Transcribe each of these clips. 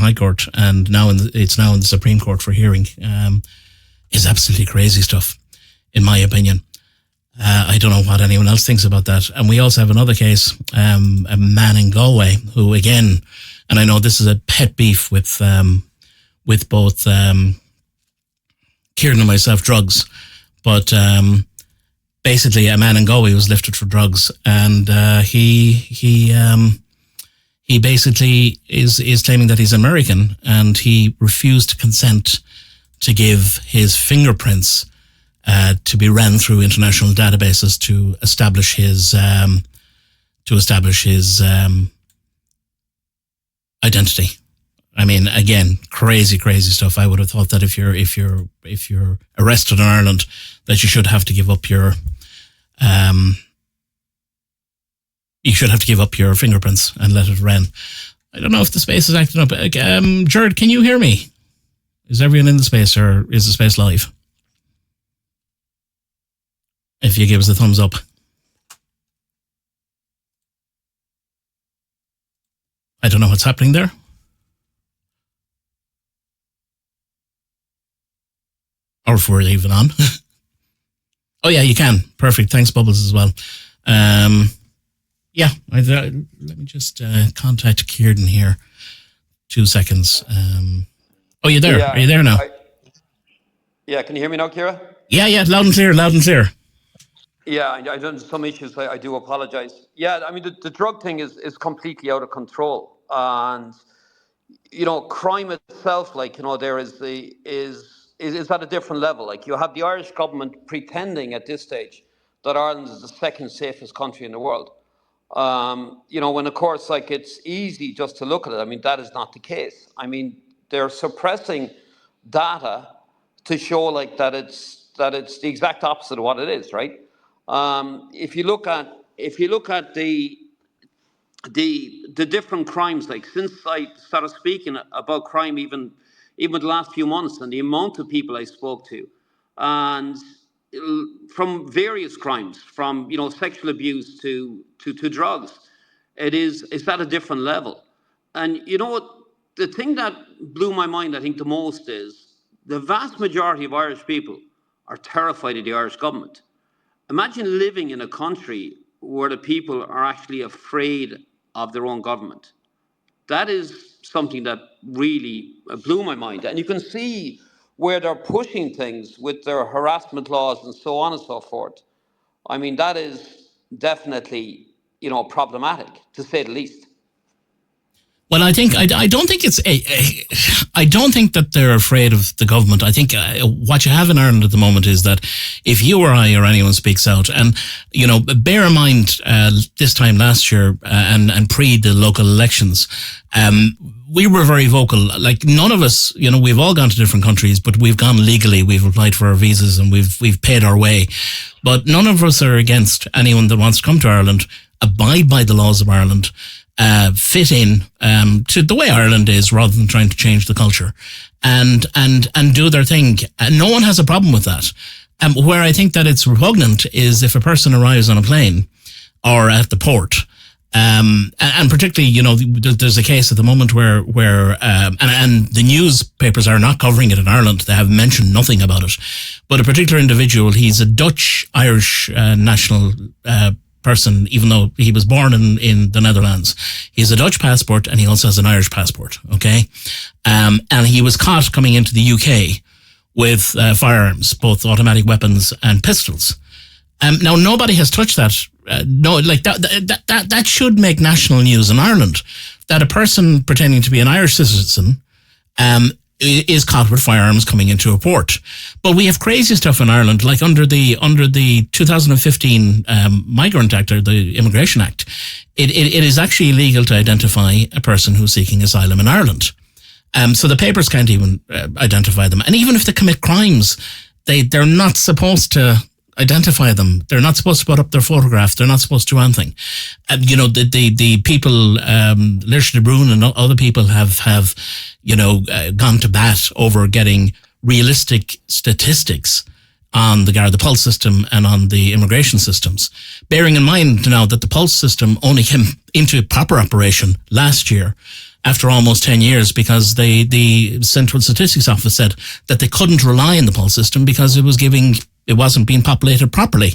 High Court, and it's now in the Supreme Court for hearing, is absolutely crazy stuff, in my opinion. I don't know what anyone else thinks about that. And we also have another case, a man in Galway who, again, and I know this is a pet beef with both Kieran and myself, drugs, but basically a man in Galway was lifted for drugs, and he basically is claiming that he's American, and he refused to consent to give his fingerprints to be ran through international databases to establish his identity. I mean, again, crazy stuff. I would have thought that if you're arrested in Ireland, that you should have to give up your fingerprints and let it run. I don't know if the space is acting up. Jared, can you hear me? Is everyone in the space, or is the space live? If you give us a thumbs up. I don't know what's happening there. Or if we're even on. Oh yeah, you can. Perfect. Thanks, Bubbles, as well. Yeah, let me just contact Kieran here. 2 seconds. Oh, you there? Yeah, are you there now? Can you hear me now, Ciara? Yeah, loud and clear. Yeah, I done some issues. I do apologize. Yeah, I mean, the drug thing is completely out of control. And, crime itself, there is at a different level. Like, you have the Irish government pretending at this stage that Ireland is the second safest country in the world. When of course, it's easy just to look at it. I mean, that is not the case. I mean, they're suppressing data to show that it's the exact opposite of what it is, right? If you look at the different crimes, since I started speaking about crime, even the last few months, and the amount of people I spoke to, and from various crimes, from sexual abuse to drugs, it's at a different level. And the thing that blew my mind, I think, the most is the vast majority of Irish people are terrified of the Irish government. Imagine living in a country where the people are actually afraid of their own government. That is something that really blew my mind. And you can see where they're pushing things with their harassment laws and so on and so forth. I mean, that is definitely, problematic, to say the least. Well, I don't think I don't think that they're afraid of the government. I think what you have in Ireland at the moment is that if you or I or anyone speaks out, and bear in mind this time last year and pre the local elections, we were very vocal. Like, none of us, we've all gone to different countries, but we've gone legally. We've applied for our visas and we've paid our way. But none of us are against anyone that wants to come to Ireland, abide by the laws of Ireland, fit in to the way Ireland is, rather than trying to change the culture, and do their thing. And no one has a problem with that. Where I think that it's repugnant is if a person arrives on a plane or at the port, and particularly, there's a case at the moment where and the newspapers are not covering it in Ireland. They have mentioned nothing about it. But a particular individual, he's a Dutch-Irish national person, even though he was born in the Netherlands. He has a Dutch passport and he also has an Irish passport, okay? And he was caught coming into the UK with firearms, both automatic weapons and pistols. Now, nobody has touched that. That should make national news in Ireland, that a person pretending to be an Irish citizen is caught with firearms coming into a port. But we have crazy stuff in Ireland, like under the 2015 Migrant Act, or the Immigration Act. It is actually illegal to identify a person who's seeking asylum in Ireland. So the papers can't even identify them. And even if they commit crimes, they're not supposed to identify them. They're not supposed to put up their photograph. They're not supposed to do anything. The people, Lersh de Bruyne and other people have gone to bat over getting realistic statistics on the Garda Pulse system and on the immigration systems. Bearing in mind now that the Pulse system only came into proper operation last year, after almost 10 years because the Central Statistics Office said that they couldn't rely on the poll system because it wasn't being populated properly.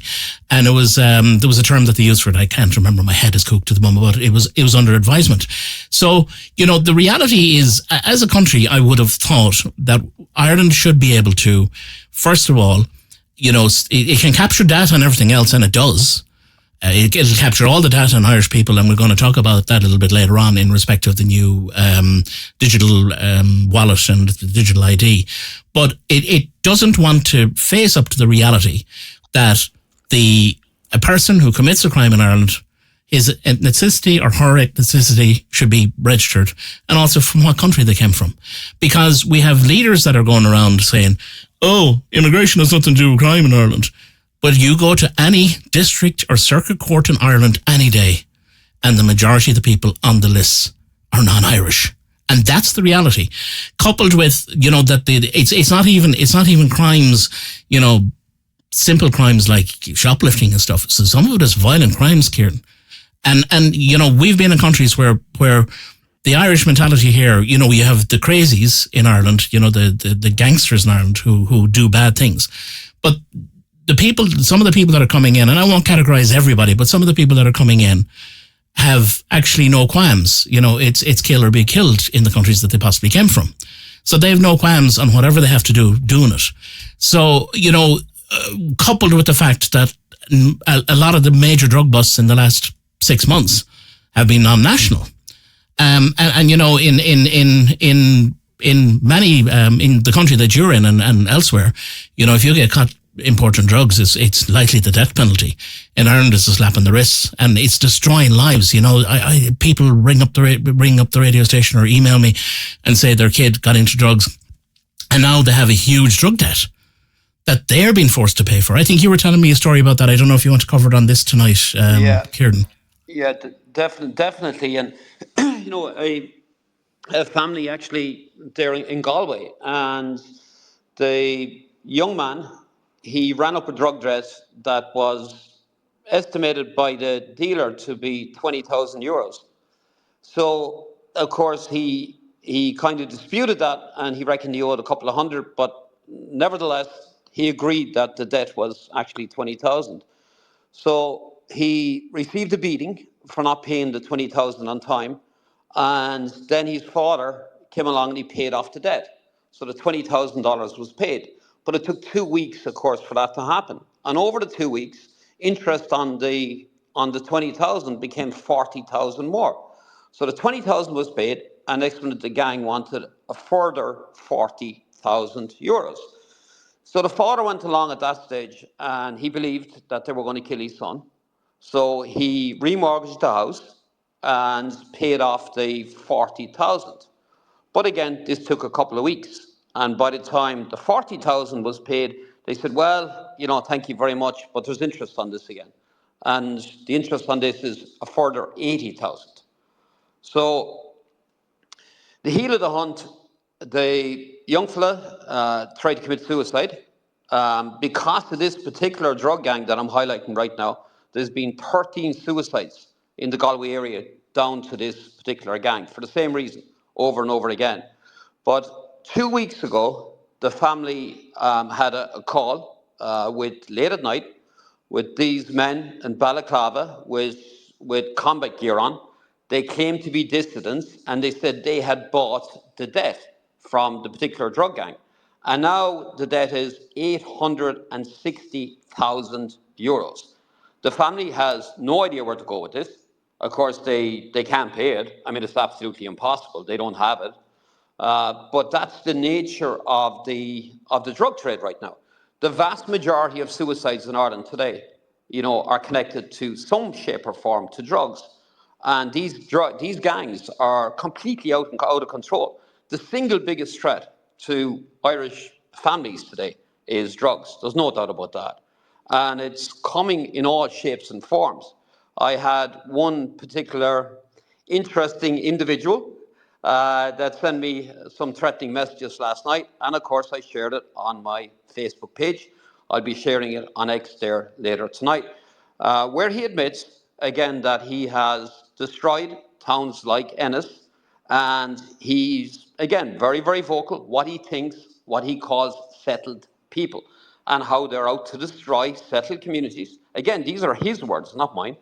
And it was, there was a term that they used for it. I can't remember. My head is cooked at the moment, but it was under advisement. So, the reality is, as a country, I would have thought that Ireland should be able to, first of all, it can capture data and everything else, and it does. It'll capture all the data on Irish people, and we're going to talk about that a little bit later on in respect of the new digital wallet and the digital ID. But it doesn't want to face up to the reality that a person who commits a crime in Ireland, his ethnicity or her ethnicity should be registered, and also from what country they came from. Because we have leaders that are going around saying, oh, immigration has nothing to do with crime in Ireland. But you go to any district or circuit court in Ireland any day, and the majority of the people on the lists are non-Irish. And that's the reality. Coupled with, that it's not even crimes, simple crimes like shoplifting and stuff. So some of it is violent crimes, Kieran. And we've been in countries where the Irish mentality here, you have the crazies in Ireland, the gangsters in Ireland who do bad things. But some of the people that are coming in, and I won't categorize everybody, but some of the people that are coming in have actually no qualms. It's kill or be killed in the countries that they possibly came from. So they have no qualms on whatever they have to do doing it. So, coupled with the fact that a lot of the major drug busts in the last 6 months have been non-national. In many, in the country that you're in and elsewhere, if you get caught importing drugs, it's likely the death penalty. In Ireland, it's a slap on the wrist, and it's destroying lives. People ring up the radio station or email me and say their kid got into drugs, and now they have a huge drug debt that they're being forced to pay for. I think you were telling me a story about that. I don't know if you want to cover it on this tonight, Kieran. Yeah, definitely. And a family actually there in Galway, and the young man, he ran up a drug debt that was estimated by the dealer to be 20,000 euros. So of course he kind of disputed that, and he reckoned he owed a couple of hundred, but nevertheless he agreed that the debt was actually 20,000. So he received a beating for not paying the 20,000 on time, and then his father came along and he paid off the debt. So the $20,000 was paid. But it took 2 weeks, of course, for that to happen. And over the 2 weeks, interest on the 20,000 became 40,000 more. So the 20,000 was paid, and next minute the gang wanted a further 40,000 euros. So the father went along at that stage, and he believed that they were going to kill his son. So he remortgaged the house and paid off the 40,000. But again, this took a couple of weeks. And by the time the 40,000 was paid, they said, well, thank you very much, but there's interest on this again. And the interest on this is a further 80,000. So the heel of the hunt, the young fella tried to commit suicide. Because of this particular drug gang that I'm highlighting right now, there's been 13 suicides in the Galway area down to this particular gang for the same reason, over and over again. But 2 weeks ago, the family had a call with late at night with these men in balaclava with combat gear on. They claimed to be dissidents, and they said they had bought the debt from the particular drug gang. And now the debt is 860,000 euros. The family has no idea where to go with this. Of course, they can't pay it. I mean, it's absolutely impossible. They don't have it. But that's the nature of the drug trade right now. The vast majority of suicides in Ireland today, are connected to some shape or form to drugs, and these gangs are completely out of control. The single biggest threat to Irish families today is drugs. There's no doubt about that, and it's coming in all shapes and forms. I had one particular interesting individual that sent me some threatening messages last night, and of course I shared it on my Facebook page. I'll be sharing it on X there later tonight, where he admits again that he has destroyed towns like Ennis And he's, again, very, very vocal what he thinks, what he calls settled people, and how they're out to destroy settled communities. Again, these are his words, not mine.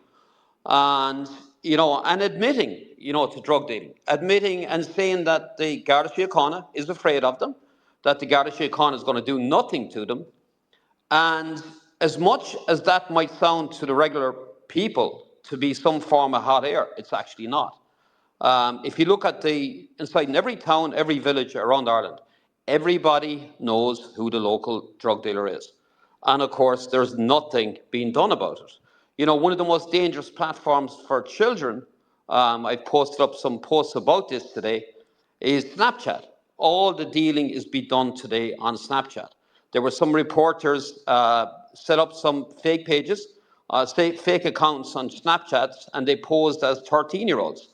And, and admitting, to drug dealing, admitting and saying that the Garda Síochána is afraid of them, that the Garda Síochána is going to do nothing to them. And as much as that might sound to the regular people to be some form of hot air, it's actually not. If you look at inside in every town, every village around Ireland, everybody knows who the local drug dealer is. And of course, there's nothing being done about it. One of the most dangerous platforms for children, I've posted up some posts about this today, is Snapchat. All the dealing is being done today on Snapchat. There were some reporters set up some fake pages, fake accounts on Snapchat, and they posed as 13-year-olds.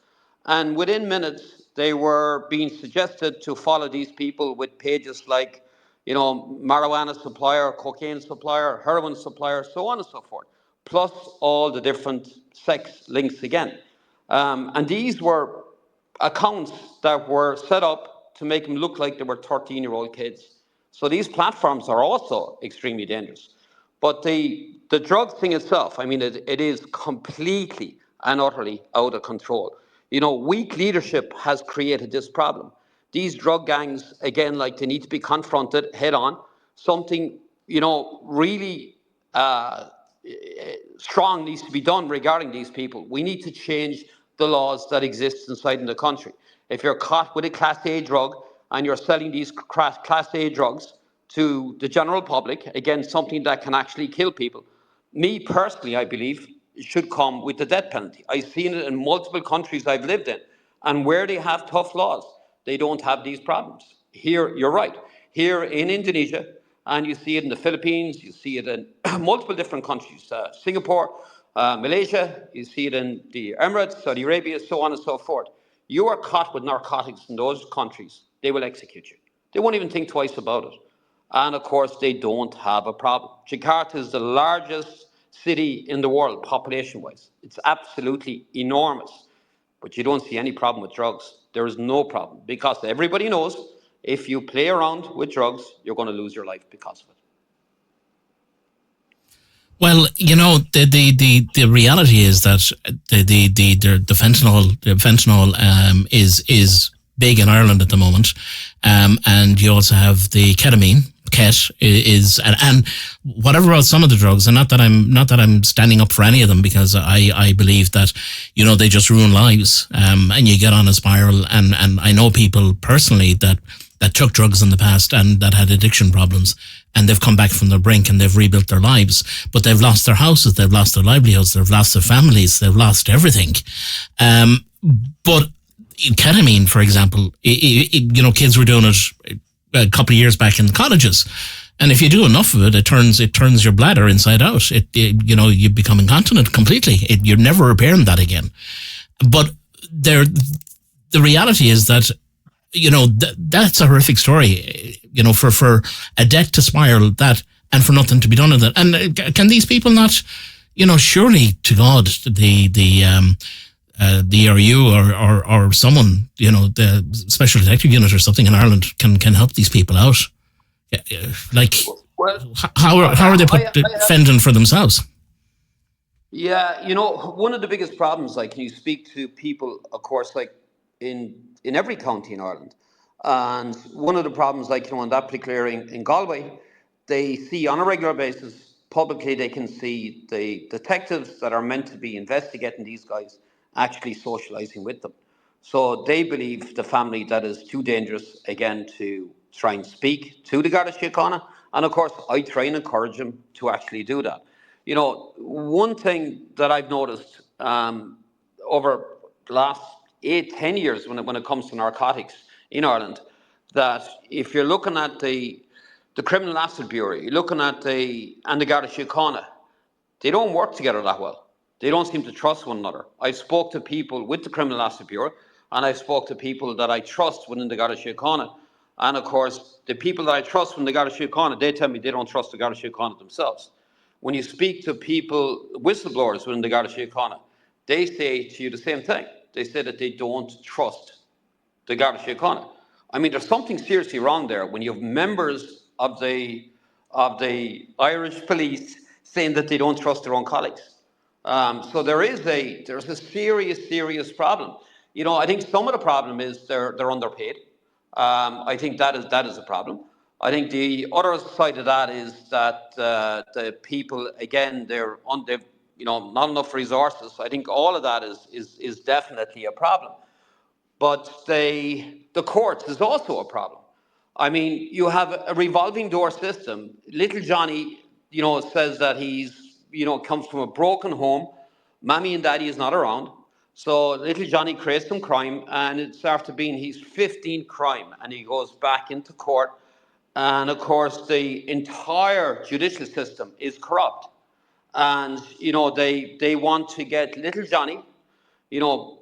And within minutes, they were being suggested to follow these people with pages like, marijuana supplier, cocaine supplier, heroin supplier, so on and so forth, plus all the different sex links again. And these were accounts that were set up to make them look like they were 13-year-old kids. So these platforms are also extremely dangerous. But the drug thing itself, I mean, it is completely and utterly out of control. Weak leadership has created this problem. These drug gangs, again, like they need to be confronted head on. Something, really strong needs to be done regarding these people. We need to change the laws that exist inside in the country. If you're caught with a Class A drug and you're selling these Class A drugs to the general public, again, something that can actually kill people, me personally, I believe, should come with the death penalty. I've seen it in multiple countries I've lived in, and where they have tough laws, they don't have these problems. Here, you're right. Here in Indonesia, and you see it in the Philippines, you see it in multiple different countries, Singapore, Malaysia, you see it in the Emirates, Saudi Arabia, so on and so forth. You are caught with narcotics in those countries, they will execute you. They won't even think twice about it. And of course, they don't have a problem. Jakarta is the largest city in the world, population wise. It's absolutely enormous. But you don't see any problem with drugs. There is no problem because everybody knows if you play around with drugs, you're going to lose your life because of it. Well, the reality is that the fentanyl is big in Ireland at the moment, and you also have the ketamine. Ket is and whatever else some of the drugs, and not that I'm standing up for any of them because I believe that they just ruin lives, and you get on a spiral, and I know people personally that took drugs in the past and that had addiction problems, and they've come back from the brink and they've rebuilt their lives, but they've lost their houses, they've lost their livelihoods, they've lost their families, they've lost everything. But ketamine, for example, kids were doing it a couple of years back in the colleges, and if you do enough of it, it turns your bladder inside out. You become incontinent completely. You're never repairing that again. But the reality is that that's a horrific story. For a debt to spiral that and for nothing to be done with it. And can these people not, surely to God, the ERU or someone, the Special Detective Unit or something in Ireland can help these people out. Like, well, how are they fending for themselves? Yeah, one of the biggest problems, like, you speak to people, of course, like in every county in Ireland, and one of the problems, like, in that particular area in Galway, they see on a regular basis publicly, they can see the detectives that are meant to be investigating these guys actually socializing with them. So they believe the family that is too dangerous, again, to try and speak to the Garda Síochána. And of course, I try and encourage them to actually do that. One thing that I've noticed over the last 8, 10 years when it comes to narcotics in Ireland, that if you're looking at the Criminal Asset Bureau, you're looking at and the Garda Síochána, they don't work together that well. They don't seem to trust one another. I've spoke to people with the Criminal Asset Bureau, and I've spoke to people that I trust within the Garda Síochána. And of course, the people that I trust from the Garda Síochána, they tell me they don't trust the Garda Síochána themselves. When you speak to people, whistleblowers within the Garda Síochána, they say to you the same thing. They say that they don't trust the Garda Síochána. I mean, there's something seriously wrong there when you have members of the Irish police saying that they don't trust their own colleagues. So there's a serious problem. I think some of the problem is they're underpaid. I think that is a problem. I think the other side of that is that the people, again, they've not enough resources. I think all of that is definitely a problem. But the courts is also a problem. I mean, you have a revolving door system. Little Johnny, says that he's, comes from a broken home. Mommy and daddy is not around. So little Johnny creates some crime, and it's after being his 15th crime, and he goes back into court. And of course, the entire judicial system is corrupt. And, they want to get little Johnny,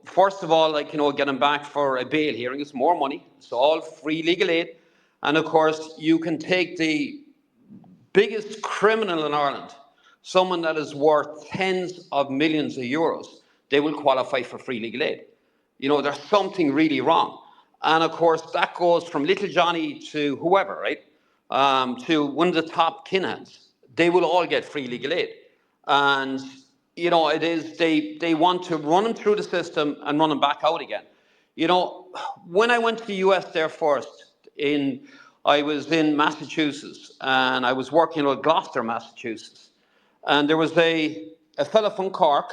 first of all, get him back for a bail hearing. It's more money. It's all free legal aid. And of course, you can take the biggest criminal in Ireland, someone that is worth tens of millions of euros, they will qualify for free legal aid. There's something really wrong. And of course, that goes from little Johnny to whoever, right? To one of the top kinheads. They will all get free legal aid. And, it is, they want to run them through the system and run them back out again. When I went to the US there first, I was in Massachusetts, and I was working with Gloucester, Massachusetts. And there was a fella from Cork,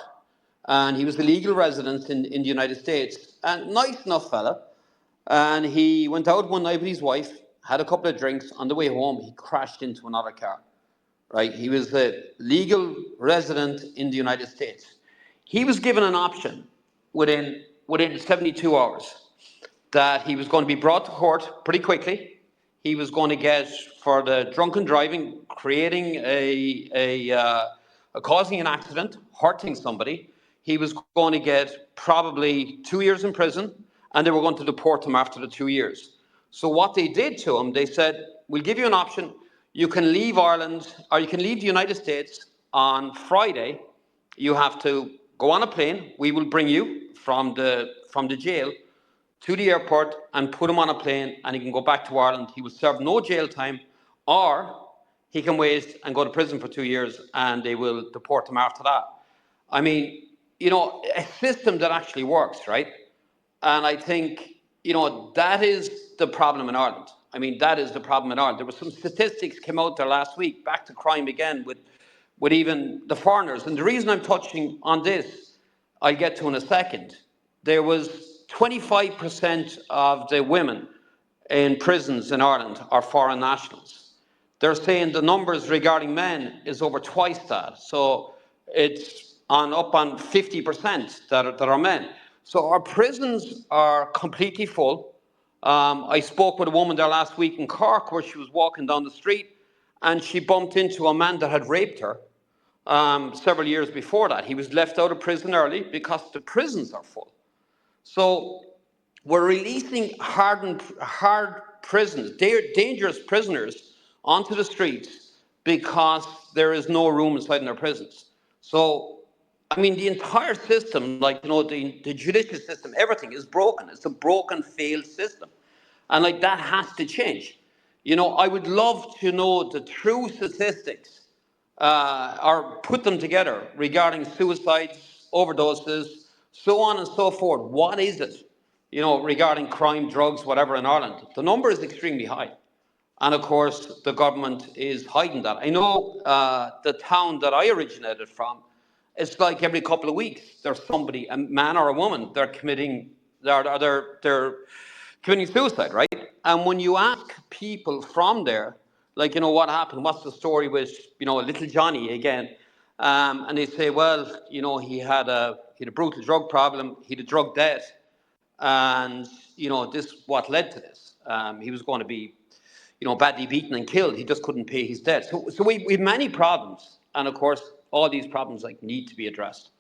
and he was a legal resident in the United States, and nice enough fella. And he went out one night with his wife, had a couple of drinks. On the way home, he crashed into another car. Right? He was a legal resident in the United States. He was given an option within 72 hours that he was going to be brought to court pretty quickly. He was going to get, for the drunken driving, creating causing an accident, hurting somebody. He was going to get probably 2 years in prison, and they were going to deport him after the 2 years. So what they did to him, they said, we'll give you an option. You can leave Ireland, or you can leave the United States on Friday. You have to go on a plane. We will bring you from the jail to the airport and put him on a plane, and he can go back to Ireland. He will serve no jail time, or he can wait and go to prison for 2 years, and they will deport him after that. I mean, a system that actually works, right? And I think, that is the problem in Ireland. I mean, that is the problem in Ireland. There were some statistics came out there last week, back to crime again, with even the foreigners. And the reason I'm touching on this, I'll get to in a second. There was 25% of the women in prisons in Ireland are foreign nationals. They're saying the numbers regarding men is over twice that. So it's up on 50% that are men. So our prisons are completely full. I spoke with a woman there last week in Cork where she was walking down the street, and she bumped into a man that had raped her several years before that. He was left out of prison early because the prisons are full. So we're releasing hard prisons, dangerous prisoners onto the streets because there is no room inside in their prisons. So, I mean, the entire system, the judicial system, everything is broken. It's a broken, failed system. And that has to change. I would love to know the true statistics or put them together regarding suicides, overdoses, so on and so forth. What is it, regarding crime, drugs, whatever in Ireland? The number is extremely high. And of course, the government is hiding that. I know the town that I originated from, it's like every couple of weeks, there's somebody, a man or a woman, they're committing suicide, right? And when you ask people from there, what happened, what's the story with, little Johnny again, and they say, well, he had a brutal drug problem, he had a drug debt, and, this what led to this. He was going to be, badly beaten and killed. He just couldn't pay his debt. So we have many problems, and of course, all these problems need to be addressed.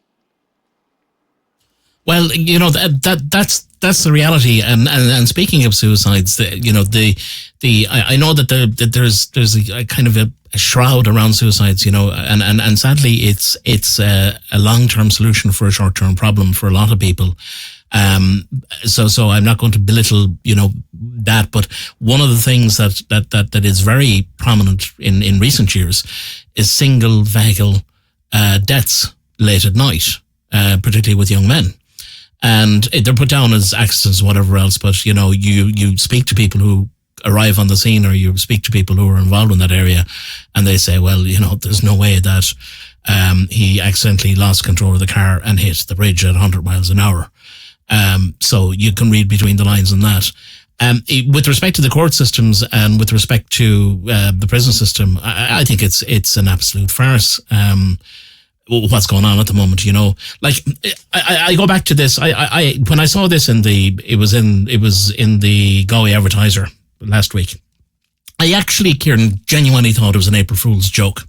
Well, that's the reality. And speaking of suicides, I know that there's a kind of a shroud around suicides, and sadly it's a long-term solution for a short-term problem for a lot of people. So I'm not going to belittle, that, but one of the things that is very prominent in recent years is single vehicle deaths late at night, particularly with young men. And they're put down as accidents, whatever else, but you speak to people who arrive on the scene, or you speak to people who are involved in that area, and they say, well, there's no way that he accidentally lost control of the car and hit the bridge at 100 miles an hour. So you can read between the lines on that. With respect to the court systems and with respect to the prison system, I think it's an absolute farce. What's going on at the moment, I go back to this. I when I saw this it was in the Galway Advertiser last week. I actually, Kieran, genuinely thought it was an April Fool's joke.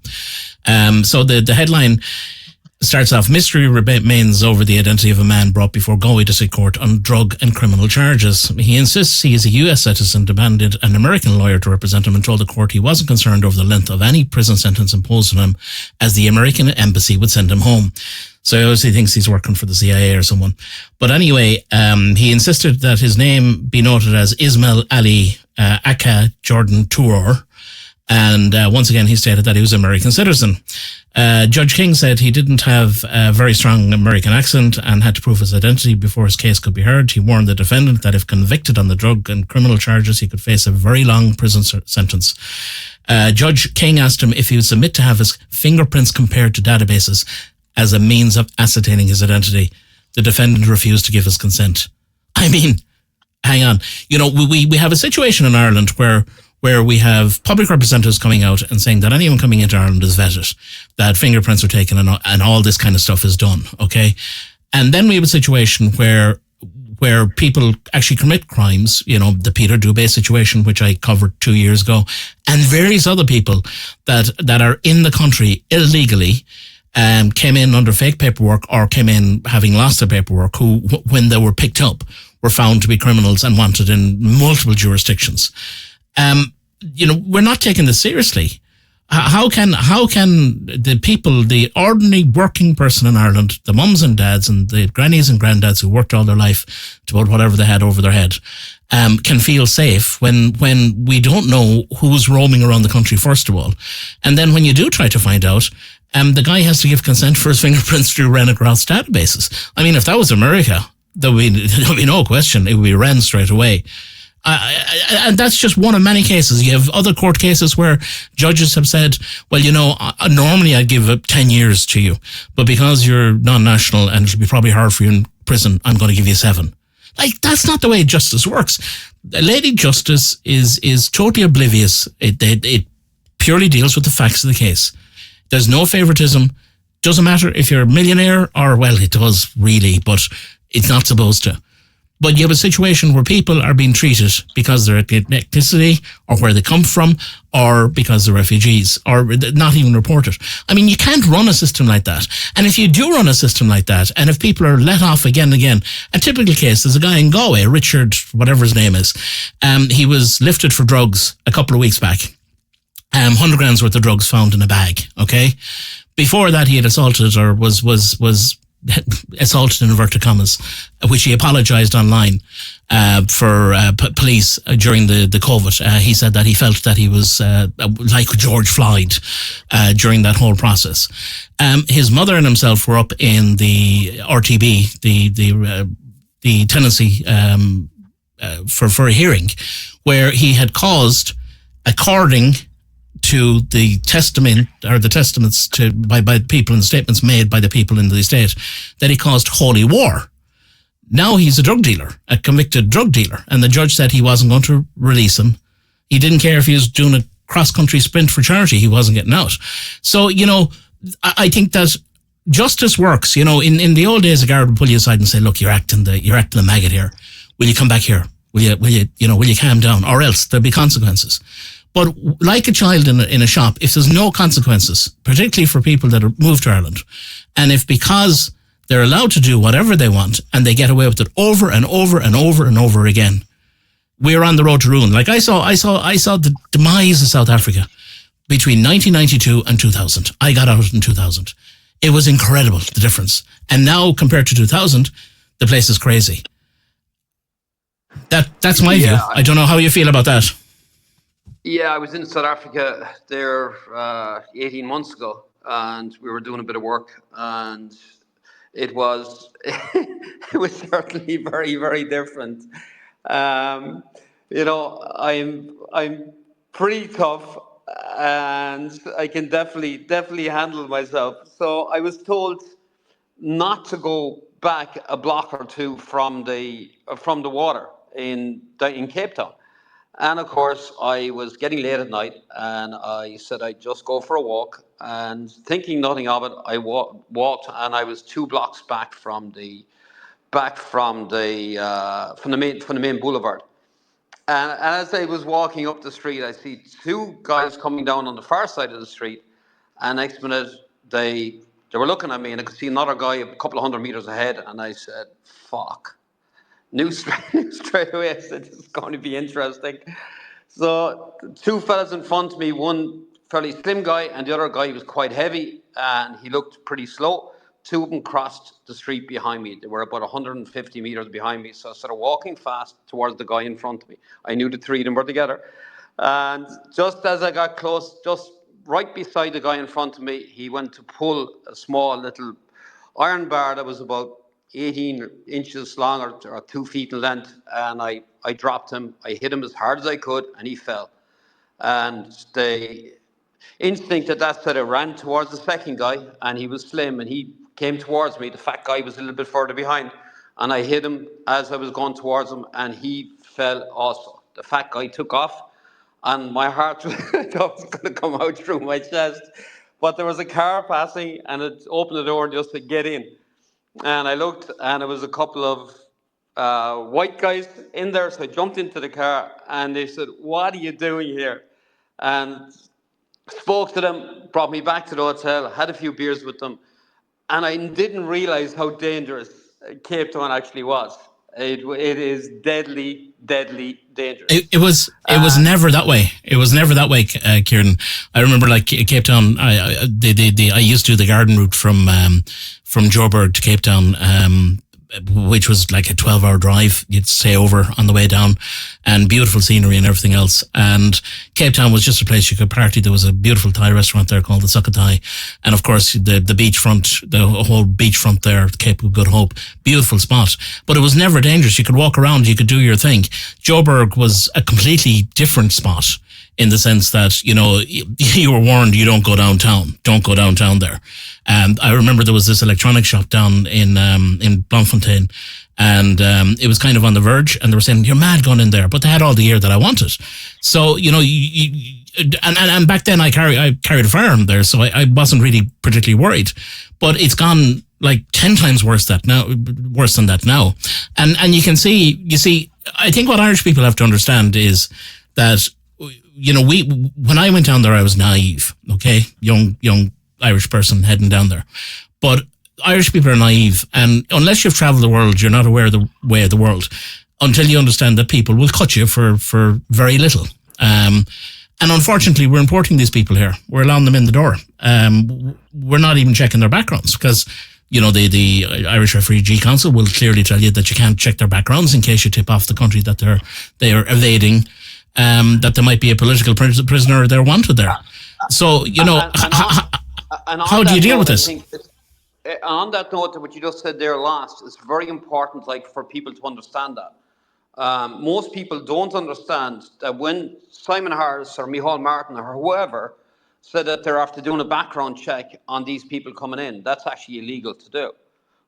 So the headline starts off: mystery remains over the identity of a man brought before Galway District Court on drug and criminal charges. He insists he is a US citizen, demanded an American lawyer to represent him, and told the court he wasn't concerned over the length of any prison sentence imposed on him, as the American embassy would send him home. So he obviously thinks he's working for the CIA or someone. But anyway, he insisted that his name be noted as Ismail Ali Aka Jordan Tour. And once again, he stated that he was an American citizen. Judge King said he didn't have a very strong American accent and had to prove his identity before his case could be heard. He warned the defendant that if convicted on the drug and criminal charges, he could face a very long prison sentence. Judge King asked him if he would submit to have his fingerprints compared to databases as a means of ascertaining his identity. The defendant refused to give his consent. I mean, hang on. We have a situation in Ireland where we have public representatives coming out and saying that anyone coming into Ireland is vetted, that fingerprints are taken and all this kind of stuff is done, okay? And then we have a situation where people actually commit crimes, the Peter Dubé situation, which I covered 2 years ago, and various other people that are in the country illegally, came in under fake paperwork or came in having lost their paperwork, who, when they were picked up, were found to be criminals and wanted in multiple jurisdictions. We're not taking this seriously. How can the people, the ordinary working person in Ireland, the mums and dads and the grannies and granddads who worked all their life to put whatever they had over their head, can feel safe when we don't know who's roaming around the country, first of all. And then when you do try to find out, the guy has to give consent for his fingerprints to be ran across databases. I mean, if that was America, there would be no question. It would be ran straight away. And that's just one of many cases. You have other court cases where judges have said, well, normally I'd give 10 years to you, but because you're non-national and it'll be probably hard for you in prison, I'm going to give you 7. Like, that's not the way justice works. Lady Justice is totally oblivious. It purely deals with the facts of the case. There's no favoritism. Doesn't matter if you're a millionaire or, well, it does really, but it's not supposed to. But you have a situation where people are being treated because of their ethnicity or where they come from or because they're refugees or not even reported. I mean, you can't run a system like that. And if you do run a system like that, and if people are let off again and again, a typical case, there's a guy in Galway, Richard, whatever his name is, he was lifted for drugs a couple of weeks back. 100 grams worth of drugs found in a bag, okay? Before that, he had assaulted or was assaulted in inverted commas, which he apologized online for police during the COVID. He said that he felt that he was like George Floyd during that whole process. His mother and himself were up in the RTB, the tenancy for a hearing, where he had caused, according to the testament or the testaments by people and statements made by the people in the estate, that he caused holy war. Now he's a drug dealer, a convicted drug dealer, and the judge said he wasn't going to release him. He didn't care if he was doing a cross-country sprint for charity, he wasn't getting out. So, I think that justice works. In the old days, a guard would pull you aside and say, look, you're acting the maggot here. Will you come back here? Will you calm down? Or else there'll be consequences. But like a child in a shop, if there's no consequences, particularly for people that are moved to Ireland, and if because they're allowed to do whatever they want and they get away with it over and over and over and over again, we're on the road to ruin. Like I saw the demise of South Africa between 1992 and 2000. I got out in 2000. It was incredible, the difference. And now compared to 2000, the place is crazy. That's my view. Yeah, I don't know how you feel about that. yeah. I was in South Africa there 18 months ago, and we were doing a bit of work, and it was it was certainly very, very different. Um, I'm pretty tough, and I can definitely handle myself. So I was told not to go back a block or two from the water in Cape Town. And of course, I was getting late at night, and I said I'd just go for a walk. And thinking nothing of it, I walked, and I was 2 blocks back from the main boulevard. And as I was walking up the street, I see 2 guys coming down on the far side of the street, and next minute they they were looking at me, and I could see another guy a couple of hundred meters ahead, and I said, "Fuck." Knew straight, straight away. I said, "This is going to be interesting." So 2 fellas in front of me, one fairly slim guy, and the other guy was quite heavy, and he looked pretty slow. Two of them crossed the street behind me. They were about 150 meters behind me. So I started walking fast towards the guy in front of me. I knew the three of them were together. And just as I got close, just right beside the guy in front of me, he went to pull a small little iron bar that was about 18 inches long, or 2 feet in length. And I dropped him. I hit him as hard as I could, and he fell. And the instinct at that said I ran towards the second guy, and he was slim, and he came towards me. The fat guy was a little bit further behind, and I hit him as I was going towards him, and he fell also. The fat guy took off, and my heart I thought was going to come out through my chest. But there was a car passing, and it opened the door just to get in. And I looked, and there was a couple of white guys in there. So I jumped into the car, and they said, "What are you doing here?" And spoke to them, brought me back to the hotel, had a few beers with them, and I didn't realize how dangerous Cape Town actually was. It is deadly, deadly dangerous. It was Uh, never that way. It was never that way, Kieran. I remember like Cape Town. I used to do the garden route from Joburg to Cape Town. Which was like a 12-hour drive. You'd stay over on the way down, and beautiful scenery and everything else. And Cape Town was just a place you could party. There was a beautiful Thai restaurant there called the Sukhothai. And of course, the beachfront, the whole beachfront there, Cape of Good Hope, beautiful spot. But it was never dangerous. You could walk around, you could do your thing. Joburg was a completely different spot, in the sense that, you were warned, you don't go downtown. Don't go downtown there. And I remember there was this electronic shop down in Bloemfontein, and it was kind of on the verge, and they were saying, "You're mad going in there," but they had all the gear that I wanted. So, and back then I carried a firearm there, so I wasn't really particularly worried. But it's gone like 10 times worse than that now. And you see, I think what Irish people have to understand is that, when I went down there, I was naive, okay? Young Irish person heading down there. But Irish people are naive, and unless you've traveled the world, you're not aware of the way of the world until you understand that people will cut you for very little. And unfortunately, we're importing these people here. We're allowing them in the door. We're not even checking their backgrounds, because the Irish Refugee Council will clearly tell you that you can't check their backgrounds in case you tip off the country that they are evading, that there might be a political prisoner they're wanted there. So, how do you deal with this? On that note, what you just said there last is very important, like for people to understand that. Most people don't understand that when Simon Harris or Micheál Martin or whoever said that they're after doing a background check on these people coming in, that's actually illegal to do.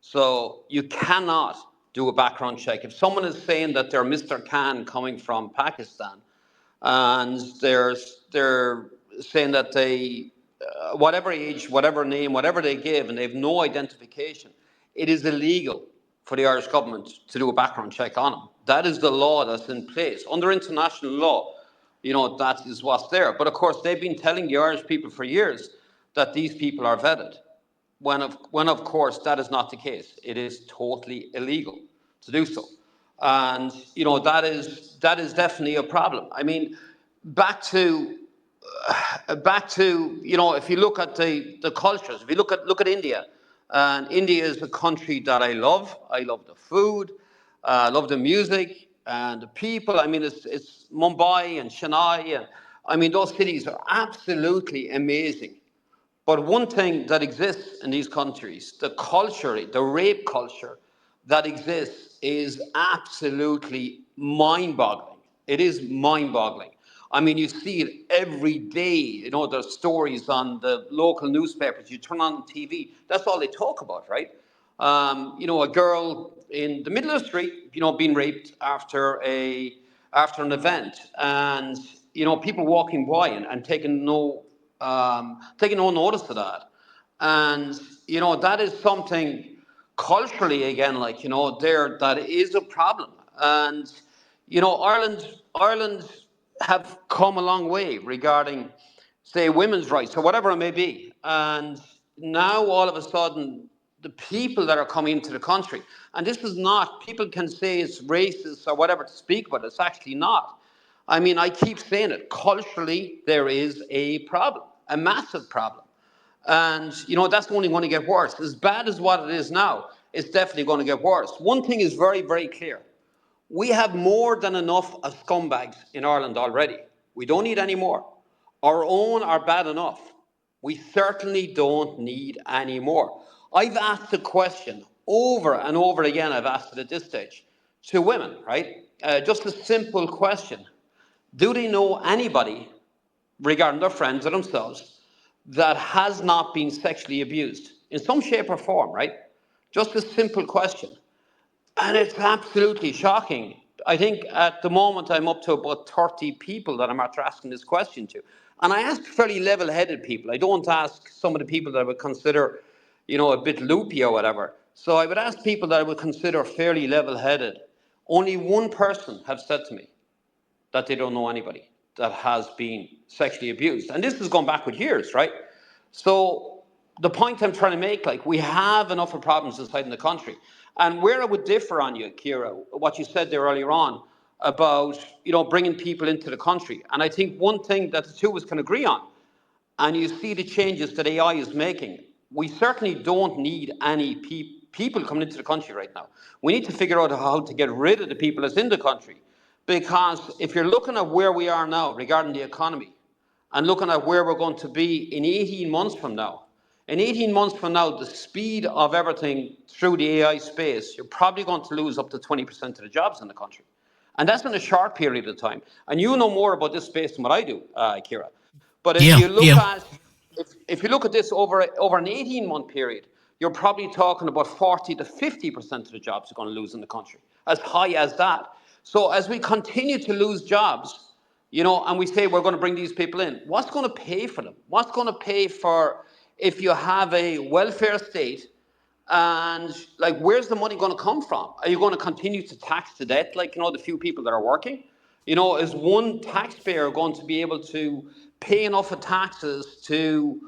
So you cannot do a background check. If someone is saying that they're Mr. Khan coming from Pakistan, and they're saying that they, whatever age, whatever name, whatever they give, and they have no identification, it is illegal for the Irish government to do a background check on them. That is the law that's in place under international law. That is what's there. But of course, they've been telling the Irish people for years that these people are vetted, when of course that is not the case. It is totally illegal to do so, and that is definitely a problem. I mean, back to if you look at the cultures, if you look at India, and India is a country that I love. I love the food, I love the music. And the people, I mean, it's Mumbai and Chennai, and I mean, those cities are absolutely amazing. But one thing that exists in these countries, the culture, the rape culture that exists is absolutely mind boggling. It is mind boggling. I mean, you see it every day. You know, there's stories on the local newspapers. You turn on the TV, that's all they talk about, right? You know, a girl in the middle of the street, you know, being raped after an event, and you know, people walking by and taking no notice of that. And you know, that is something culturally, again, like, you know, there, that is a problem. And you know, Ireland have come a long way regarding, say, women's rights or whatever it may be. And now all of a sudden, the people that are coming into the country, and this is not, people can say it's racist or whatever to speak, but it's actually not. I mean, I keep saying it, culturally, there is a problem, a massive problem. And, you know, that's only going to get worse. As bad as what it is now, it's definitely going to get worse. One thing is very, very clear. We have more than enough of scumbags in Ireland already. We don't need any more. Our own are bad enough. We certainly don't need any more. I've asked the question over and over again, I've asked it at this stage, to women, right? Just a simple question. Do they know anybody, regarding their friends or themselves, that has not been sexually abused in some shape or form, right? Just a simple question. And it's absolutely shocking. I think at the moment I'm up to about 30 people that I'm after asking this question to. And I ask fairly level-headed people. I don't ask some of the people that I would consider, you know, a bit loopy or whatever. So I would ask people that I would consider fairly level-headed. Only one person has said to me that they don't know anybody that has been sexually abused. And this has gone back with years, right? So the point I'm trying to make, like, we have enough of problems inside in the country. And where I would differ on you, Ciara, what you said there earlier on about, you know, bringing people into the country. And I think one thing that the two of us can agree on, and you see the changes that AI is making, we certainly don't need any people coming into the country right now. We need to figure out how to get rid of the people that's in the country. Because if you're looking at where we are now regarding the economy, and looking at where we're going to be in 18 months from now, in 18 months from now, the speed of everything through the AI space, you're probably going to lose up to 20% of the jobs in the country. And that's in a short period of time. And you know more about this space than what I do, Ciara. But if Yeah, you look yeah. at if you look at this over an 18-month period, you're probably talking about 40 to 50% of the jobs you're going to lose in the country, as high as that. So as we continue to lose jobs, you know, and we say we're going to bring these people in, what's going to pay for them? What's going to pay for if you have a welfare state? And like, where's the money going to come from? Are you going to continue to tax to death, like, you know, the few people that are working? You know, is one taxpayer going to be able to pay enough of taxes to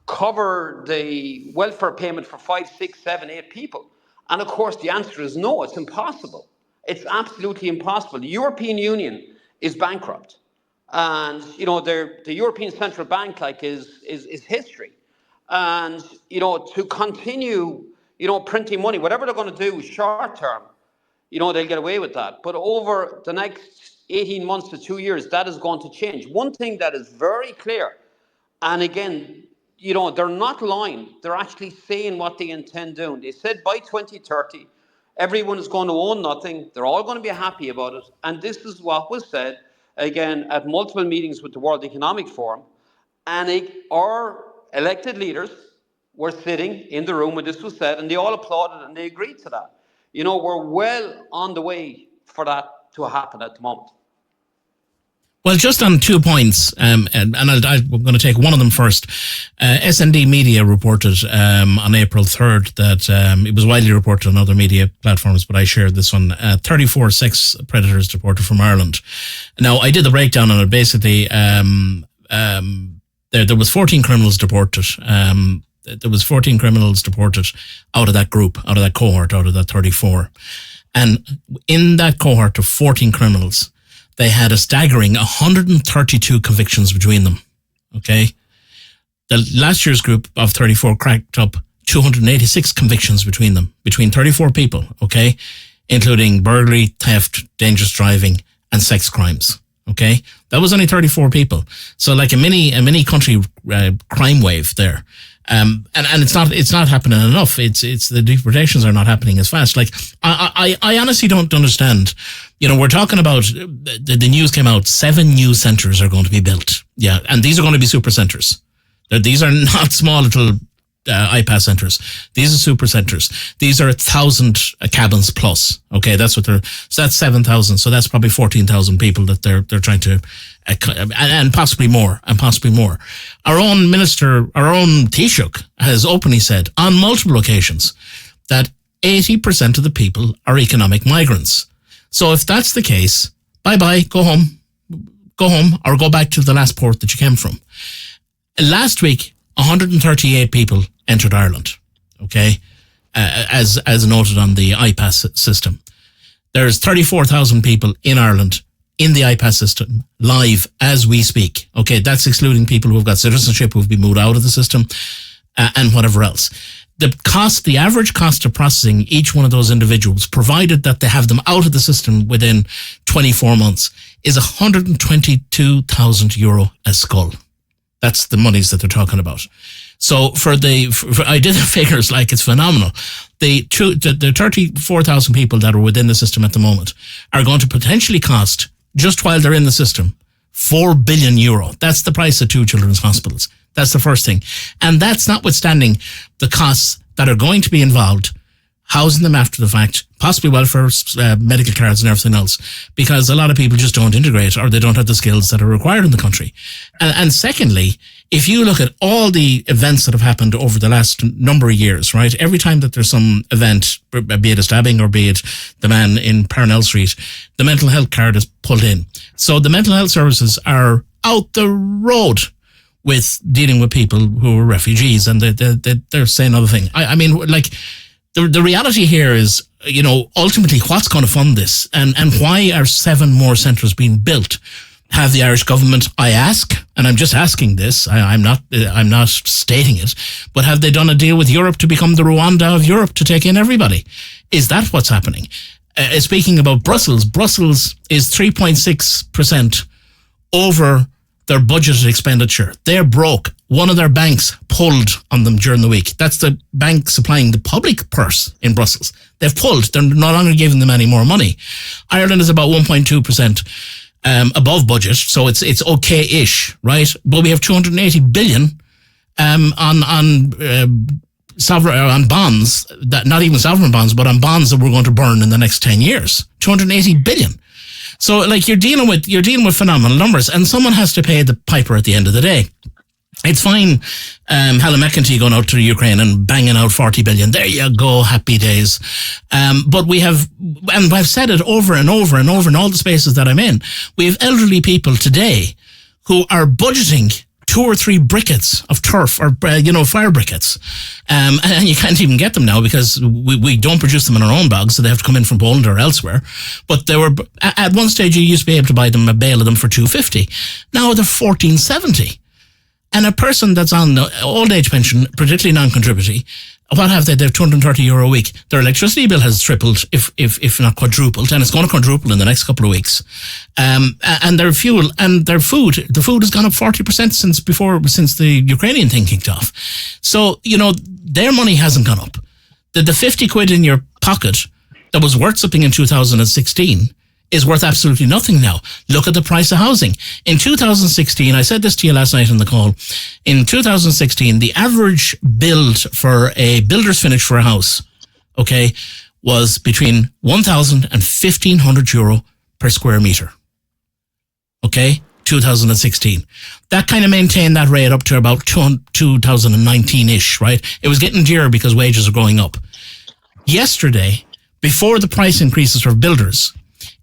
cover the welfare payment for 5, 6, 7, 8 people? And of course, the answer is no, it's impossible. It's absolutely impossible. The European Union is bankrupt. And, you know, the European Central Bank, like, is history. And, you know, to continue, you know, printing money, whatever they're going to do short term, you know, they'll get away with that. But over the next 18 months to 2 years, that is going to change. One thing that is very clear, and again, you know, they're not lying. They're actually saying what they intend doing. They said by 2030, everyone is going to own nothing. They're all going to be happy about it. And this is what was said, again, at multiple meetings with the World Economic Forum. And our elected leaders were sitting in the room when this was said, and they all applauded and they agreed to that. You know, we're well on the way for that to happen at the moment. Well, just on 2 points, and I'm going to take one of them first. SND Media reported on April 3rd that it was widely reported on other media platforms, but I shared this one. 34 sex predators deported from Ireland. Now, I did the breakdown on it. Basically, there was 14 criminals deported. There was 14 criminals deported out of that group, out of that cohort, out of that 34. And in that cohort of 14 criminals, they had a staggering 132 convictions between them. Okay. The last year's group of 34 cracked up 286 convictions between them, between 34 people. Okay. including burglary, theft, dangerous driving, and sex crimes. Okay, that was only 34 people. So like a mini country crime wave there. And it's not happening enough. It's the deportations are not happening as fast. Like I honestly don't understand. We're talking about the news came out. 7 new centres are going to be built. Yeah, and these are going to be super centres. These are not small little IPAS centres. These are super centres. These are 1,000 cabins plus. Okay, that's what so that's 7,000. So that's probably 14,000 people that they're trying to, and possibly more. Our own minister, our own Taoiseach, has openly said on multiple occasions that 80% of the people are economic migrants. So if that's the case, bye-bye, go home, or go back to the last port that you came from. Last week, 138 people entered Ireland, okay, as noted on the IPAS system. There's 34,000 people in Ireland in the IPAS system live as we speak. Okay, that's excluding people who've got citizenship, who've been moved out of the system, and whatever else. The average cost of processing each one of those individuals, provided that they have them out of the system within 24 months, is €122,000 a skull. That's the monies that they're talking about. So I did the figures, like it's phenomenal. The 34,000 people that are within the system at the moment are going to potentially cost, just while they're in the system, €4 billion. That's the price of 2 children's hospitals. That's the first thing. And that's notwithstanding the costs that are going to be involved, housing them after the fact, possibly welfare, medical cards and everything else, because a lot of people just don't integrate, or they don't have the skills that are required in the country. And secondly, if you look at all the events that have happened over the last number of years, right, every time that there's some event, be it a stabbing or be it the man in Parnell Street, the mental health card is pulled in. So the mental health services are out the road with dealing with people who are refugees, and they're saying other thing. I mean, like, the reality here is, ultimately what's going to fund this, and why are 7 more centres being built? Have the Irish government, I ask, and I'm just asking this, I'm not stating it, but have they done a deal with Europe to become the Rwanda of Europe, to take in everybody? Is that what's happening? Speaking about Brussels is 3.6% over their budgeted expenditure. They're broke. One of their banks pulled on them during the week. That's the bank supplying the public purse in Brussels. They've pulled. They're no longer giving them any more money. Ireland is about 1.2% above budget, so it's okay-ish, right? But we have 280 billion on bonds, that not even sovereign bonds, but on bonds that we're going to burn in the next 10 years. 280 billion. So, like, you're dealing with phenomenal numbers, and someone has to pay the piper at the end of the day. It's fine, Helen McEntee going out to Ukraine and banging out 40 billion. There you go, happy days. But we have, and I've said it over and over and over in all the spaces that I'm in, we have elderly people today who are budgeting 2 or 3 briquettes of turf, or fire briquettes, and you can't even get them now because we don't produce them in our own bogs, so they have to come in from Poland or elsewhere. But they were, at one stage you used to be able to buy them, a bale of them, for $2.50. Now they're $14.70. And a person that's on the old age pension, particularly non-contributory, what have they? They have €230 a week. Their electricity bill has tripled, if not quadrupled, and it's going to quadruple in the next couple of weeks. And their fuel and their food, the food has gone up 40% since the Ukrainian thing kicked off. So, their money hasn't gone up. The 50 quid in your pocket that was worth something in 2016 is worth absolutely nothing now. Look at the price of housing. In 2016, I said this to you last night on the call, in 2016, the average build for a builder's finish for a house, okay, was between €1,000 and €1,500 per square metre. Okay, 2016. That kind of maintained that rate up to about 2019-ish, right? It was getting dearer because wages are going up. Yesterday, before the price increases for builders,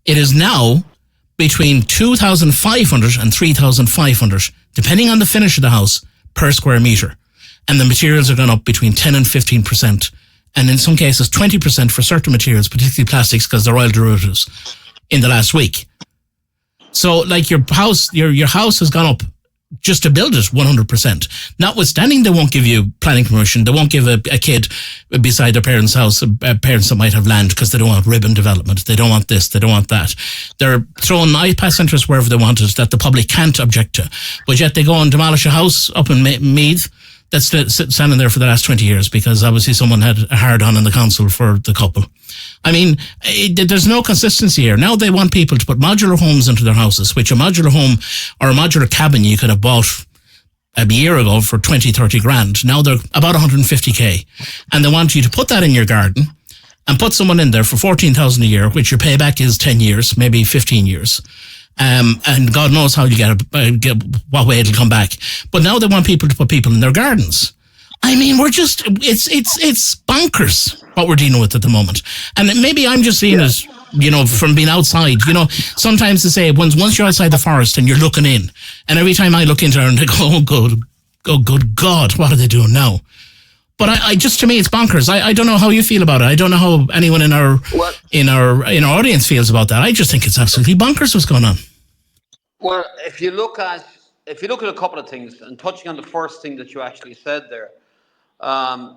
it is now between 2,500 and 3,500, depending on the finish of the house, per square metre. And the materials are going up between 10 and 15%, and in some cases 20% for certain materials, particularly plastics, because they're oil derivatives, in the last week. So, like, your house has gone up just to build it 100%. Notwithstanding, they won't give you planning permission. They won't give a kid beside their parents' house, parents that might have land, because they don't want ribbon development. They don't want this. They don't want that. They're throwing iPass centres wherever they want it that the public can't object to. But yet they go and demolish a house up in Meath that's standing there for the last 20 years because obviously someone had a hard-on in the council for the couple. I mean, there's no consistency here. Now they want people to put modular homes into their houses, which a modular home or a modular cabin you could have bought a year ago for 20, 30 grand. Now they're about 150k. And they want you to put that in your garden and put someone in there for 14,000 a year, which your payback is 10 years, maybe 15 years. And God knows how you get what way it'll come back. But now they want people to put people in their gardens. I mean, it's bonkers what we're dealing with at the moment. And maybe I'm just seeing it, from being outside. Sometimes they say once you're outside the forest and you're looking in, and every time I look into it and I go, good God, what are they doing now? But I just, to me, it's bonkers. I don't know how you feel about it. I don't know how anyone in our audience feels about that. I just think it's absolutely bonkers what's going on. Well, if you look at a couple of things, and touching on the first thing that you actually said there, I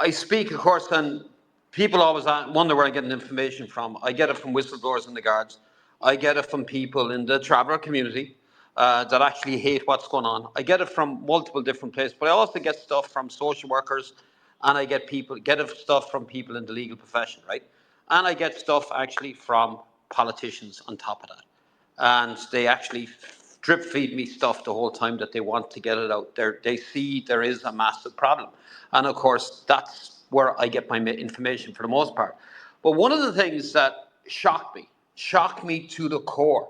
speak, of course, and people always wonder where I get information from. I get it from whistleblowers in the guards. I get it from people in the traveller community that actually hate what's going on. I get it from multiple different places, but I also get stuff from social workers, and I get stuff from people in the legal profession, right? And I get stuff actually from politicians on top of that. And they actually drip feed me stuff the whole time that they want to get it out there. They see there is a massive problem. And of course, that's where I get my information for the most part. But one of the things that shocked me to the core,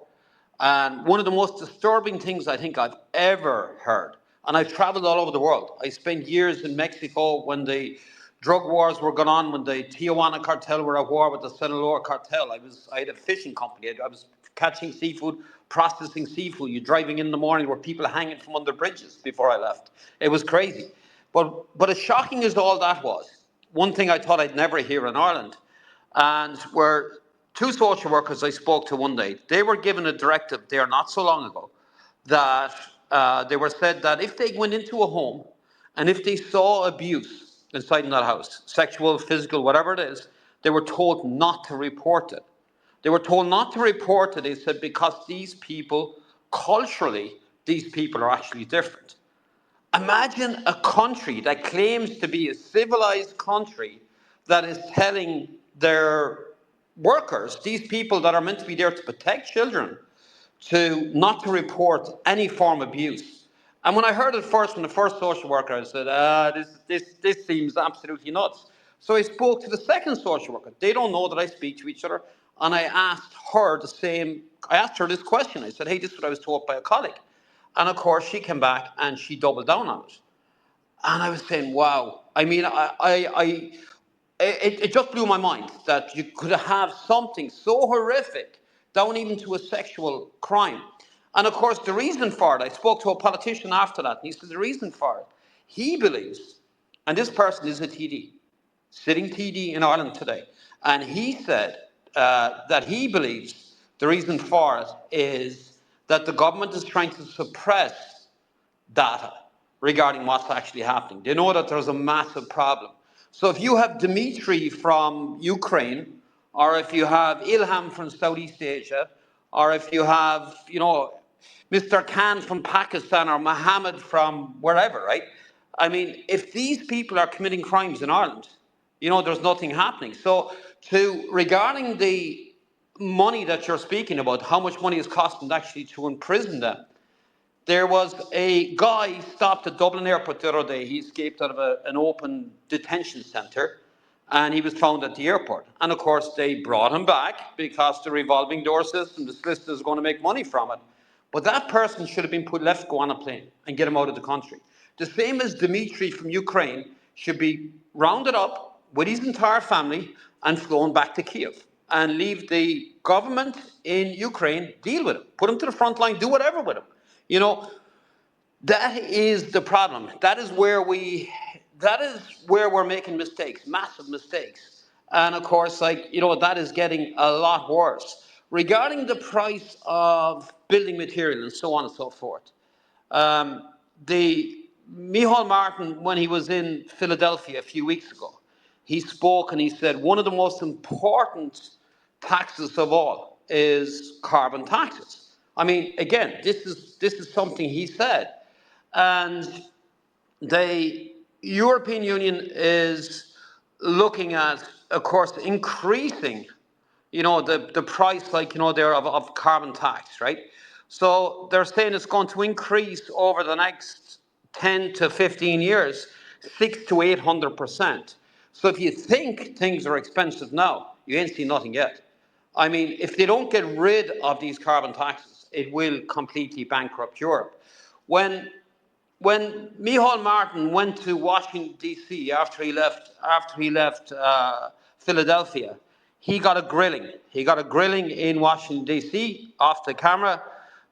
and one of the most disturbing things I think I've ever heard, and I've traveled all over the world. I spent years in Mexico when the drug wars were going on, when the Tijuana cartel were at war with the Sinaloa cartel. I had a fishing company. I was catching seafood, processing seafood. You're driving in the morning, where people hanging from under bridges before I left. It was crazy. But as shocking as all that was, one thing I thought I'd never hear in Ireland, and were two social workers I spoke to one day. They were given a directive there not so long ago that they were said that if they went into a home and if they saw abuse inside in that house, sexual, physical, whatever it is, they were told not to report it. They were told not to report it, they said, because these people, culturally, these people are actually different. Imagine a country that claims to be a civilized country that is telling their workers, these people that are meant to be there to protect children, to not to report any form of abuse. And when I heard it first from the first social worker, I said, this seems absolutely nuts. So I spoke to the second social worker. They don't know that I speak to each other. And I asked her this question. I said, hey, this is what I was told by a colleague. And of course, she came back and she doubled down on it. And I was saying, wow. I mean, it just blew my mind that you could have something so horrific down even to a sexual crime. And of course, the reason for it, I spoke to a politician after that, and he said the reason for it, he believes, and this person is a TD, sitting TD in Ireland today, and he said that he believes the reason for it is that the government is trying to suppress data regarding what's actually happening. They know that there's a massive problem. So if you have Dmitry from Ukraine, or if you have Ilham from Southeast Asia, or if you have, Mr. Khan from Pakistan, or Mohammed from wherever, right? I mean, if these people are committing crimes in Ireland, there's nothing happening. So regarding the money that you're speaking about, how much money is costing actually to imprison them, there was a guy stopped at Dublin Airport the other day. He escaped out of an open detention centre, and he was found at the airport. And of course, they brought him back because the revolving door system, the solicitor is going to make money from it. But that person should have been left go on a plane and get him out of the country. The same as Dmitry from Ukraine should be rounded up with his entire family and flown back to Kiev, and leave the government in Ukraine deal with him, put him to the front line, do whatever with him. That is the problem. That is where we're making mistakes, massive mistakes. And of course, that is getting a lot worse. regarding the price of building material and so on and so forth. Um, the Micheál Martin, when he was in Philadelphia a few weeks ago, he spoke and he said one of the most important taxes of all is carbon taxes. I mean, again, this is something he said, and the European Union is looking at, of course, increasing, the price, like, there of carbon tax, right? So they're saying it's going to increase over the next 10 to 15 years, 600 to 800%. So if you think things are expensive now, you ain't seen nothing yet. I mean, if they don't get rid of these carbon taxes, it will completely bankrupt Europe. When Micheál Martin went to Washington D.C. after he left Philadelphia, he got a grilling. He got a grilling in Washington D.C. off the camera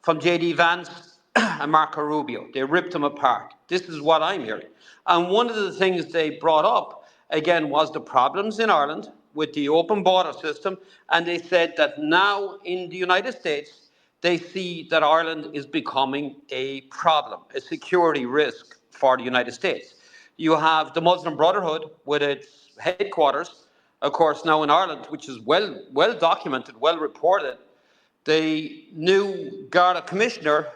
from J.D. Vance and Marco Rubio. They ripped him apart. This is what I'm hearing. And one of the things they brought up again was the problems in Ireland with the open border system, and they said that now in the United States they see that Ireland is becoming a problem, a security risk for the United States. You have the Muslim Brotherhood with its headquarters, of course, now in Ireland, which is well documented, well reported. The new Garda Commissioner,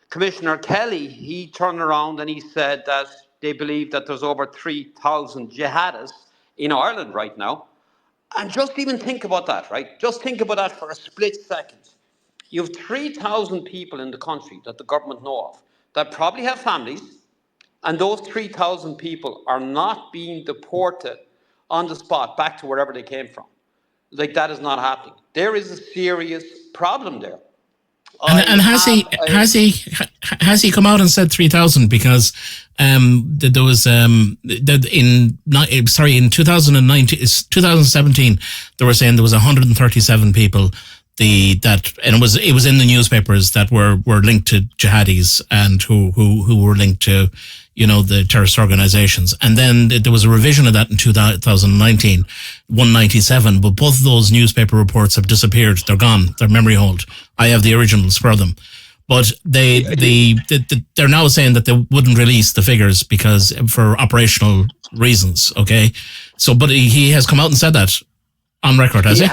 Commissioner Kelly, he turned around and he said that they believe that there's over 3,000 jihadists in Ireland right now. And just even think about that, right? Just think about that for a split second. You have 3,000 people in the country that the government know of that probably have families, and those 3,000 people are not being deported on the spot back to wherever they came from. Like, that is not happening. There is a serious problem there. And has he come out and said 3,000? Because there was in 2017 they were saying there was 137 people and it was in the newspapers that were linked to jihadis and who were linked to the terrorist organizations. And then there was a revision of that in 2019, 197. But both of those newspaper reports have disappeared. They're gone. They're memory hold. I have the originals for them. But they're now saying that they wouldn't release the figures because for operational reasons. Okay, so but he has come out and said that on record, has he?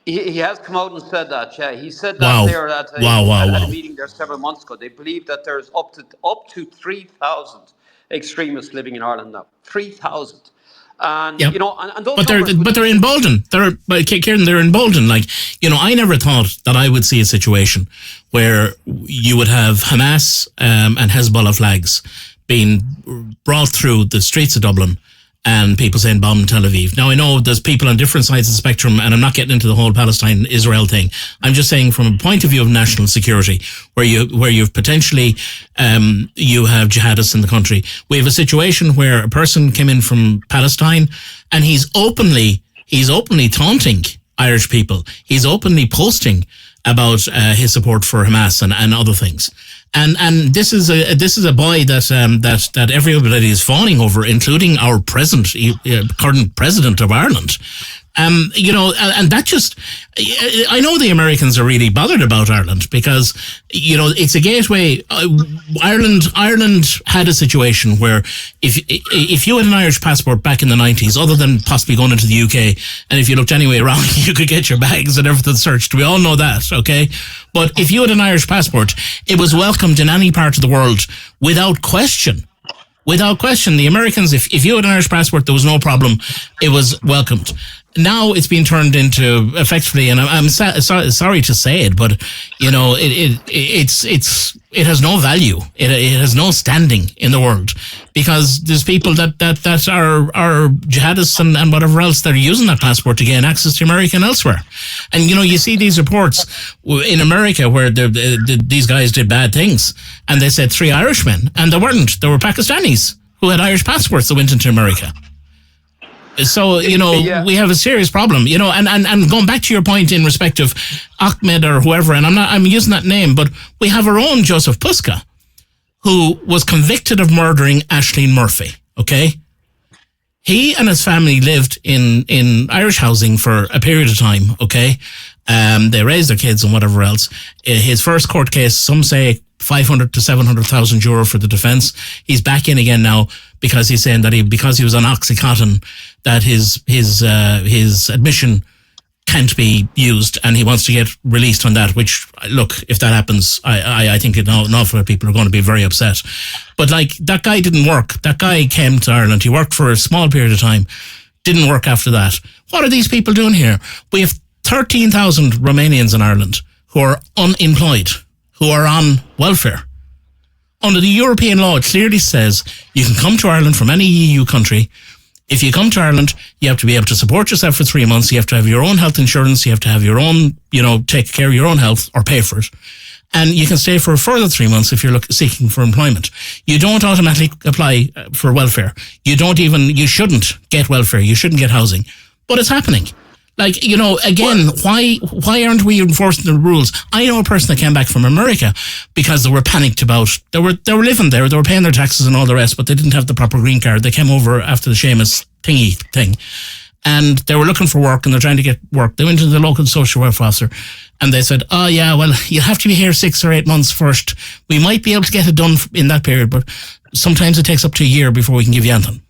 He has come out and said that. Yeah, he said that Wow. there at a meeting there several months ago. They believe that there's up to 3,000 extremists living in Ireland now. 3,000. And yep. And those but they're emboldened. Kieran, they're emboldened. Like, I never thought that I would see a situation where you would have Hamas and Hezbollah flags being brought through the streets of Dublin and people saying bomb Tel Aviv. Now, I know there's people on different sides of the spectrum, and I'm not getting into the whole Palestine-Israel thing. I'm just saying from a point of view of national security, where you've potentially, you have jihadists in the country. We have a situation where a person came in from Palestine, and he's openly taunting Irish people. He's openly posting about his support for Hamas and other things. And this is a boy that everybody is fawning over, including our current president of Ireland. And that just, I know the Americans are really bothered about Ireland because, it's a gateway. Ireland had a situation where if you had an Irish passport back in the 90s, other than possibly going into the UK, and if you looked anywhere around, you could get your bags and everything searched. We all know that, okay? But if you had an Irish passport, it was welcomed in any part of the world without question. Without question, the Americans, if you had an Irish passport, there was no problem. It was welcomed. Now it's been turned into effectively, and I'm sorry to say it, but it has no value. It has no standing in the world because there's people that are jihadists and whatever else that are using that passport to gain access to America and elsewhere. And you see these reports in America where these guys did bad things, and they said 3 Irishmen, and they weren't. They were Pakistanis who had Irish passports that went into America. So, we have a serious problem, and going back to your point in respect of Ahmed or whoever, and I'm using that name, but we have our own Joseph Puska, who was convicted of murdering Ashleen Murphy, okay? He and his family lived in Irish housing for a period of time, okay? They raise their kids and whatever else. His first court case, some say 500 to 700,000 euro for the defence. He's back in again now because he's saying that because he was on OxyContin, that his admission can't be used, and he wants to get released on that. Which, look, if that happens, I think an awful lot of people are going to be very upset. But like, that guy didn't work. That guy came to Ireland. He worked for a small period of time. Didn't work after that. What are these people doing here? We have 13,000 Romanians in Ireland who are unemployed, who are on welfare. Under the European law, it clearly says you can come to Ireland from any EU country. If you come to Ireland, you have to be able to support yourself for 3 months. You have to have your own health insurance. You have to have your own, take care of your own health or pay for it. And you can stay for a further 3 months if you're seeking for employment. You don't automatically apply for welfare. You shouldn't get welfare. You shouldn't get housing. But it's happening. Like, again, why aren't we enforcing the rules? I know a person that came back from America because they were panicked about, they were living there, they were paying their taxes and all the rest, but they didn't have the proper green card. They came over after the Seamus thingy thing, and they were looking for work, and they're trying to get work. They went to the local social welfare officer, and they said, oh yeah, well, you'll have to be here 6 or 8 months first. We might be able to get it done in that period, but sometimes it takes up to a year before we can give you anything.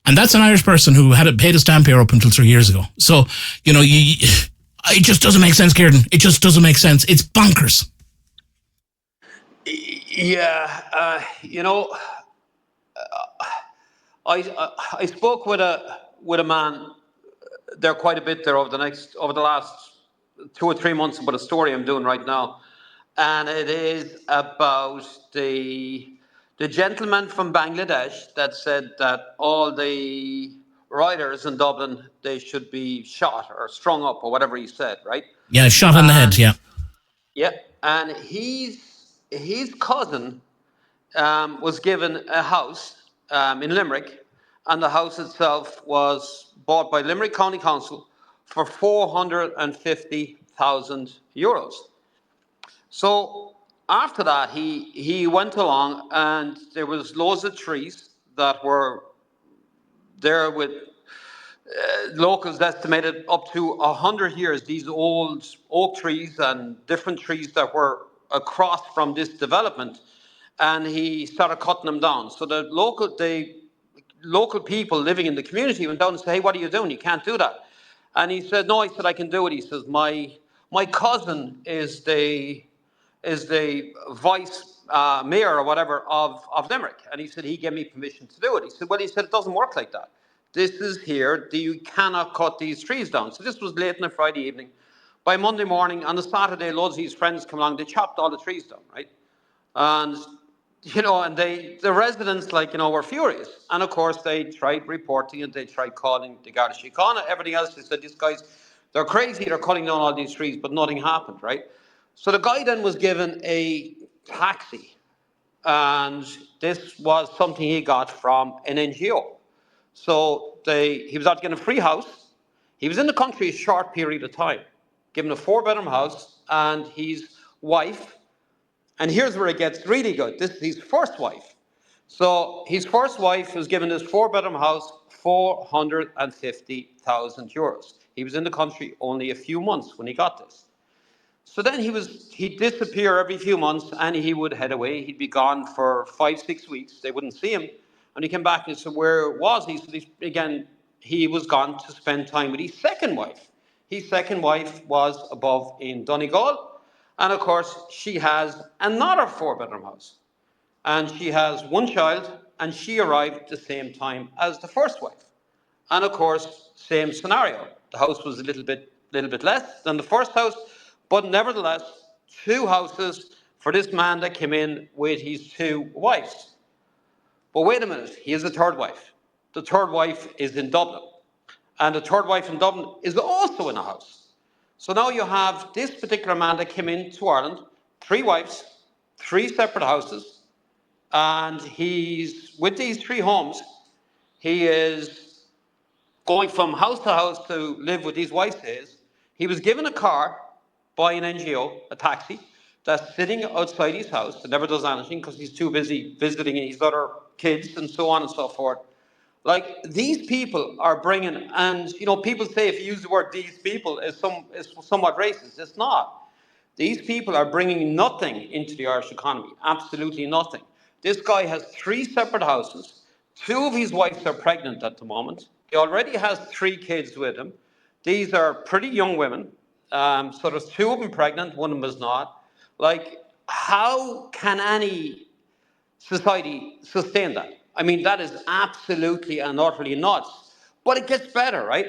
And that's an Irish person who had paid a stamp here up until 3 years ago. So, it just doesn't make sense, Kieran. It just doesn't make sense. It's bonkers. Yeah, I spoke with a man there quite a bit there over the last 2 or 3 months about a story I'm doing right now, and it is about the gentleman from Bangladesh that said that all the riders in Dublin, they should be shot or strung up or whatever he said, right? Yeah, shot in the head, yeah. Yeah, and his cousin was given a house in Limerick, and the house itself was bought by Limerick County Council for €450,000. So after that, he went along, and there was loads of trees that were there with locals estimated up to 100 years. These old oak trees and different trees that were across from this development, and he started cutting them down. So the local people living in the community went down and said, "Hey, what are you doing? You can't do that." And he said, "No," he said, "I can do it." He says, "My cousin is the vice mayor or whatever of Limerick." And he said, "He gave me permission to do it." He said, "Well," he said, "it doesn't work like that. This is here. You cannot cut these trees down." So this was late on a Friday evening. By Monday morning, on the Saturday, loads of his friends come along. They chopped all the trees down, right? And and the residents, were furious. And of course, they tried reporting it. They tried calling the Garda Síochána, everything else. They said, "These guys, they're crazy. They're cutting down all these trees," but nothing happened, right? So the guy then was given a taxi, and this was something he got from an NGO. So he was out getting a free house. He was in the country a short period of time, given a 4-bedroom house, and his wife. And here's where it gets really good. This is his first wife. So his first wife was given this 4-bedroom house, €450,000. He was in the country only a few months when he got this. So then he'd disappear every few months, and he would head away. He'd be gone for 5, 6 weeks. They wouldn't see him. And he came back and said, "Where was he?" So again, he was gone to spend time with his second wife. His second wife was above in Donegal. And of course, she has another 4-bedroom house. And she has one child, and she arrived at the same time as the first wife. And of course, same scenario. The house was a little bit less than the first house, but nevertheless, 2 houses for this man that came in with his 2 wives. But wait a minute, he has a third wife. The third wife is in Dublin. And the third wife in Dublin is also in a house. So now you have this particular man that came into Ireland, 3 wives, 3 separate houses, and he's, with these 3 homes, he is going from house to house to live with these wives. He was given a car by an NGO, a taxi, that's sitting outside his house that never does anything because he's too busy visiting his other kids and so on and so forth. Like these people are bringing, and people say if you use the word "these people" is somewhat racist. It's not. These people are bringing nothing into the Irish economy. Absolutely nothing. This guy has three separate houses. Two of his wives are pregnant at the moment. He already has three kids with him. These are pretty young women. So there's two of them pregnant, one of them is not. Like, how can any society sustain that? I mean, that is absolutely and utterly nuts. But it gets better, right?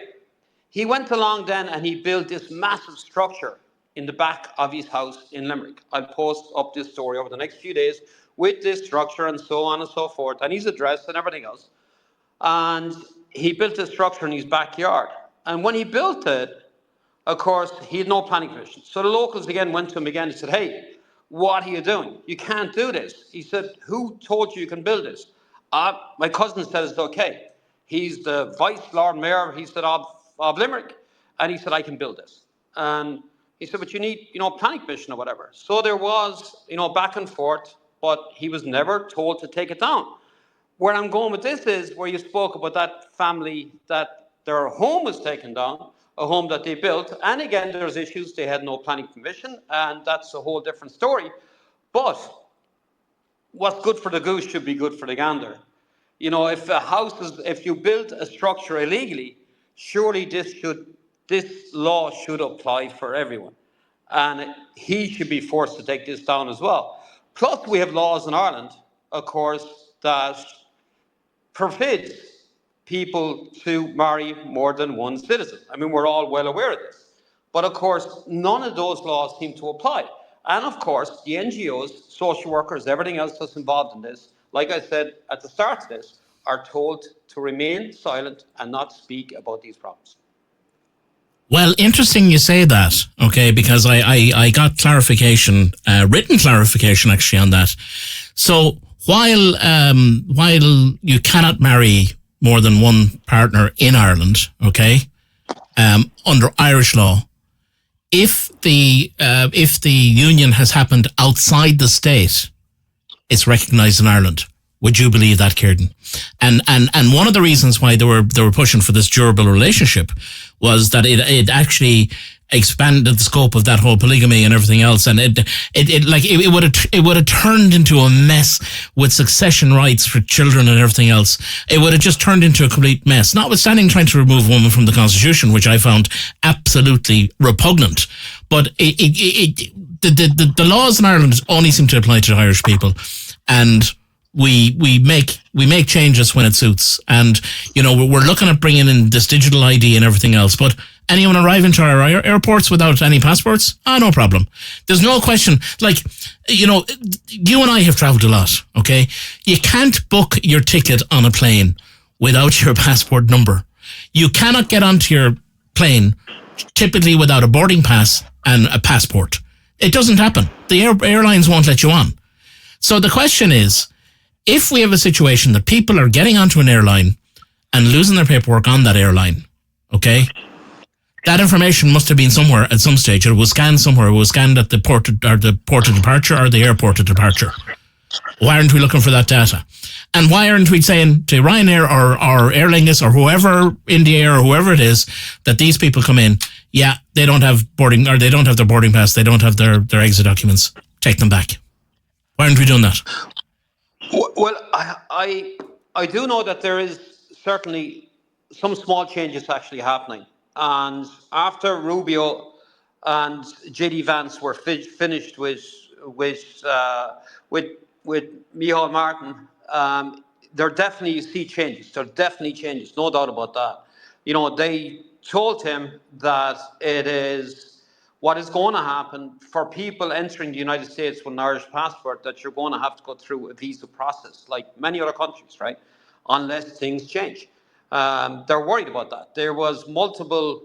He went along then and he built this massive structure in the back of his house in Limerick. I'll post up this story over the next few days with this structure and so on and so forth, and his address and everything else. And he built this structure in his backyard. And when he built it, of course, he had no planning permission. So the locals again went to him again and said, "Hey, what are you doing? You can't do this." He said, "Who told you you can build this?" My cousin said it's okay. He's the vice Lord Mayor, he said, of Limerick. And he said, "I can build this." And he said, "But you need, planning permission or whatever." So there was, back and forth, but he was never told to take it down. Where I'm going with this is where you spoke about that family that their home was taken down, a home that they built. And again, there's issues. They had no planning permission, and that's a whole different story. But what's good for the goose should be good for the gander. If you build a structure illegally, surely this law should apply for everyone. And he should be forced to take this down as well. Plus, we have laws in Ireland, of course, that forbids people to marry more than one citizen. I mean, we're all well aware of this. But of course, none of those laws seem to apply. And of course, the NGOs, social workers, everything else that's involved in this, like I said at the start of this, are told to remain silent and not speak about these problems. Well, interesting you say that, okay, because I got clarification, written clarification actually on that. So while you cannot marry more than one partner in Ireland, okay, under Irish law, if the union has happened outside the state, it's recognised in Ireland. Would you believe that, Kieran? And one of the reasons why they were pushing for this durable relationship was that it actually expanded the scope of that whole polygamy and everything else, and it would have turned into a mess with succession rights for children and everything else. It would have just turned into a complete mess. Notwithstanding trying to remove women from the Constitution, which I found absolutely repugnant, but the laws in Ireland only seem to apply to Irish people, and we make changes when it suits. And we're looking at bringing in this digital ID and everything else, but anyone arriving to our airports without any passports, no problem. There's no question. Like, you and I have traveled a lot, okay? You can't book your ticket on a plane without your passport number. You cannot get onto your plane typically without a boarding pass and a passport. It doesn't happen. The airlines won't let you on. So the question is, if we have a situation that people are getting onto an airline and losing their paperwork on that airline, okay, that information must have been somewhere at some stage. It was scanned somewhere. It was scanned at the port of departure or the airport of departure. Why aren't we looking for that data? And why aren't we saying to Ryanair or Aer Lingus or whoever, India or whoever it is, that these people come in, they don't have boarding, or they don't have their boarding pass, they don't have their exit documents, take them back. Why aren't we doing that? Well, I do know that there is certainly some small changes actually happening. And after Rubio and JD Vance were finished with with Micheál Martin, there definitely you see changes. There are definitely changes, no doubt about that. They told him that it is what is going to happen for people entering the United States with an Irish passport, that you're going to have to go through a visa process like many other countries, right? Unless things change. They're worried about that. There was multiple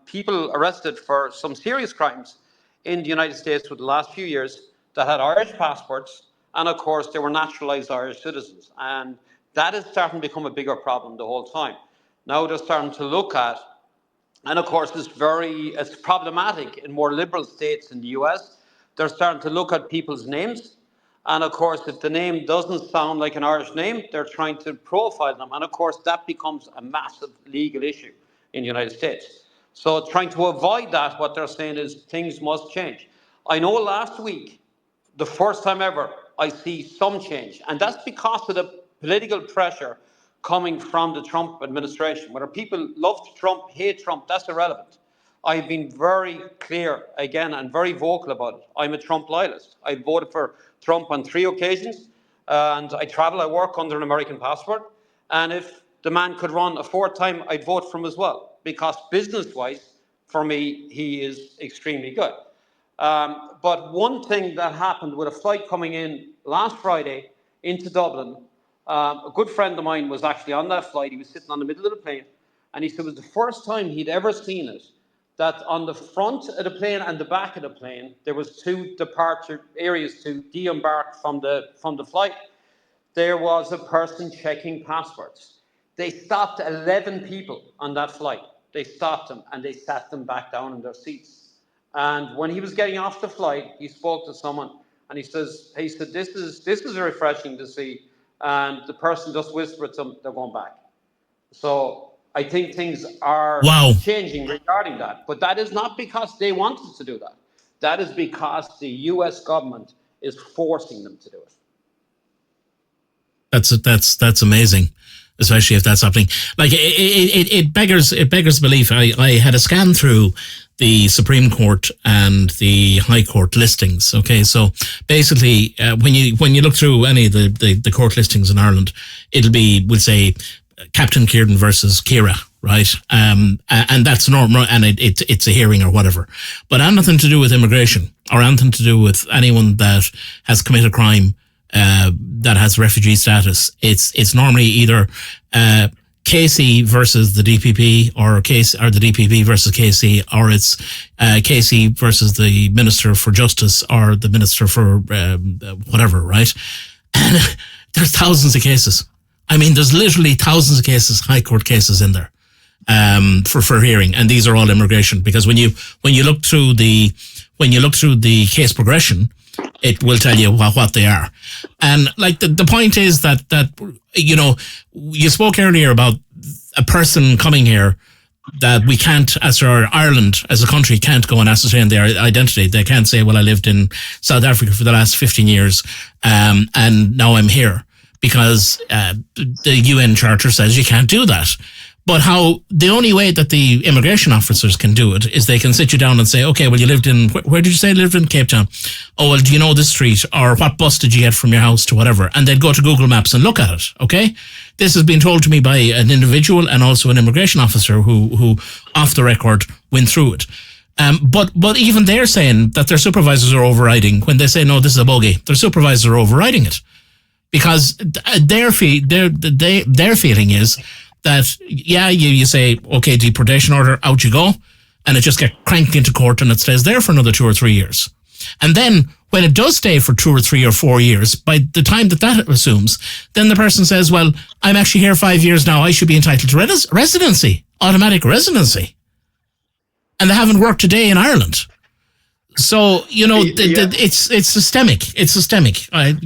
people arrested for some serious crimes in the United States with the last few years that had Irish passports, and of course they were naturalized Irish citizens. And that is starting to become a bigger problem the whole time. Now they're starting to look at, and of course, it's problematic in more liberal states in the US. They're starting to look at people's names And of course, if the name doesn't sound like an Irish name, they're trying to profile them. And of course, that becomes a massive legal issue in the United States. So, trying to avoid that, what they're saying is things must change. I know last week, the first time ever, I see some change. And that's because of the political pressure coming from the Trump administration. Whether people love Trump, hate Trump, that's irrelevant. I've been very clear again and very vocal about it. I'm a Trump loyalist. I voted for Trump on 3 occasions, and I travel, I work under an American passport. And if the man could run a fourth time, I'd vote for him as well, because business-wise, for me, he is extremely good. But one thing that happened with a flight coming in last Friday into Dublin, a good friend of mine was actually on that flight. He was sitting on the middle of the plane, and he said it was the first time he'd ever seen it, that on the front of the plane and the back of the plane, there was 2 departure areas to de-embark from the flight. There was a person checking passports. They stopped 11 people on that flight. They stopped them and they sat them back down in their seats. And when he was getting off the flight, he spoke to someone and he said, this is refreshing to see. And the person just whispered to him, they're going back. So I think things are changing regarding that. But that is not because they wanted to do that. That is because the US government is forcing them to do it. That's amazing, especially if that's happening. Like it beggars belief. I had a scan through the Supreme Court and the High Court listings. Okay, so basically, when you look through any of the court listings in Ireland, we'll say Captain Kieran versus Kira, right? And that's normal, and it's a hearing or whatever, but nothing to do with immigration or anything to do with anyone that has committed crime. That has refugee status. It's normally either Casey versus the DPP, or the DPP versus Casey, or it's Casey versus the Minister for Justice or the Minister for whatever, right? And there's thousands of cases. I mean, there's literally thousands of cases, high court cases in there for hearing, and these are all immigration. Because when you look through the case progression, it will tell you what they are. And like the point is that you spoke earlier about a person coming here that we can't, Ireland as a country can't go and ascertain their identity. They can't say, well, I lived in South Africa for the last 15 years and now I'm here, because the UN Charter says you can't do that. But the only way that the immigration officers can do it is they can sit you down and say, okay, well, you lived in, where did you say you lived in? Cape Town. Oh, well, do you know this street? Or what bus did you get from your house to whatever? And they'd go to Google Maps and look at it, okay? This has been told to me by an individual and also an immigration officer who off the record, went through it. But even they're saying that their supervisors are overriding when they say, no, this is a bogey. Their supervisors are overriding it. Because their feeling is that, yeah, you say, okay, deportation order, out you go, and it just gets cranked into court and it stays there for another 2 or 3 years. And then when it does stay for 2 or 3 or 4 years, by the time that assumes, then the person says, well, I'm actually here 5 years now, I should be entitled to residency, automatic residency. And they haven't worked a day in Ireland. So, it's systemic. It's systemic. And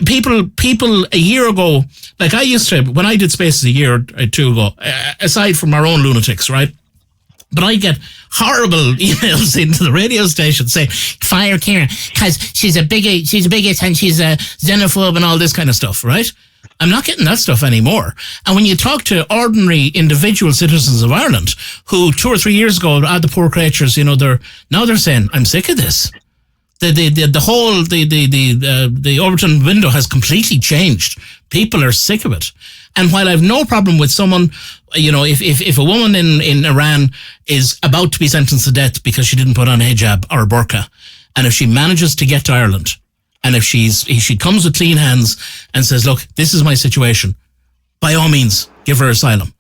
people a year ago, like I used to, when I did Spaces a year or 2 ago, aside from our own lunatics, right? But I get horrible emails into the radio station saying, fire Kieran, because she's a bigot and she's a xenophobe and all this kind of stuff, right? I'm not getting that stuff anymore. And when you talk to ordinary individual citizens of Ireland who 2 or 3 years ago, the poor creatures, they're saying, I'm sick of this. The whole Overton window has completely changed. People are sick of it. And while I've no problem with someone, if a woman in Iran is about to be sentenced to death because she didn't put on a hijab or a burqa, and if she manages to get to Ireland, and if she comes with clean hands and says, look, this is my situation, by all means, give her asylum.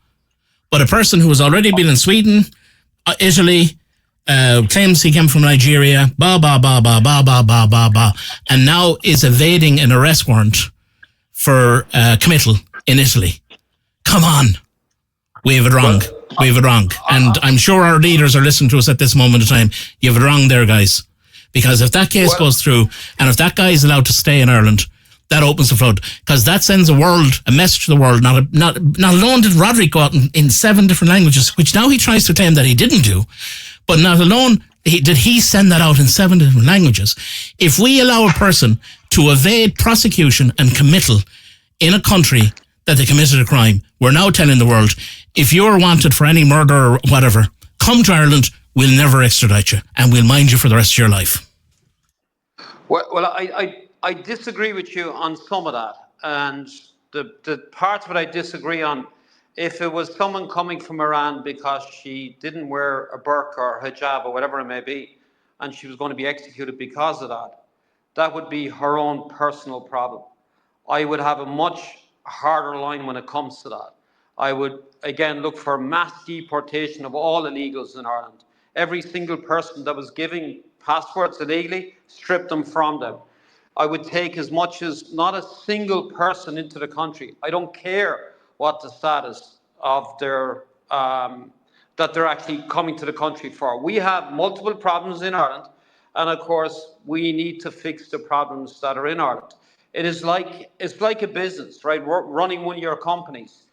But a person who has already been in Sweden, Italy, claims he came from Nigeria, and now is evading an arrest warrant for committal in Italy. Come on. We have it wrong. We have it wrong. And I'm sure our leaders are listening to us at this moment in time. You have it wrong there, guys. Because if that case goes through, and if that guy is allowed to stay in Ireland, that opens the flood, because that sends a message to the world. Not alone did Roderick go out in 7 different languages, which now he tries to claim that he didn't do, but not alone did he send that out in 7 different languages. If we allow a person to evade prosecution and committal in a country that they committed a crime, we're now telling the world, if you're wanted for any murder or whatever, come to Ireland, we'll never extradite you, and we'll mind you for the rest of your life. Well, I disagree with you on some of that. And the parts of it I disagree on, if it was someone coming from Iran because she didn't wear a burqa or hijab or whatever it may be, and she was going to be executed because of that, that would be her own personal problem. I would have a much harder line when it comes to that. I would, again, look for mass deportation of all illegals in Ireland. Every single person that was giving passports illegally, strip them from them. I would take as much as not a single person into the country. I don't care what the status of their that they're actually coming to the country for. We have multiple problems in Ireland, and of course we need to fix the problems that are in Ireland. It's like a business, right? Running one of your companies.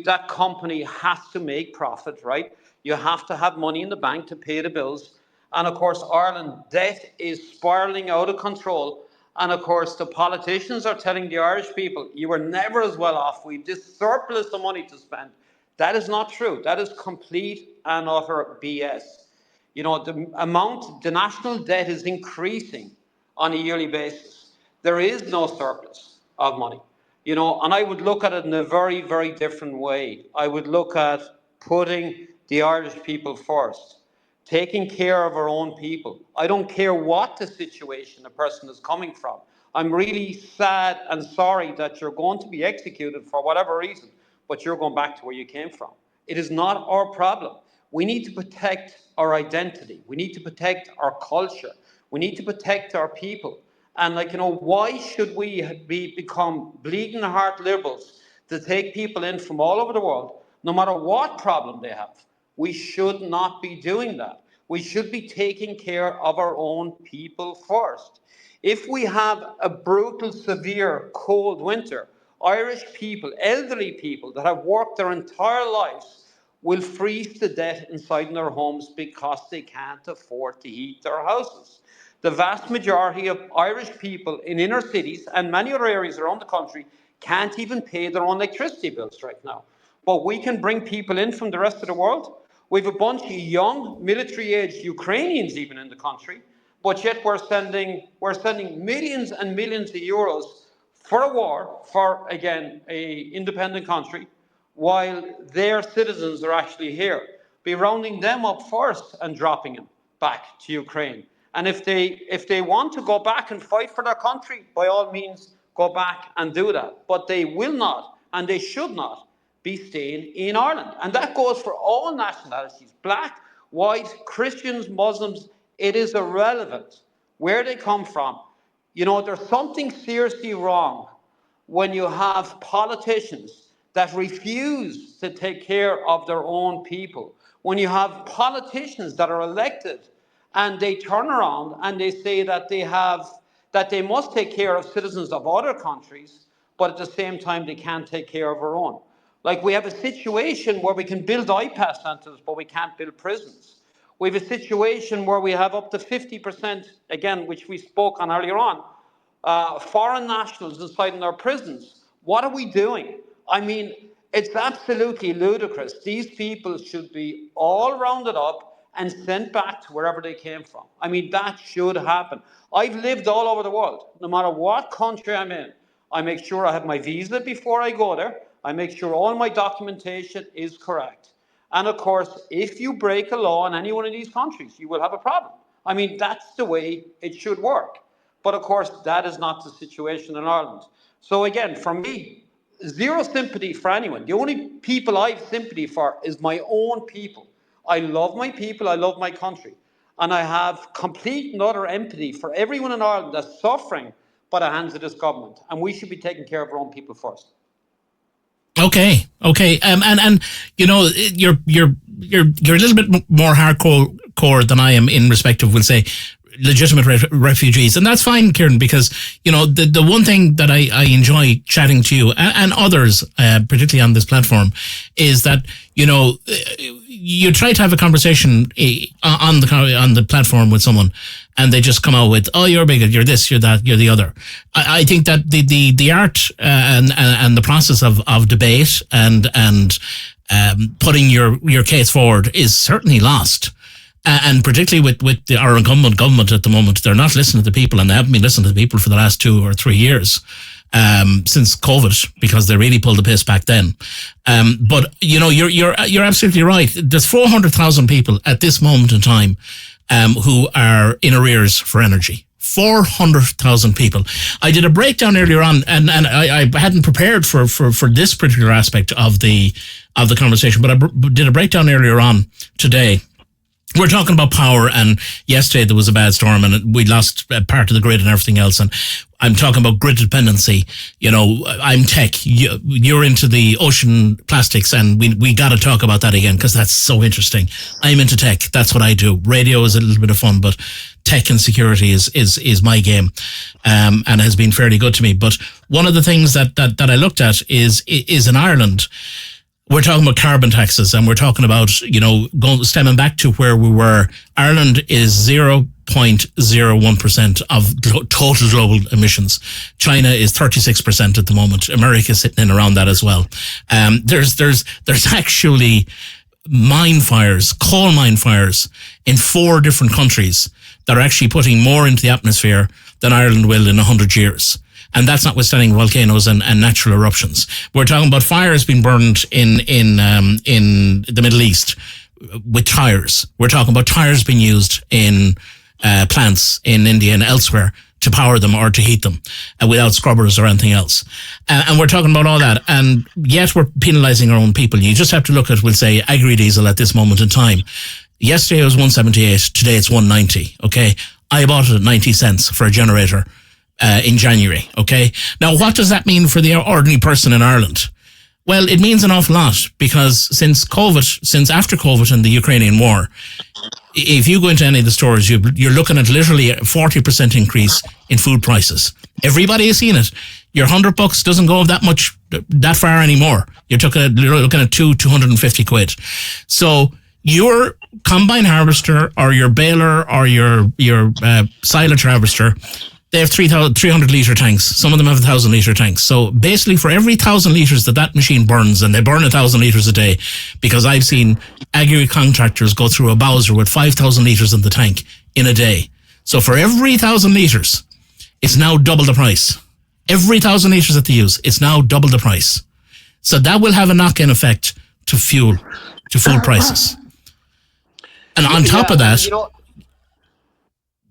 That company has to make profit, right? You have to have money in the bank to pay the bills. And of course, Ireland debt is spiraling out of control. And of course, the politicians are telling the Irish people, you were never as well off. We've this surplus of money to spend. That is not true. That is complete and utter BS. You know, the national debt is increasing on a yearly basis. There is no surplus of money. You know, and I would look at it in a very, very different way. I would look at putting the Irish people first, taking care of our own people. I don't care what the situation a person is coming from. I'm really sad and sorry that you're going to be executed for whatever reason, but you're going back to where you came from. It is not our problem. We need to protect our identity. We need to protect our culture. We need to protect our people. And why should we become bleeding heart liberals to take people in from all over the world, no matter what problem they have? We should not be doing that. We should be taking care of our own people first. If we have a brutal, severe, cold winter, Irish people, elderly people that have worked their entire lives will freeze to death inside their homes because they can't afford to heat their houses. The vast majority of Irish people in inner cities and many other areas around the country can't even pay their own electricity bills right now. But we can bring people in from the rest of the world. We have a bunch of young, military-aged Ukrainians even in the country, but yet we're sending millions and millions of euros for a war, for, again, an independent country, while their citizens are actually here. Be rounding them up first and dropping them back to Ukraine. And if they want to go back and fight for their country, by all means, go back and do that. But they will not, and they should not, be staying in Ireland. And that goes for all nationalities, black, white, Christians, Muslims. It is irrelevant where they come from. You know, there's something seriously wrong when you have politicians that refuse to take care of their own people. When you have politicians that are elected and they turn around and they say that they must take care of citizens of other countries, but at the same time they can't take care of our own. Like, we have a situation where we can build IPAS centres, but we can't build prisons. We have a situation where we have up to 50%, again, which we spoke on earlier on, foreign nationals inside in our prisons. What are we doing? I mean, it's absolutely ludicrous. These people should be all rounded up and sent back to wherever they came from. I mean, that should happen. I've lived all over the world. No matter what country I'm in, I make sure I have my visa before I go there. I make sure all my documentation is correct. And of course, if you break a law in any one of these countries, you will have a problem. I mean, that's the way it should work. But of course, that is not the situation in Ireland. So again, for me, zero sympathy for anyone. The only people I have sympathy for is my own people. I love my people, I love my country. And I have complete and utter empathy for everyone in Ireland that's suffering by the hands of this government. And we should be taking care of our own people first. Okay. And you know, you're a little bit more hardcore than I am in respect of, we'll say, legitimate refugees. And that's fine, Kieran, because, the one thing that I enjoy chatting to you and others, particularly on this platform, is that, you try to have a conversation on the platform with someone, and they just come out with, "Oh, you're bigot, you're this, you're that, you're the other." I think that the art and the process of debate and putting your case forward is certainly lost. And particularly with our incumbent government at the moment, they're not listening to the people, and they haven't been listening to the people for the last 2 or 3 years. Since COVID, because they really pulled the pace back then. But you're absolutely right. There's 400,000 people at this moment in time who are in arrears for energy. 400,000 people. I did a breakdown earlier on, and I hadn't prepared for this particular aspect of the conversation, but I did a breakdown earlier on today. We're talking about power, and yesterday there was a bad storm and we lost part of the grid and everything else. And I'm talking about grid dependency. I'm tech. You're into the ocean plastics, and we got to talk about that again because that's so interesting. I'm into tech. That's what I do. Radio is a little bit of fun, but tech and security is my game, and has been fairly good to me. But one of the things that I looked at is in Ireland. We're talking about carbon taxes, and we're talking about, stemming back to where we were. Ireland is 0.01% of total global emissions. China is 36% at the moment. America is sitting in around that as well. There's actually coal mine fires in 4 different countries that are actually putting more into the atmosphere than Ireland will in 100 years. And that's notwithstanding volcanoes and natural eruptions. We're talking about fires being burned in the Middle East with tires. We're talking about tires being used in plants in India and elsewhere to power them or to heat them without scrubbers or anything else. And we're talking about all that. And yet we're penalising our own people. You just have to look at, we'll say, agri-diesel at this moment in time. Yesterday it was 178. Today it's 190. Okay. I bought it at 90 cents for a generator. In January, okay? Now, what does that mean for the ordinary person in Ireland? Well, it means an awful lot, because since after COVID and the Ukrainian war, if you go into any of the stores, you're looking at literally a 40% increase in food prices. Everybody has seen it. Your $100 doesn't go that far anymore. You're looking at 250 quid. So your combine harvester or your baler or your silage harvester, they have 300 litre tanks. Some of them have 1,000 litre tanks. So basically, for every 1,000 litres that machine burns, and they burn 1,000 litres a day, because I've seen agri contractors go through a Bowser with 5,000 litres in the tank in a day. So for every 1,000 litres, it's now double the price. Every 1,000 litres that they use, it's now double the price. So that will have a knock-in effect to food prices. And on top of that,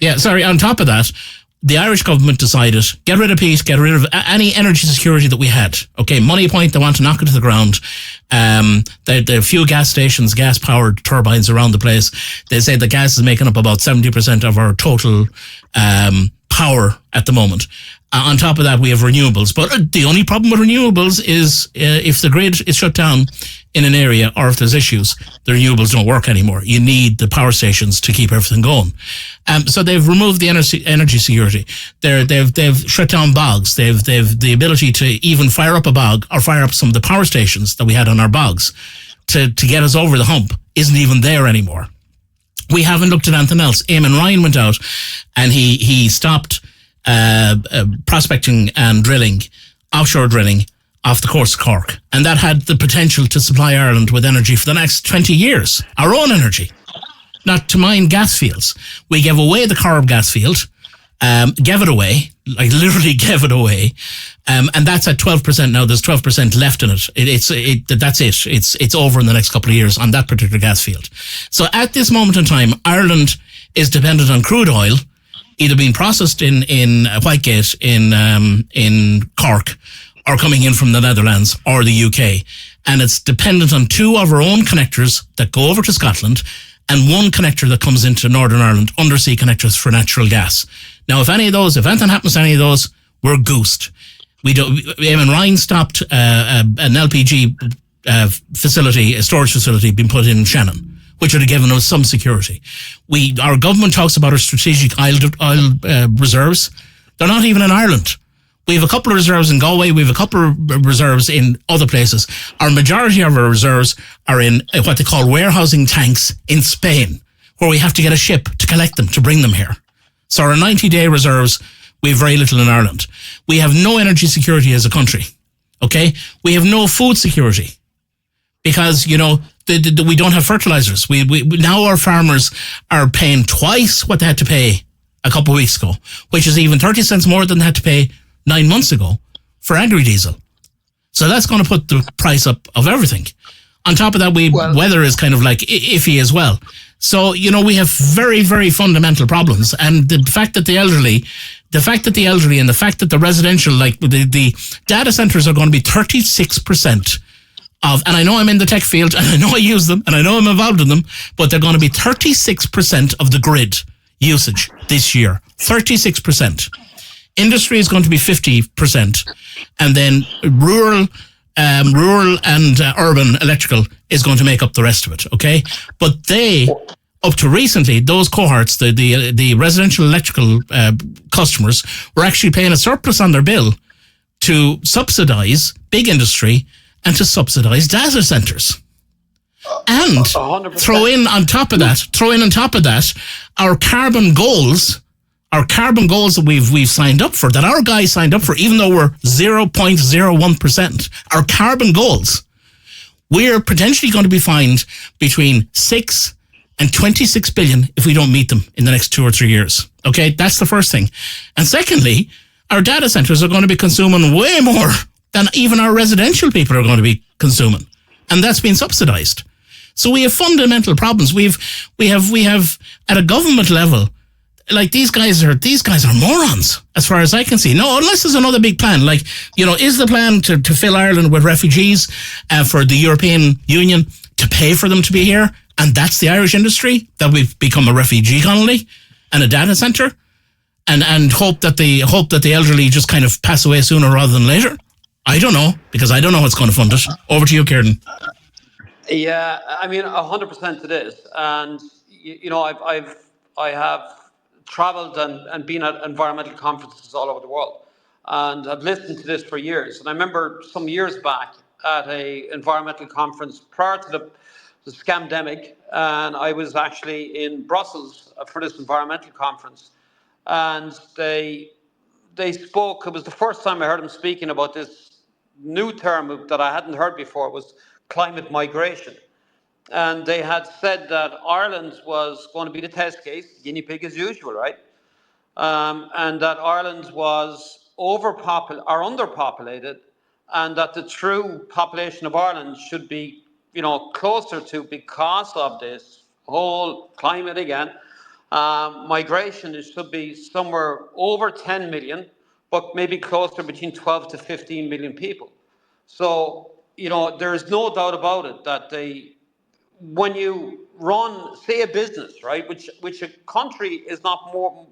on top of that, the Irish government decided, get rid of peace, get rid of any energy security that we had. Okay, Money Point, they want to knock it to the ground. There are a few gas stations, gas-powered turbines around the place. They say the gas is making up about 70% of our total power at the moment. On top of that, we have renewables. But the only problem with renewables is if the grid is shut down in an area, or if there's issues, the renewables don't work anymore. You need the power stations to keep everything going. So they've removed the energy security. They've shut down bogs. They've the ability to even fire up a bog or fire up some of the power stations that we had on our bogs to get us over the hump isn't even there anymore. We haven't looked at anything else. Eamon Ryan went out and he stopped prospecting and drilling, offshore drilling, off the coast of Cork. And that had the potential to supply Ireland with energy for the next 20 years. Our own energy. Not to mine gas fields. We gave away the Corrib gas field, gave it away, like literally gave it away. And that's at 12% now. There's 12% left in it. That's it. It's over in the next couple of years on that particular gas field. So at this moment in time, Ireland is dependent on crude oil, either being processed in Whitegate in Cork, or coming in from the Netherlands or the UK. And it's dependent on 2 of our own connectors that go over to Scotland and 1 connector that comes into Northern Ireland, undersea connectors for natural gas. Now, if anything happens to any of those, we're goosed. Eamon Ryan stopped an LPG facility, a storage facility being put in Shannon. which would have given us some security. Our government talks about our strategic oil reserves. They're not even in Ireland. We have a couple of reserves in Galway. We have a couple of reserves in other places. Our majority of our reserves are in what they call warehousing tanks in Spain, where we have to get a ship to collect them, to bring them here. So our 90-day reserves, we have very little in Ireland. We have no energy security as a country, okay? We have no food security because, we don't have fertilizers. We now our farmers are paying twice what they had to pay a couple of weeks ago, which is even 30 cents more than they had to pay 9 months ago for agri-diesel. So that's going to put the price up of everything. On top of that, weather is kind of like iffy as well. So, we have very, very fundamental problems. And the fact that the elderly and the fact that the residential, like the data centers are going to be 36% of, and I know I'm in the tech field and I know I use them and I know I'm involved in them, but they're going to be 36% of the grid usage this year. 36%. Industry is going to be 50%. And then rural and urban electrical is going to make up the rest of it, okay? But they, up to recently, those cohorts, the residential electrical customers, were actually paying a surplus on their bill to subsidize big industry and to subsidize data centers. And 100%. throw in on top of that, our carbon goals that we've signed up for, that our guys signed up for, even though we're 0.01%, our carbon goals, we're potentially going to be fined between 6 and 26 billion if we don't meet them in the next 2 or 3 years. Okay, that's the first thing. And secondly, our data centers are going to be consuming way more than even our residential people are going to be consuming, and that's being subsidized. So we have fundamental problems. We have at a government level, like these guys are morons as far as I can see. No, unless there's another big plan. Like, is the plan to fill Ireland with refugees for the European Union to pay for them to be here? And that's the Irish industry, that we've become a refugee colony and a data center, and hope that the elderly just kind of pass away sooner rather than later? I don't know, because I don't know what's going to fund it. Over to you, Kieran. Yeah, I mean, 100% it is. And, I have traveled and been at environmental conferences all over the world. And I've listened to this for years. And I remember some years back at a environmental conference prior to the scamdemic, and I was actually in Brussels for this environmental conference. And they spoke, it was the first time I heard them speaking about this new term that I hadn't heard before, was climate migration. And they had said that Ireland was going to be the test case, guinea pig as usual, right? And that Ireland was underpopulated, and that the true population of Ireland should be, closer to, because of this whole climate again, migration, it should be somewhere over 10 million, but maybe closer between 12 to 15 million people. So, there's no doubt about it that when you run, say, a business, right, which a country is not more,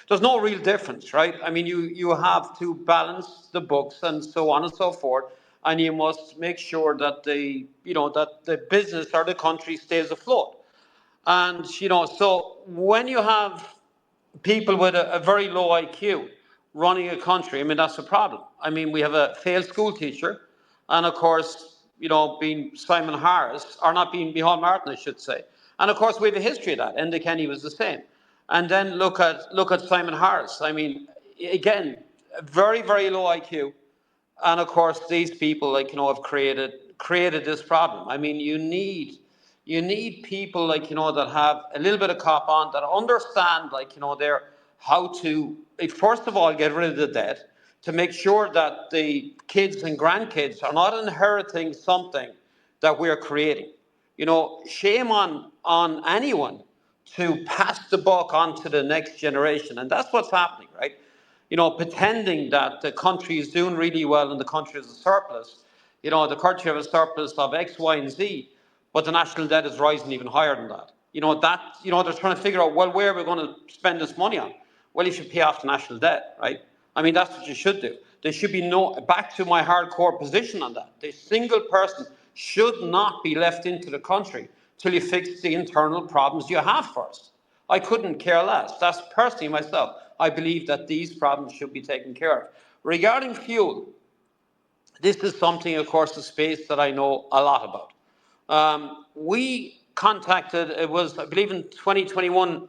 there's no real difference, right? I mean, you have to balance the books and so on and so forth, and you must make sure that that the business or the country stays afloat. And so when you have people with a very low IQ running a country, I mean, that's a problem. I mean, we have a failed school teacher, and of course, being Simon Harris, or not being Micheál Martin, I should say. And of course, we have a history of that. Enda Kenny was the same. And then look at Simon Harris. I mean, again, very, very low IQ. And of course, these people, have created this problem. I mean, you need people that have a little bit of cop on, that understand their how to first of all get rid of the debt, to make sure that the kids and grandkids are not inheriting something that we're creating. Shame on anyone to pass the buck on to the next generation, and that's what's happening, right? Pretending that the country is doing really well and the country is a surplus. The country has a surplus of X, Y, and Z, but the national debt is rising even higher than that. They're trying to figure out, well, where are we going to spend this money on? Well, you should pay off the national debt, right? I mean, that's what you should do. There should be back to my hardcore position on that. The single person should not be left into the country till you fix the internal problems you have first. I couldn't care less. That's personally myself. I believe that these problems should be taken care of. Regarding fuel, this is something, of course, a space that I know a lot about. We contacted, it was, I believe, in 2021,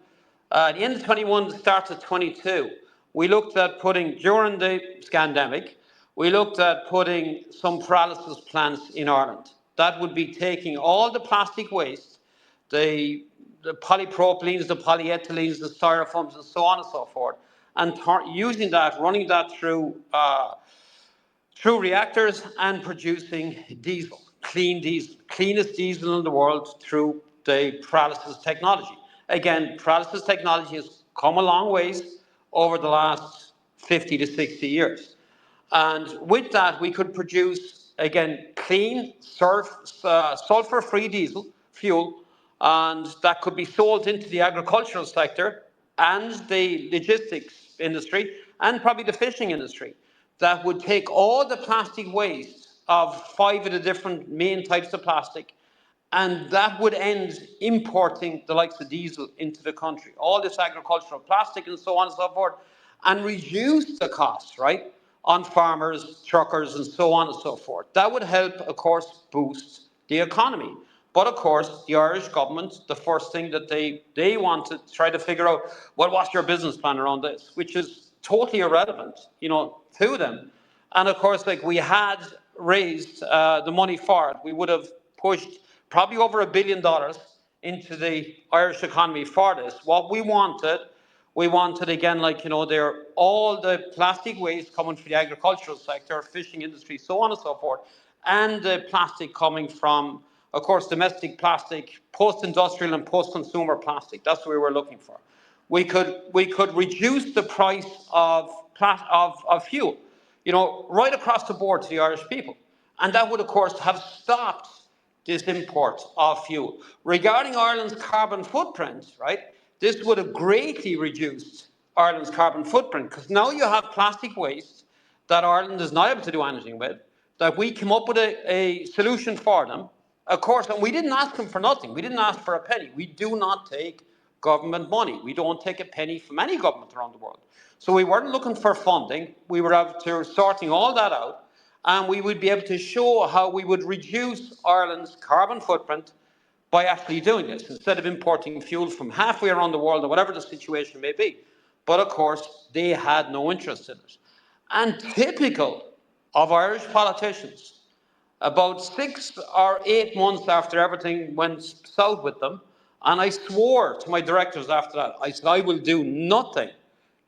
the end of 21, the start of 22. We looked at putting, during the scandemic, we looked at putting some paralysis plants in Ireland. That would be taking all the plastic waste, the, the polypropylenes, the polyethylenes, the styrofoams, and so on and so forth, and using that, running that through reactors and producing diesel, clean diesel, cleanest diesel in the world through the pyrolysis technology. Again, pyrolysis technology has come a long ways over the last 50 to 60 years. And with that, we could produce, again, clean, sulfur-free diesel fuel, and that could be sold into the agricultural sector and the logistics industry and probably the fishing industry, that would take all the plastic waste of 5 of the different main types of plastic, and that would end importing the likes of diesel into the country, all this agricultural plastic and so on and so forth, and reduce the costs, right, on farmers, truckers, and so on and so forth. That would help, of course, boost the economy. But of course, the Irish government, the first thing that they want to try to figure out, well, what's your business plan around this, which is totally irrelevant, to them. And of course, like, we had raised the money for it, we would have pushed probably over $1 billion into the Irish economy for this. What we wanted again, like, there all the plastic waste coming from the agricultural sector, fishing industry, so on and so forth, and the plastic coming from, of course, domestic plastic, post-industrial and post-consumer plastic. That's what we were looking for. We could reduce the price of fuel, right across the board to the Irish people, and that would, of course, have stopped this import of fuel. Regarding Ireland's carbon footprint, right, this would have greatly reduced Ireland's carbon footprint, because now you have plastic waste that Ireland is not able to do anything with, that we came up with a solution for them, of course, and we didn't ask them for nothing. We didn't ask for a penny. We do not take government money. We don't take a penny from any government around the world. So we weren't looking for funding. We were after sorting all that out, and we would be able to show how we would reduce Ireland's carbon footprint by actually doing this, instead of importing fuel from halfway around the world or whatever the situation may be. But of course, they had no interest in it. And typical of Irish politicians, about 6 or 8 months after everything went south with them, and I swore to my directors after that, I said, I will do nothing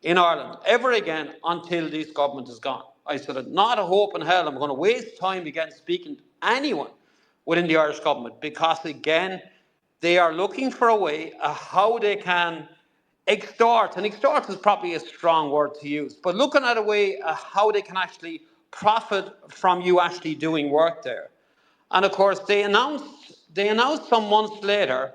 in Ireland ever again until this government is gone. I said, not a hope in hell I'm going to waste time again speaking to anyone within the Irish government, because again, they are looking for a way how they can extort, and extort is probably a strong word to use, but looking at a way how they can actually profit from you actually doing work there. And of course, they announced some months later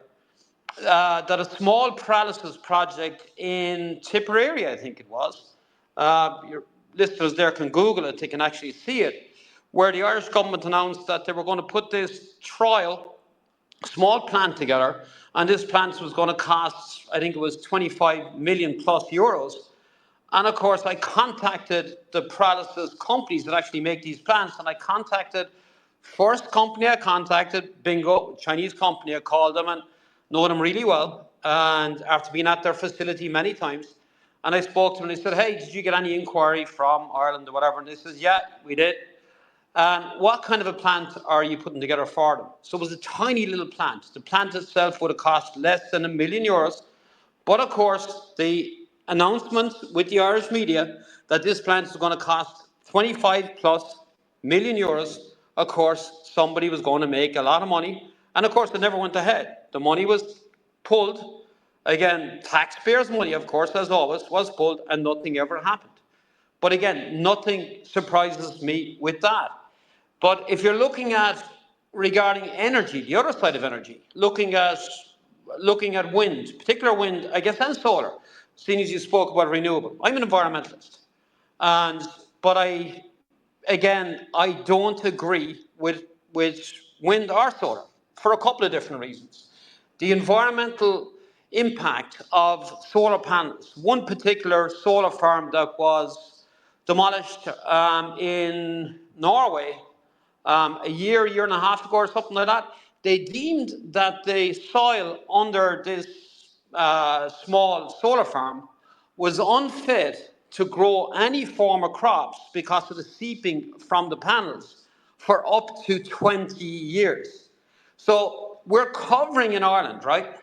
that a small paralysis project in Tipperary, I think it was, your listeners there can Google it, they can actually see it, where the Irish government announced that they were going to put this trial small plant together, and this plant was going to cost, I think it was 25 million plus euros. And of course, I contacted the paralysis companies that actually make these plants, and I contacted, first company I contacted, Bingo, Chinese company, I called them and know them really well, and after being at their facility many times, and I spoke to them and they said, hey, did you get any inquiry from Ireland or whatever? And they said, yeah, we did. And what kind of a plant are you putting together for them? So it was a tiny little plant. The plant itself would have cost less than €1 million. But of course, the announcement with the Irish media that this plant is going to cost 25 plus million euros, of course, somebody was going to make a lot of money. And of course, it never went ahead. The money was pulled. Again, taxpayers' money, of course, as always, was pulled, and nothing ever happened. But again, nothing surprises me with that. But if you're looking at, regarding energy, the other side of energy, looking at wind, particular wind, I guess, and solar, seeing as you spoke about renewable. I'm an environmentalist, and but I don't agree with wind or solar for a couple of different reasons. the environmental impact of solar panels. One particular solar farm that was demolished in Norway a year and a half ago or something like that, they deemed that the soil under this small solar farm was unfit to grow any form of crops because of the seeping from the panels for up to 20 years. So we're covering in Ireland, right,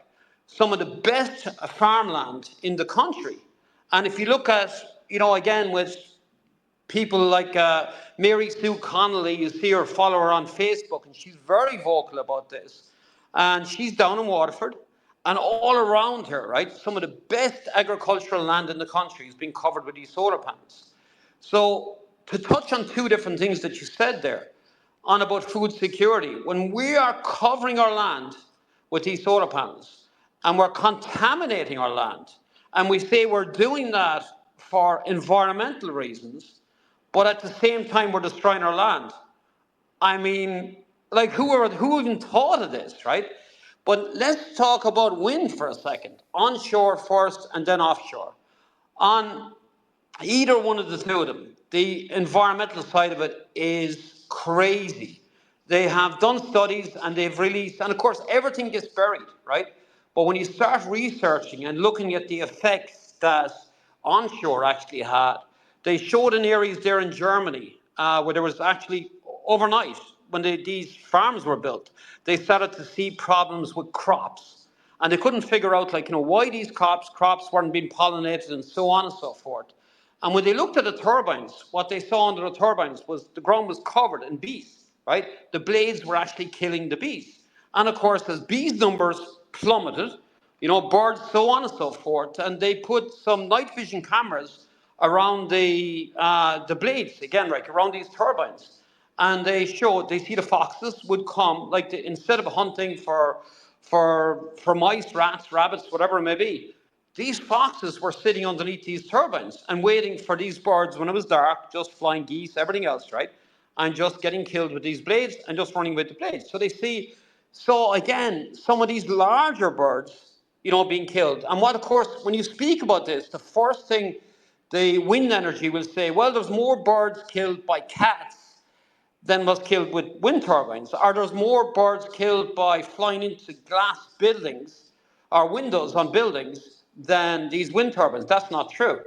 some of the best farmland in the country. And if you look at, again, with people like Mary Sue Connolly, you see her, follow her on Facebook, and she's very vocal about this. And she's down in Waterford, and all around her, right, some of the best agricultural land in the country is being covered with these solar panels. So, to touch on two different things that you said there, on about food security, when we are covering our land with these solar panels and we're contaminating our land, and we say we're doing that for environmental reasons, but at the same time we're destroying our land. I mean, like who even thought of this, right? But let's talk about wind for a second. Onshore first and then offshore. On either one of the two of them, the environmental side of it is crazy. They have done studies and they've released, and of course, everything gets buried, right? But when you start researching and looking at the effects that onshore actually had, they showed in areas there in Germany where there was actually overnight, when these farms were built, they started to see problems with crops. And they couldn't figure out, like, why these crops weren't being pollinated and so on and so forth. And when they looked at the turbines, what they saw under the turbines was the ground was covered in bees, right? The blades were actually killing the bees. And of course, as bees numbers plummeted, birds, so on and so forth, and they put some night vision cameras around the blades, again, like around these turbines. And they see the foxes would come, like instead of hunting for mice, rats, rabbits, whatever it may be, these foxes were sitting underneath these turbines and waiting for these birds when it was dark, just flying geese, everything else, right? And just getting killed with these blades and just running with the blades. So again, some of these larger birds, being killed. And what, of course, when you speak about this, the first thing the wind energy will say, well, there's more birds killed by cats than was killed with wind turbines. Or there's more birds killed by flying into glass buildings or windows on buildings than these wind turbines. That's not true.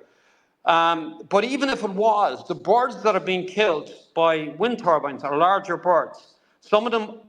But even if it was, the birds that are being killed by wind turbines are larger birds. Some of them,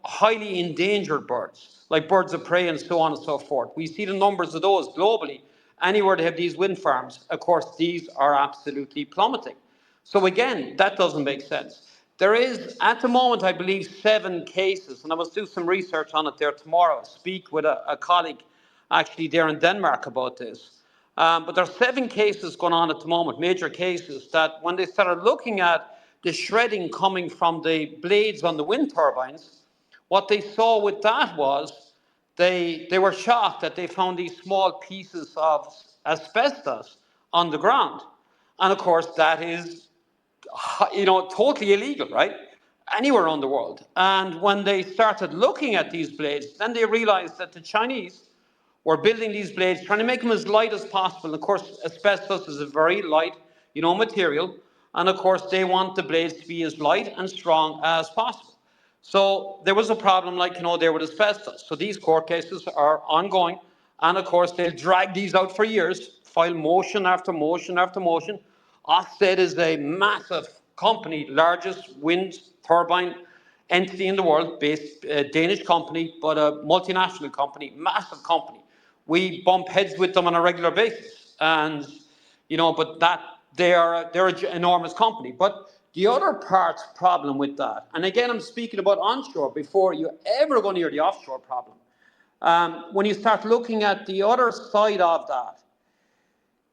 highly endangered birds, like birds of prey and so on and so forth. We see the numbers of those globally. Anywhere they have these wind farms, of course, these are absolutely plummeting. So again, that doesn't make sense. There is, at the moment, I believe, 7 cases, and I must do some research on it there tomorrow, speak with a colleague actually there in Denmark about this. But there are 7 cases going on at the moment, major cases, that when they started looking at the shredding coming from the blades on the wind turbines, what they saw with that was they were shocked that they found these small pieces of asbestos on the ground. And of course, that is, totally illegal, right? Anywhere around the world. And when they started looking at these blades, then they realized that the Chinese were building these blades, trying to make them as light as possible. And of course, asbestos is a very light, material. And of course, they want the blades to be as light and strong as possible. So there was a problem, like, there with asbestos. So these court cases are ongoing. And of course, they'll drag these out for years, file motion after motion after motion. Ofsted is a massive company, largest wind turbine entity in the world, based Danish company, but a multinational company, massive company. We bump heads with them on a regular basis, and but they're an enormous company. But the other part problem with that, and again, I'm speaking about onshore before you ever going to hear the offshore problem. When you start looking at the other side of that,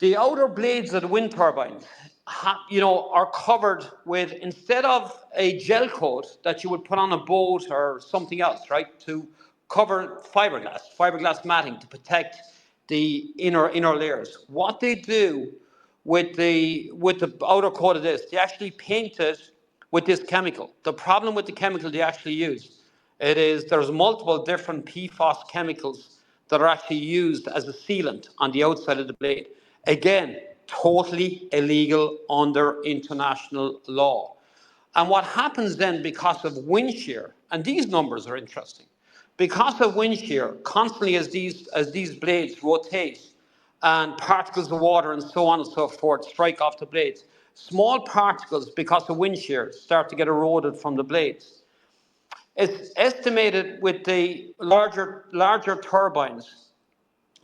the outer blades of the wind turbines, are covered with, instead of a gel coat that you would put on a boat or something else, right, to cover fiberglass matting to protect the inner layers. What they do with the outer coat of this, they actually paint it with this chemical. The problem with the chemical they actually use There's multiple different PFAS chemicals that are actually used as a sealant on the outside of the blade. Again, totally illegal under international law. And what happens then because of wind shear, and these numbers are interesting, because of wind shear, constantly as these blades rotate and particles of water and so on and so forth strike off the blades, small particles, because of wind shear, start to get eroded from the blades. It's estimated with the larger turbines,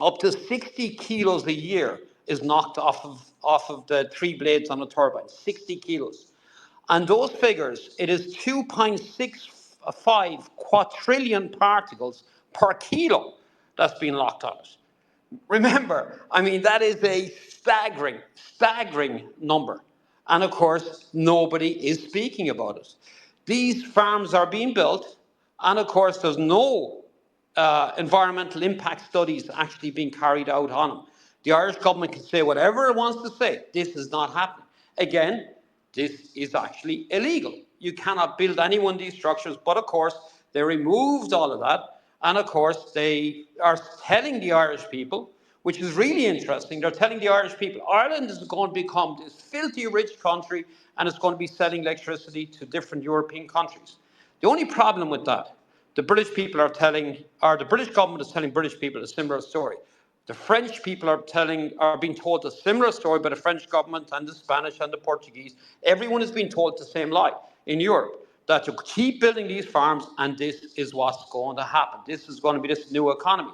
up to 60 kilos a year is knocked off of the three blades on a turbine. 60 kilos. And those figures, it is 2.65 quadrillion particles per kilo that's being locked on it. Remember, I mean, that is a staggering number. And of course, nobody is speaking about it. These farms are being built, and of course, there's no environmental impact studies actually being carried out on them. The Irish government can say whatever it wants to say. This is not happening. Again, this is actually illegal. You cannot build any one of these structures, but of course, they removed all of that. And of course, they are telling the Irish people, which is really interesting, they're telling the Irish people Ireland is going to become this filthy rich country and it's going to be selling electricity to different European countries. The only problem with that, the British people are telling, or the British government is telling British people a similar story. The French people are being told a similar story by the French government and the Spanish and the Portuguese. Everyone is being told the same lie in Europe, that you keep building these farms and this is what's going to happen. This is going to be this new economy.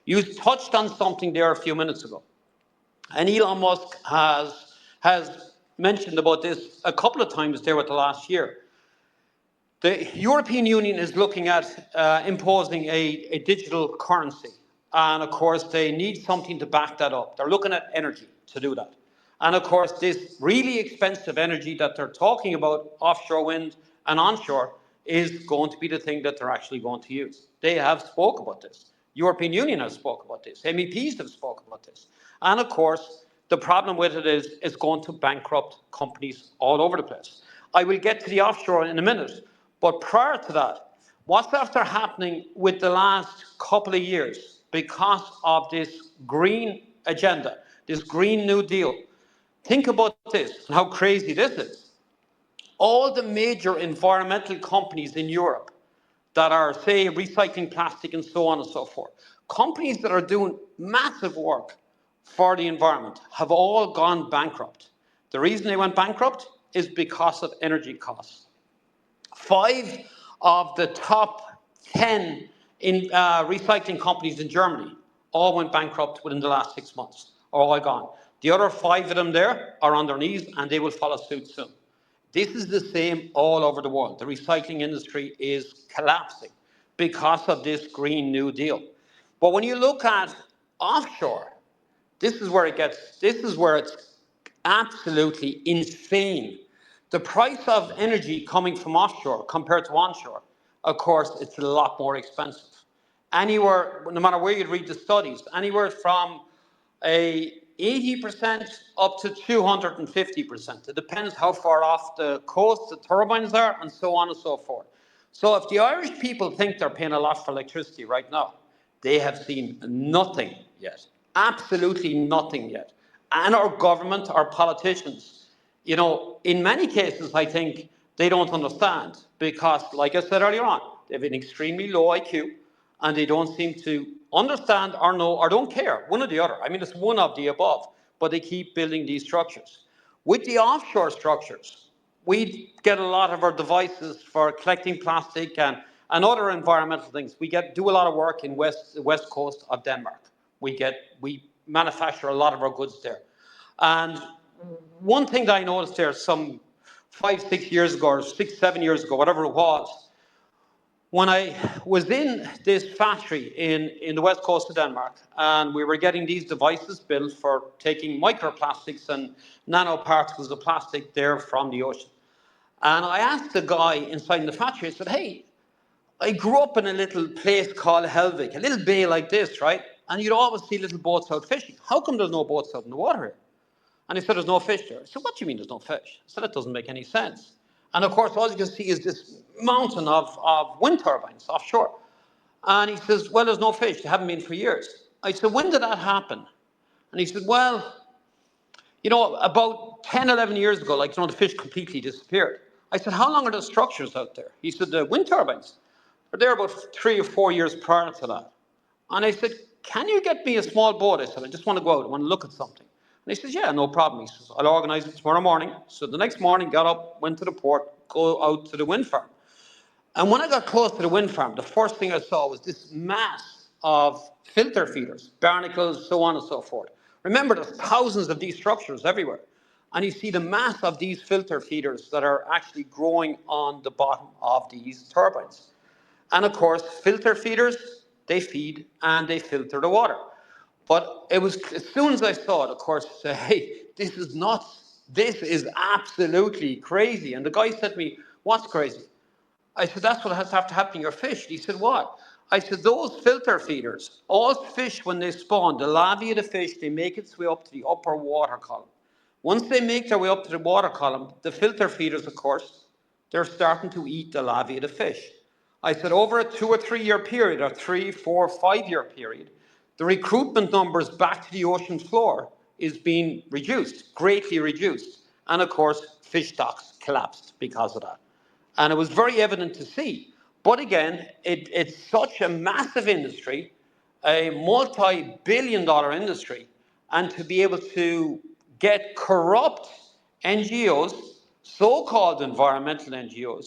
You touched on something there a few minutes ago, and Elon Musk has mentioned about this a couple of times there with the last year. The European Union is looking at imposing a digital currency. And of course, they need something to back that up. They're looking at energy to do that. And of course, this really expensive energy that they're talking about, offshore wind and onshore, is going to be the thing that they're actually going to use. They have spoke about this. European Union has spoke about this. MEPs have spoke about this. And of course, the problem with it is it's going to bankrupt companies all over the place. I will get to the offshore in a minute, but prior to that, what's after happening with the last couple of years because of this green agenda, this Green New Deal? Think about this and how crazy this is. All the major environmental companies in Europe that are, say, recycling plastic and so on and so forth, companies that are doing massive work for the environment have all gone bankrupt. The reason they went bankrupt is because of energy costs. Five of the top 10 recycling companies in Germany all went bankrupt within the last 6 months, are all gone. The other five of them there are on their knees and they will follow suit soon. This is the same all over the world. The recycling industry is collapsing because of this Green New Deal. But when you look at offshore, this is where it's absolutely insane. The price of energy coming from offshore compared to onshore, of course, it's a lot more expensive. Anywhere, no matter where you read the studies, anywhere from a 80% up to 250%. It depends how far off the coast the turbines are and so on and so forth. So if the Irish people think they're paying a lot for electricity right now, they have seen nothing yet. Absolutely nothing yet. And our government, our politicians, in many cases, I think they don't understand because, like I said earlier on, they have an extremely low IQ and they don't seem to understand or know or don't care, one or the other. I mean, it's one of the above, but they keep building these structures. With the offshore structures, we get a lot of our devices for collecting plastic and other environmental things. Do a lot of work in the west coast of Denmark. We manufacture a lot of our goods there. And one thing that I noticed there some 5, 6 years ago, or 6, 7 years ago, whatever it was, when I was in this factory in the west coast of Denmark, and we were getting these devices built for taking microplastics and nanoparticles of plastic there from the ocean. And I asked the guy inside the factory, I said, hey, I grew up in a little place called Helvig, a little bay like this, right? And you'd always see little boats out fishing. How come there's no boats out in the water here? And he said, there's no fish there. I said, what do you mean there's no fish? I said, that doesn't make any sense. And of course, all you can see is this mountain of wind turbines offshore. And he says, well, there's no fish. They haven't been for years. I said, when did that happen? And he said, well, about 10, 11 years ago, the fish completely disappeared. I said, how long are the structures out there? He said, the wind turbines are there about 3 or 4 years prior to that. And I said, can you get me a small boat? I said, I just want to go out. I want to look at something. And he says, yeah, no problem. He says, I'll organize it tomorrow morning. So the next morning, got up, went to the port, go out to the wind farm. And when I got close to the wind farm, the first thing I saw was this mass of filter feeders, barnacles, so on and so forth. Remember, there's thousands of these structures everywhere. And you see the mass of these filter feeders that are actually growing on the bottom of these turbines. And of course, filter feeders, they feed and they filter the water. But it was, as soon as I saw it, of course, I said, hey, this is nuts. This is absolutely crazy. And the guy said to me, what's crazy? I said, that's what has to happen to your fish. He said, what? I said, those filter feeders, all fish, when they spawn, the larvae of the fish, they make its way up to the upper water column. Once they make their way up to the water column, the filter feeders, of course, they're starting to eat the larvae of the fish. I said, over a 2 or 3 year period, or 3, 4, 5 year period, the recruitment numbers back to the ocean floor is being reduced, greatly reduced. And of course, fish stocks collapsed because of that. And it was very evident to see. But again, it's such a massive industry, a multi-billion-dollar industry, and to be able to get corrupt NGOs, so-called environmental NGOs,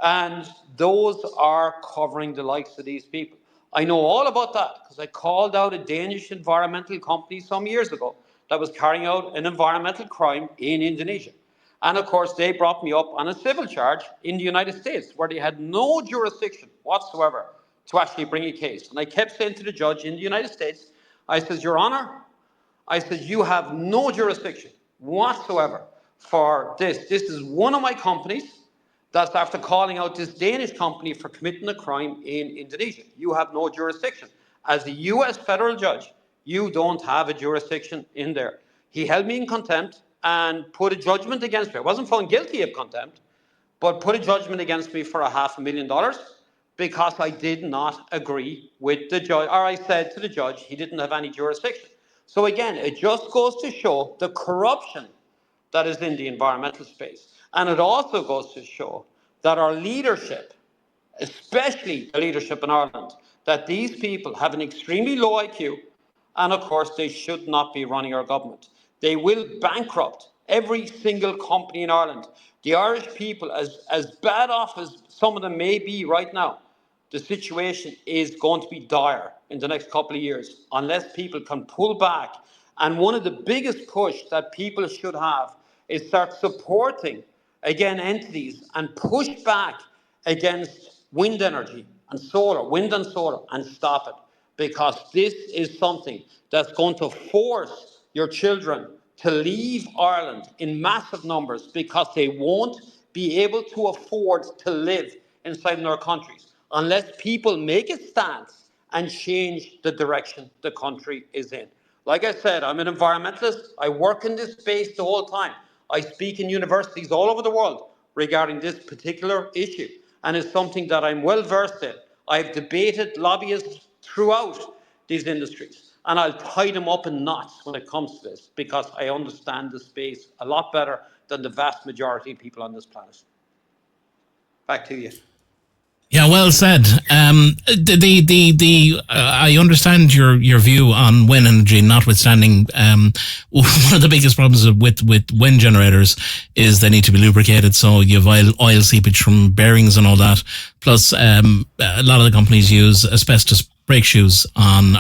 and those are covering the likes of these people. I know all about that because I called out a Danish environmental company some years ago that was carrying out an environmental crime in Indonesia. And of course, they brought me up on a civil charge in the United States where they had no jurisdiction whatsoever to actually bring a case. And I kept saying to the judge in the United States, I said, Your Honor, I said, you have no jurisdiction whatsoever for this. This is one of my companies that's after calling out this Danish company for committing a crime in Indonesia. You have no jurisdiction. As a US federal judge, you don't have a jurisdiction in there. He held me in contempt and put a judgment against me. I wasn't found guilty of contempt, but put a judgment against me for $500,000 because I did not agree with the judge, or I said to the judge he didn't have any jurisdiction. So again, it just goes to show the corruption that is in the environmental space. And it also goes to show that our leadership, especially the leadership in Ireland, that these people have an extremely low IQ, and of course they should not be running our government. They will bankrupt every single company in Ireland. The Irish people, as bad off as some of them may be right now, the situation is going to be dire in the next couple of years unless people can pull back. And one of the biggest push that people should have is start supporting, again, entities and push back against wind energy and solar, wind and solar, and stop it. Because this is something that's going to force your children to leave Ireland in massive numbers because they won't be able to afford to live inside their countries unless people make a stance and change the direction the country is in. Like I said, I'm an environmentalist. I work in this space the whole time. I speak in universities all over the world regarding this particular issue, and it's something that I'm well versed in. I've debated lobbyists throughout these industries, and I'll tie them up in knots when it comes to this because I understand the space a lot better than the vast majority of people on this planet. Back to you. Yeah, well said. I understand your view on wind energy, notwithstanding. One of the biggest problems with wind generators is they need to be lubricated, so you have oil seepage from bearings and all that. Plus, a lot of the companies use asbestos brake shoes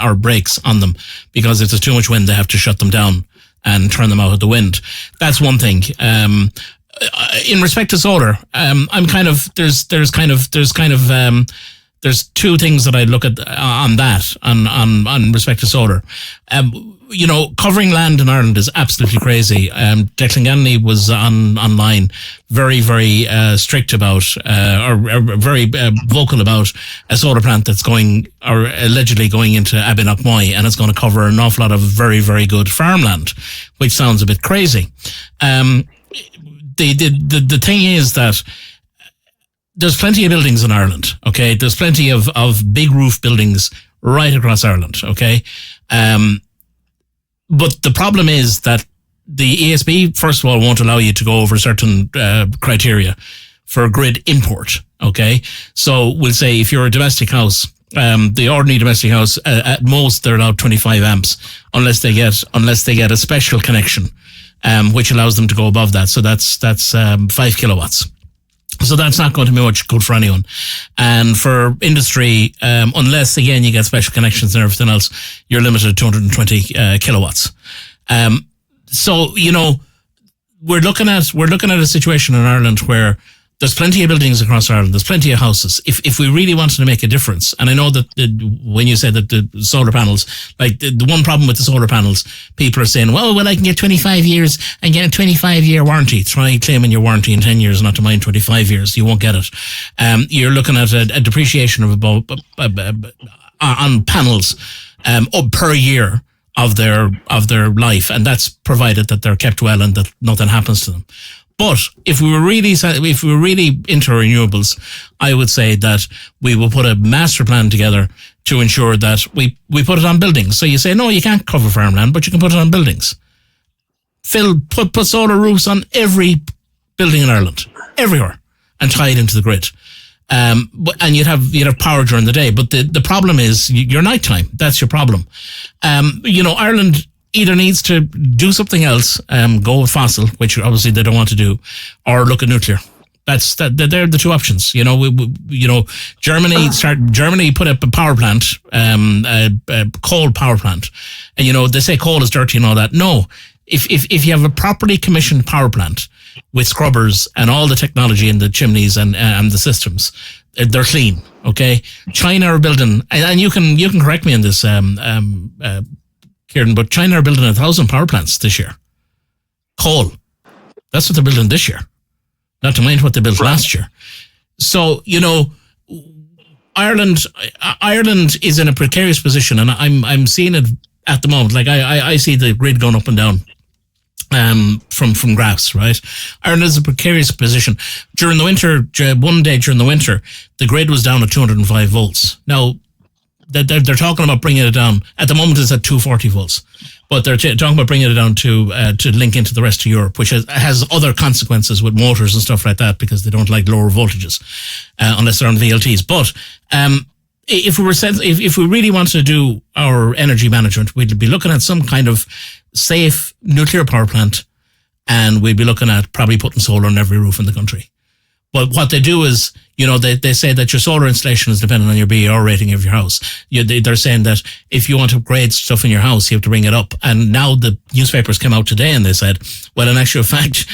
or brakes on them because if there's too much wind, they have to shut them down and turn them out of the wind. That's one thing. In respect to solar, I'm kind of there's two things that I look at on that on respect to solar. Covering land in Ireland is absolutely crazy. Declan Ganley was online, very strict about or very vocal about a solar plant that's going or allegedly going into Abinakmoy, and it's going to cover an awful lot of very good farmland, which sounds a bit crazy. the thing is that there's plenty of buildings in Ireland, okay? There's plenty of big roof buildings right across Ireland, okay? But the problem is that the ESB, first of all, won't allow you to go over certain criteria for grid import, okay? So we'll say if you're a domestic house, the ordinary domestic house, at most they're allowed 25 amps unless they get a special connection, which allows them to go above that. So that's 5 kilowatts. So that's not going to be much good for anyone. And for industry, unless again you get special connections and everything else, you're limited to 220 kilowatts. So we're looking at a situation in Ireland where there's plenty of buildings across Ireland. There's plenty of houses. If we really wanted to make a difference, and I know that when you said that the solar panels, like the one problem with the solar panels, people are saying, well, I can get 25 years and get a 25-year warranty. Try claiming your warranty in 10 years, not to mind 25 years. You won't get it. You're looking at a depreciation of about on panels per year of their life, and that's provided that they're kept well and that nothing happens to them. But if we were really into renewables, I would say that we will put a master plan together to ensure that we put it on buildings. So you say, no, you can't cover farmland, but you can put it on buildings. Put solar roofs on every building in Ireland, everywhere, and tie it into the grid. And you'd have power during the day. But the problem is your nighttime. That's your problem. Ireland either needs to do something else, go with fossil, which obviously they don't want to do, or look at nuclear. They're the two options. Germany put up a power plant, a coal power plant, and they say coal is dirty and all that. No, if you have a properly commissioned power plant with scrubbers and all the technology in the chimneys and the systems, they're clean. Okay, China are building, and you can correct me on this, Kieran, but China are building 1,000 power plants this year. Coal. That's what they're building this year. Not to mind what they built last year. So, Ireland is in a precarious position, and I'm seeing it at the moment. Like I see the grid going up and down from graphs, right? Ireland is a precarious position. During the winter, one day during the winter, the grid was down at 205 volts. Now, they're talking about bringing it down. At the moment, it's at 240 volts, but they're talking about bringing it down to link into the rest of Europe, which has other consequences with motors and stuff like that because they don't like lower voltages unless they're on VLTs. But if we really wanted to do our energy management, we'd be looking at some kind of safe nuclear power plant, and we'd be looking at probably putting solar on every roof in the country. But what they do is, they say that your solar installation is dependent on your BER rating of your house. They're saying that if you want to upgrade stuff in your house, you have to bring it up. And now the newspapers came out today and they said, well, in actual fact,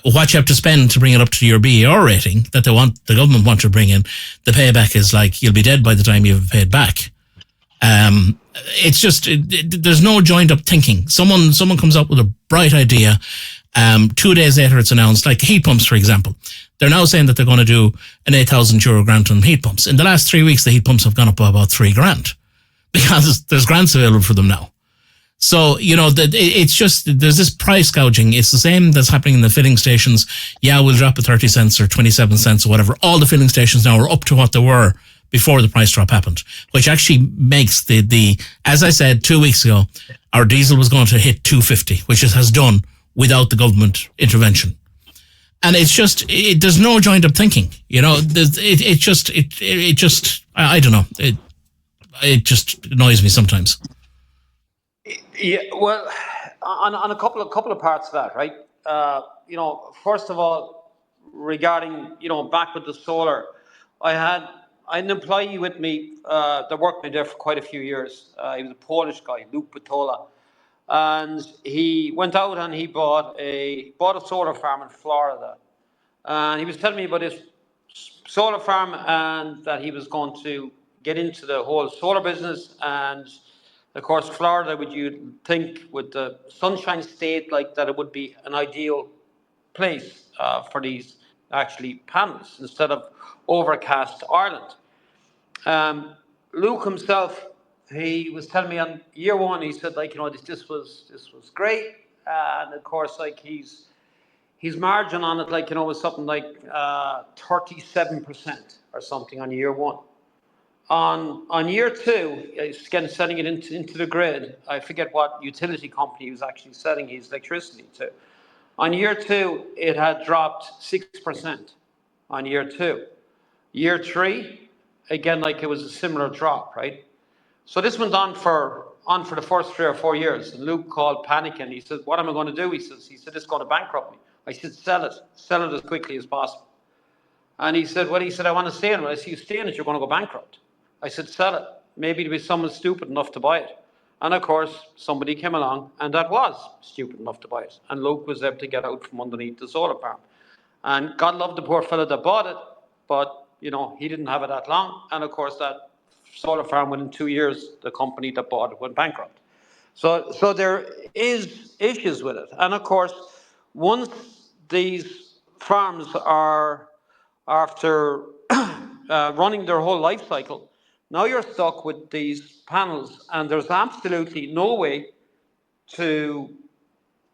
what you have to spend to bring it up to your BER rating that the government want to bring in, the payback is like you'll be dead by the time you've paid back. It's just there's no joined up thinking. Someone comes up with a bright idea. 2 days later, it's announced, like heat pumps, for example. They're now saying that they're going to do an €8,000 grant on heat pumps. In the last 3 weeks, the heat pumps have gone up by about $3,000 because there's grants available for them now. So, it's just, there's this price gouging. It's the same that's happening in the filling stations. Yeah, we'll drop it 30 cents or 27 cents or whatever. All the filling stations now are up to what they were before the price drop happened, which actually makes as I said 2 weeks ago, our diesel was going to hit 250, which it has done without the government intervention. And it's just, there's no joined up thinking, I don't know. It just annoys me sometimes. Yeah, well, on a couple of parts of that, right? First of all, regarding, back with the solar, I had an employee with me that worked with me there for quite a few years. He was a Polish guy, Luke Batola. And he went out and he bought a solar farm in Florida. And he was telling me about this solar farm and that he was going to get into the whole solar business. And of course, Florida, would you think with the Sunshine State like that, it would be an ideal place for these actually panels instead of overcast Ireland. Luke himself, he was telling me on year one, he said, this was great. And of course, his margin on it, like, was something like 37% or something on year one. On year two, again selling it into the grid. I forget what utility company he was actually selling his electricity to. On year two, it had dropped 6% on year two. Year three, again, like it was a similar drop, right? So this went on for the first 3 or 4 years. And Luke called panicking. He said, "What am I going to do?" He said, "It's going to bankrupt me." I said, "Sell it as quickly as possible." And he said, "Well," he said, "I want to stay in it." I said, "You stay in it, you're going to go bankrupt." I said, "Sell it. Maybe there'll be someone stupid enough to buy it." And of course, somebody came along, and that was stupid enough to buy it. And Luke was able to get out from underneath the solar farm. And God love the poor fellow that bought it, but he didn't have it that long. And of course, that solar farm, within 2 years, the company that bought it went bankrupt. So there is issues with it. And of course, once these farms are, after running their whole life cycle, now you're stuck with these panels, and there's absolutely no way to,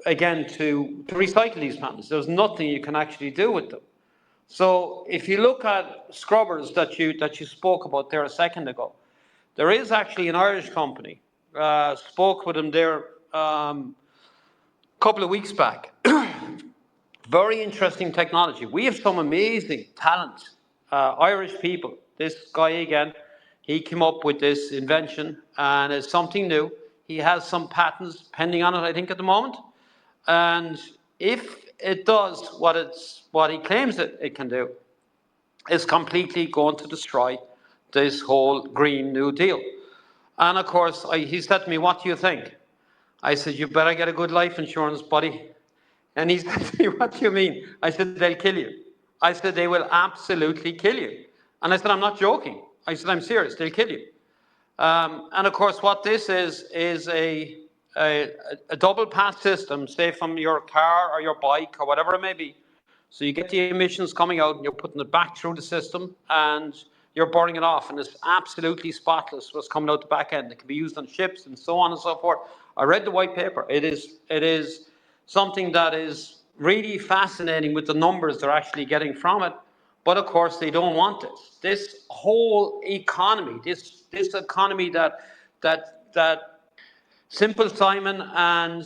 again, to recycle these panels. There's nothing you can actually do with them. So if you look at scrubbers that you spoke about there a second ago, there is actually an Irish company. Spoke with them there a couple of weeks back. Very interesting technology. We have some amazing talent, Irish people. This guy again, he came up with this invention, and it's something new. He has some patents pending on it, I think, at the moment. And if it does what he claims it can do, it's completely going to destroy this whole Green New Deal. And of course, he said to me, "What do you think?" I said, "You better get a good life insurance, buddy." And he said to me, "What do you mean?" I said, "They'll kill you." I said, "They will absolutely kill you." And I said, "I'm not joking." I said, "I'm serious. They'll kill you." And of course, what this is a double pass system, say from your car or your bike or whatever it may be. So you get the emissions coming out, and you're putting it back through the system, and you're burning it off, and it's absolutely spotless what's coming out the back end. It can be used on ships and so on and so forth. I read the white paper. It is something that is really fascinating with the numbers they're actually getting from it. But of course, they don't want this. This whole economy, this economy that Simple Simon and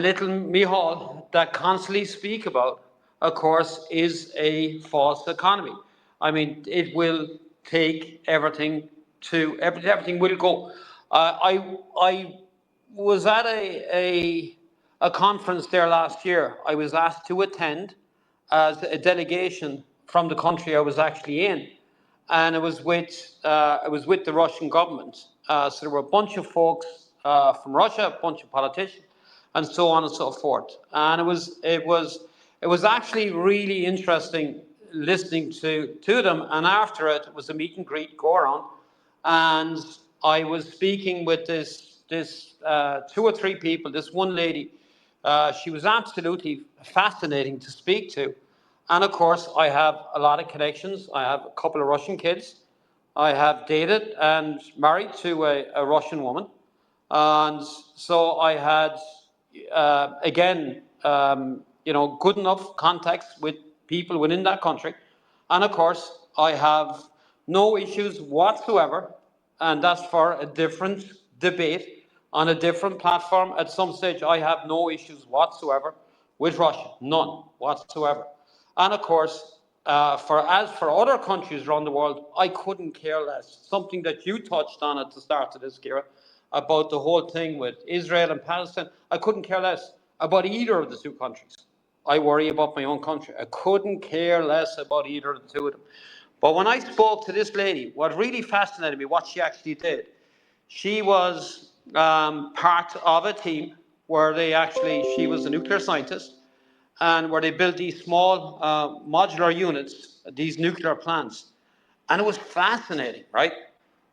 little Mihal that constantly speak about, of course, is a false economy. I mean, it will take everything everything will go. I was at a conference there last year. I was asked to attend as a delegation from the country I was actually in, and it was with the Russian government. So there were a bunch of folks from Russia, a bunch of politicians, and so on and so forth. And it was actually really interesting listening to them. And after it was a meet and greet, go around, and I was speaking with this 2 or 3 people. This one lady, she was absolutely fascinating to speak to. And of course, I have a lot of connections. I have a couple of Russian kids. I have dated and married to a Russian woman. And so I had, again, good enough contacts with people within that country. And of course, I have no issues whatsoever. And that's for a different debate on a different platform. At some stage, I have no issues whatsoever with Russia, none whatsoever. And of course, as for other countries around the world, I couldn't care less. Something that you touched on at the start of this, Kira, about the whole thing with Israel and Palestine. I couldn't care less about either of the two countries. I worry about my own country. I couldn't care less about either of the two of them. But when I spoke to this lady, what really fascinated me, what she actually did, she was part of a team where she was a nuclear scientist, and where they built these small modular units, these nuclear plants. And it was fascinating, right,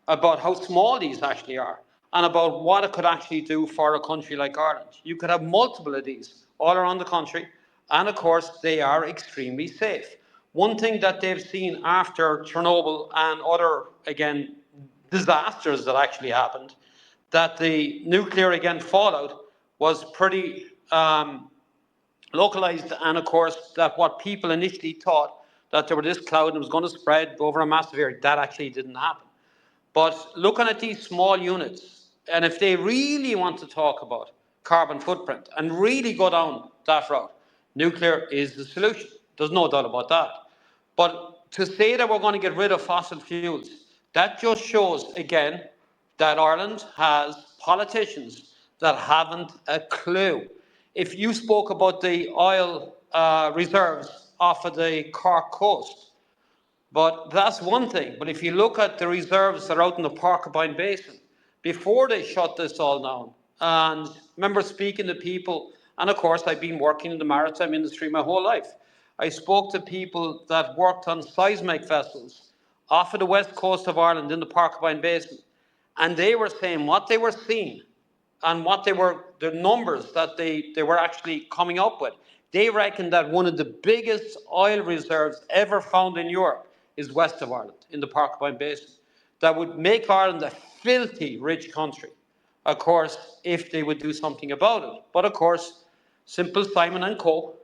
about how small these actually are, and about what it could actually do for a country like Ireland. You could have multiple of these all around the country, and of course, they are extremely safe. One thing that they've seen after Chernobyl and other, again, disasters that actually happened, that the nuclear, again, fallout was pretty localized, and of course that what people initially thought that there were this cloud and it was going to spread over a massive area, that actually didn't happen. But looking at these small units, and if they really want to talk about carbon footprint and really go down that route, nuclear is the solution. There's no doubt about that. But to say that we're going to get rid of fossil fuels, that just shows again that Ireland has politicians that haven't a clue. If you spoke about the oil reserves off of the Cork coast, but that's one thing. But if you look at the reserves that are out in the Porcupine Basin, before they shut this all down, and remember speaking to people, and of course I've been working in the maritime industry my whole life. I spoke to people that worked on seismic vessels off of the west coast of Ireland in the Porcupine Basin, and they were saying what they were seeing and what they were, the numbers that they were actually coming up with. They reckon that one of the biggest oil reserves ever found in Europe is west of Ireland, in the Porcupine Basin. That would make Ireland a filthy rich country, of course, if they would do something about it. But of course, simple Simon and Co.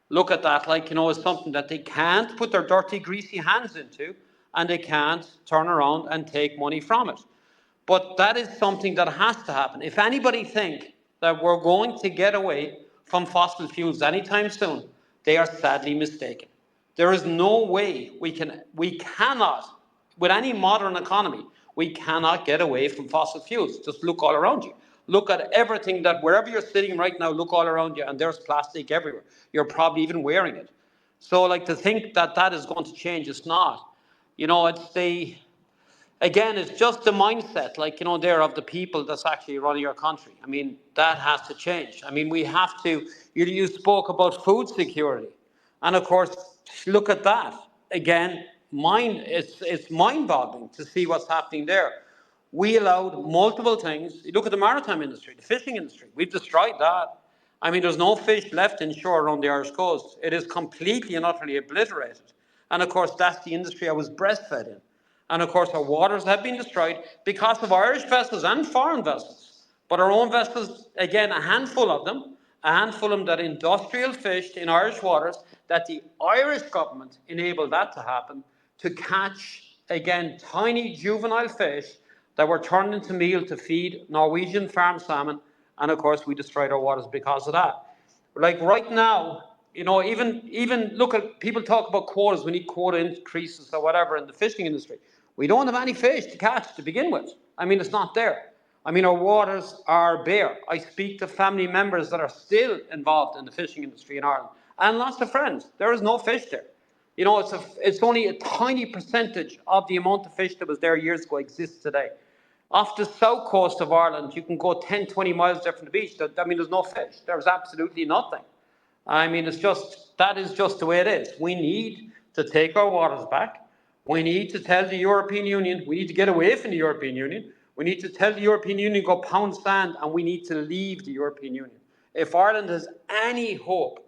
look at that like, as something that they can't put their dirty, greasy hands into, and they can't turn around and take money from it. But that is something that has to happen. If anybody think that we're going to get away from fossil fuels anytime soon, they are sadly mistaken. There is no way we cannot, with any modern economy, we cannot get away from fossil fuels. Just look all around you. Look at everything that, wherever you're sitting right now, look all around you and there's plastic everywhere. You're probably even wearing it. So like to think that that is going to change, it's not. It's again, it's just the mindset, like, there of the people that's actually running our country. I mean, that has to change. I mean, we have to, you spoke about food security. And of course, look at that. Again, it's mind-boggling to see what's happening there. We allowed multiple things. You look at the maritime industry, the fishing industry. We've destroyed that. I mean, there's no fish left inshore around the Irish coast. It is completely and utterly obliterated. And of course, that's the industry I was breastfed in. And of course, our waters have been destroyed because of Irish vessels and foreign vessels. But our own vessels, again, a handful of them that industrial fished in Irish waters, that the Irish government enabled that to happen, to catch, again, tiny juvenile fish that were turned into meal to feed Norwegian farm salmon. And of course, we destroyed our waters because of that. Like right now, even look at people talk about quotas. We need quota increases or whatever in the fishing industry. We don't have any fish to catch to begin with. I mean, it's not there. I mean, our waters are bare. I speak to family members that are still involved in the fishing industry in Ireland, and lots of friends. There is no fish there. It's only a tiny percentage of the amount of fish that was there years ago exists today. Off the south coast of Ireland, you can go 10, 20 miles there from the beach. I mean, there's no fish. There's absolutely nothing. I mean, that is just the way it is. We need to take our waters back. We need to tell the European Union, we need to get away from the European Union. We need to tell the European Union, go pound sand, and we need to leave the European Union. If Ireland has any hope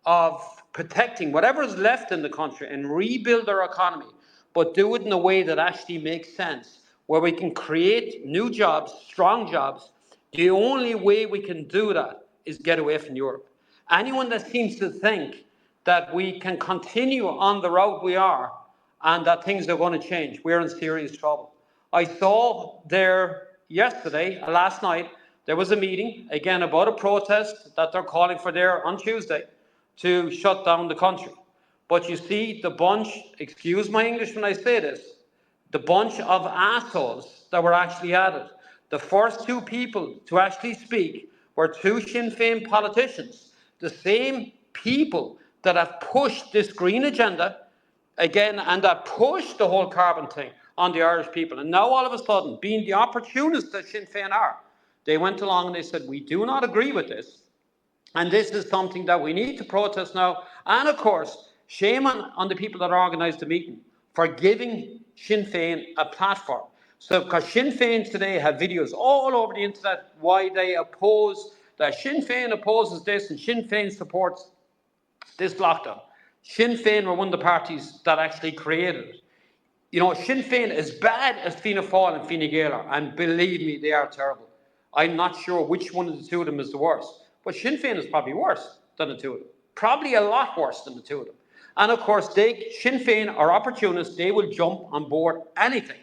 of protecting whatever is left in the country and rebuild our economy, but do it in a way that actually makes sense, where we can create new jobs, strong jobs. The only way we can do that is get away from Europe. Anyone that seems to think that we can continue on the route we are and that things are going to change, we're in serious trouble. I saw there yesterday, last night, there was a meeting, again, about a protest that they're calling for there on Tuesday to shut down the country. But you see, the bunch, excuse my English when I say this, the bunch of assholes that were actually at it. The first two people to actually speak were two Sinn Féin politicians, the same people that have pushed this green agenda again and that pushed the whole carbon thing on the Irish people. And now all of a sudden, being the opportunists that Sinn Féin are, they went along and they said, we do not agree with this. And this is something that we need to protest now. And of course, shame on the people that organised the meeting for giving Sinn Féin a platform. So, because Sinn Féin today have videos all over the internet why they oppose, that Sinn Féin opposes this and Sinn Féin supports this lockdown. Sinn Féin were one of the parties that actually created it. Sinn Féin, as bad as Fianna Fáil and Fine Gael are, and believe me, they are terrible. I'm not sure which one of the two of them is the worst, but Sinn Féin is probably worse than the two of them. Probably a lot worse than the two of them. And of course, Sinn Féin are opportunists. They will jump on board anything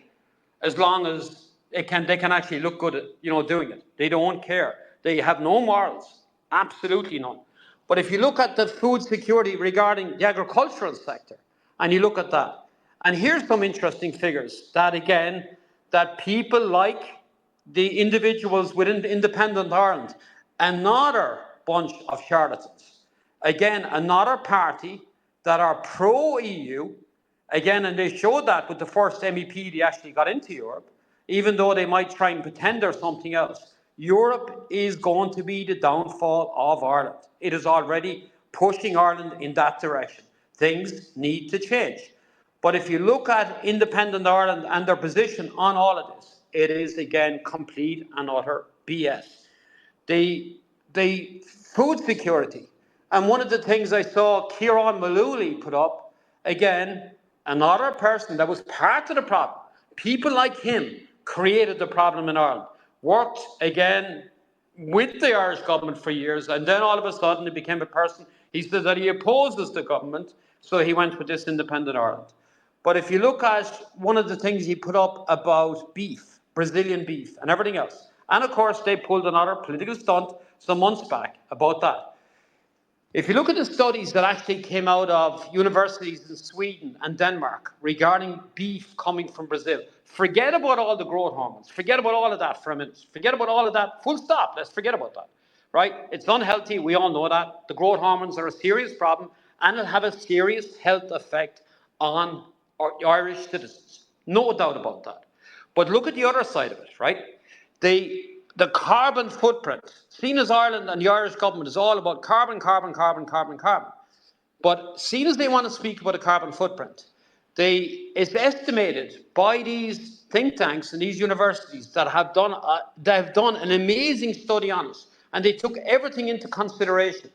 as long as they can actually look good at doing it. They don't care. They have no morals, absolutely none. But if you look at the food security regarding the agricultural sector, and you look at that, and here's some interesting figures that again, that people like the individuals within Independent Ireland, another bunch of charlatans. Again, another party that are pro-EU, again, and they showed that with the first MEP they actually got into Europe, even though they might try and pretend they're something else. Europe is going to be the downfall of Ireland. It is already pushing Ireland in that direction. Things need to change. But if you look at Independent Ireland and their position on all of this, it is again complete and utter BS. The food security, and one of the things I saw Kieran Malooly put up, again, another person that was part of the problem. People like him created the problem in Ireland. Worked, again, with the Irish government for years, and then all of a sudden he became a person, he said that he opposes the government, so he went with this Independent Ireland. But if you look at one of the things he put up about beef, Brazilian beef, and everything else, and of course they pulled another political stunt some months back about that. If you look at the studies that actually came out of universities in Sweden and Denmark regarding beef coming from Brazil, forget about all the growth hormones. Forget about all of that for a minute. Forget about all of that. Full stop. Let's forget about that. Right? It's unhealthy. We all know that. The growth hormones are a serious problem and it'll have a serious health effect on our Irish citizens. No doubt about that. But look at the other side of it, right? The carbon footprint, seen as Ireland and the Irish government is all about carbon. But seen as they want to speak about a carbon footprint, it's estimated by these think tanks and these universities that have done an amazing study on it, and they took everything into consideration,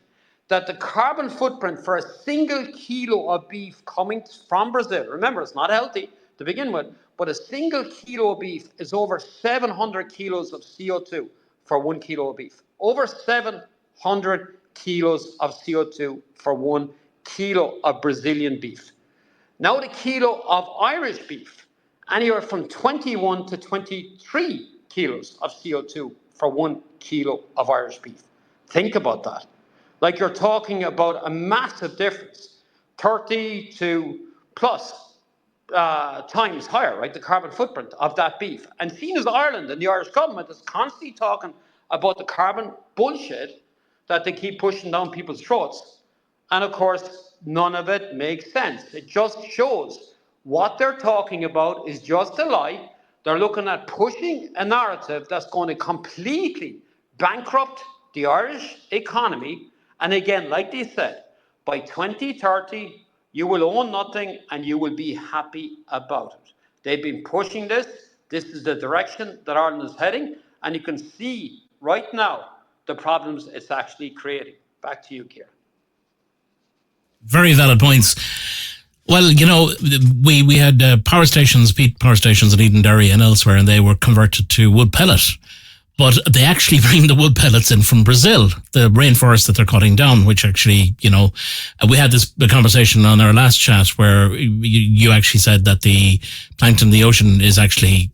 that the carbon footprint for a single kilo of beef coming from Brazil, remember it's not healthy to begin with, but a single kilo of beef is over 700 kilos of CO2 for 1 kilo of beef. Over 700 kilos of CO2 for 1 kilo of Brazilian beef. Now the kilo of Irish beef, anywhere from 21 to 23 kilos of CO2 for 1 kilo of Irish beef. Think about that. Like you're talking about a massive difference, 30 to plus times higher, right? The carbon footprint of that beef. And seen as Ireland and the Irish government is constantly talking about the carbon bullshit that they keep pushing down people's throats. And of course, none of it makes sense. It just shows what they're talking about is just a lie. They're looking at pushing a narrative that's going to completely bankrupt the Irish economy. And again, like they said, by 2030, you will own nothing and you will be happy about it. They've been pushing this. This is the direction that Ireland is heading. And you can see right now the problems it's actually creating. Back to you, Ciara. Very valid points. Well, we had peat power stations in Edenderry and elsewhere, and they were converted to wood pellet. But they actually bring the wood pellets in from Brazil, the rainforest that they're cutting down, which actually, we had the conversation on our last chat where you actually said that the plankton in the ocean is actually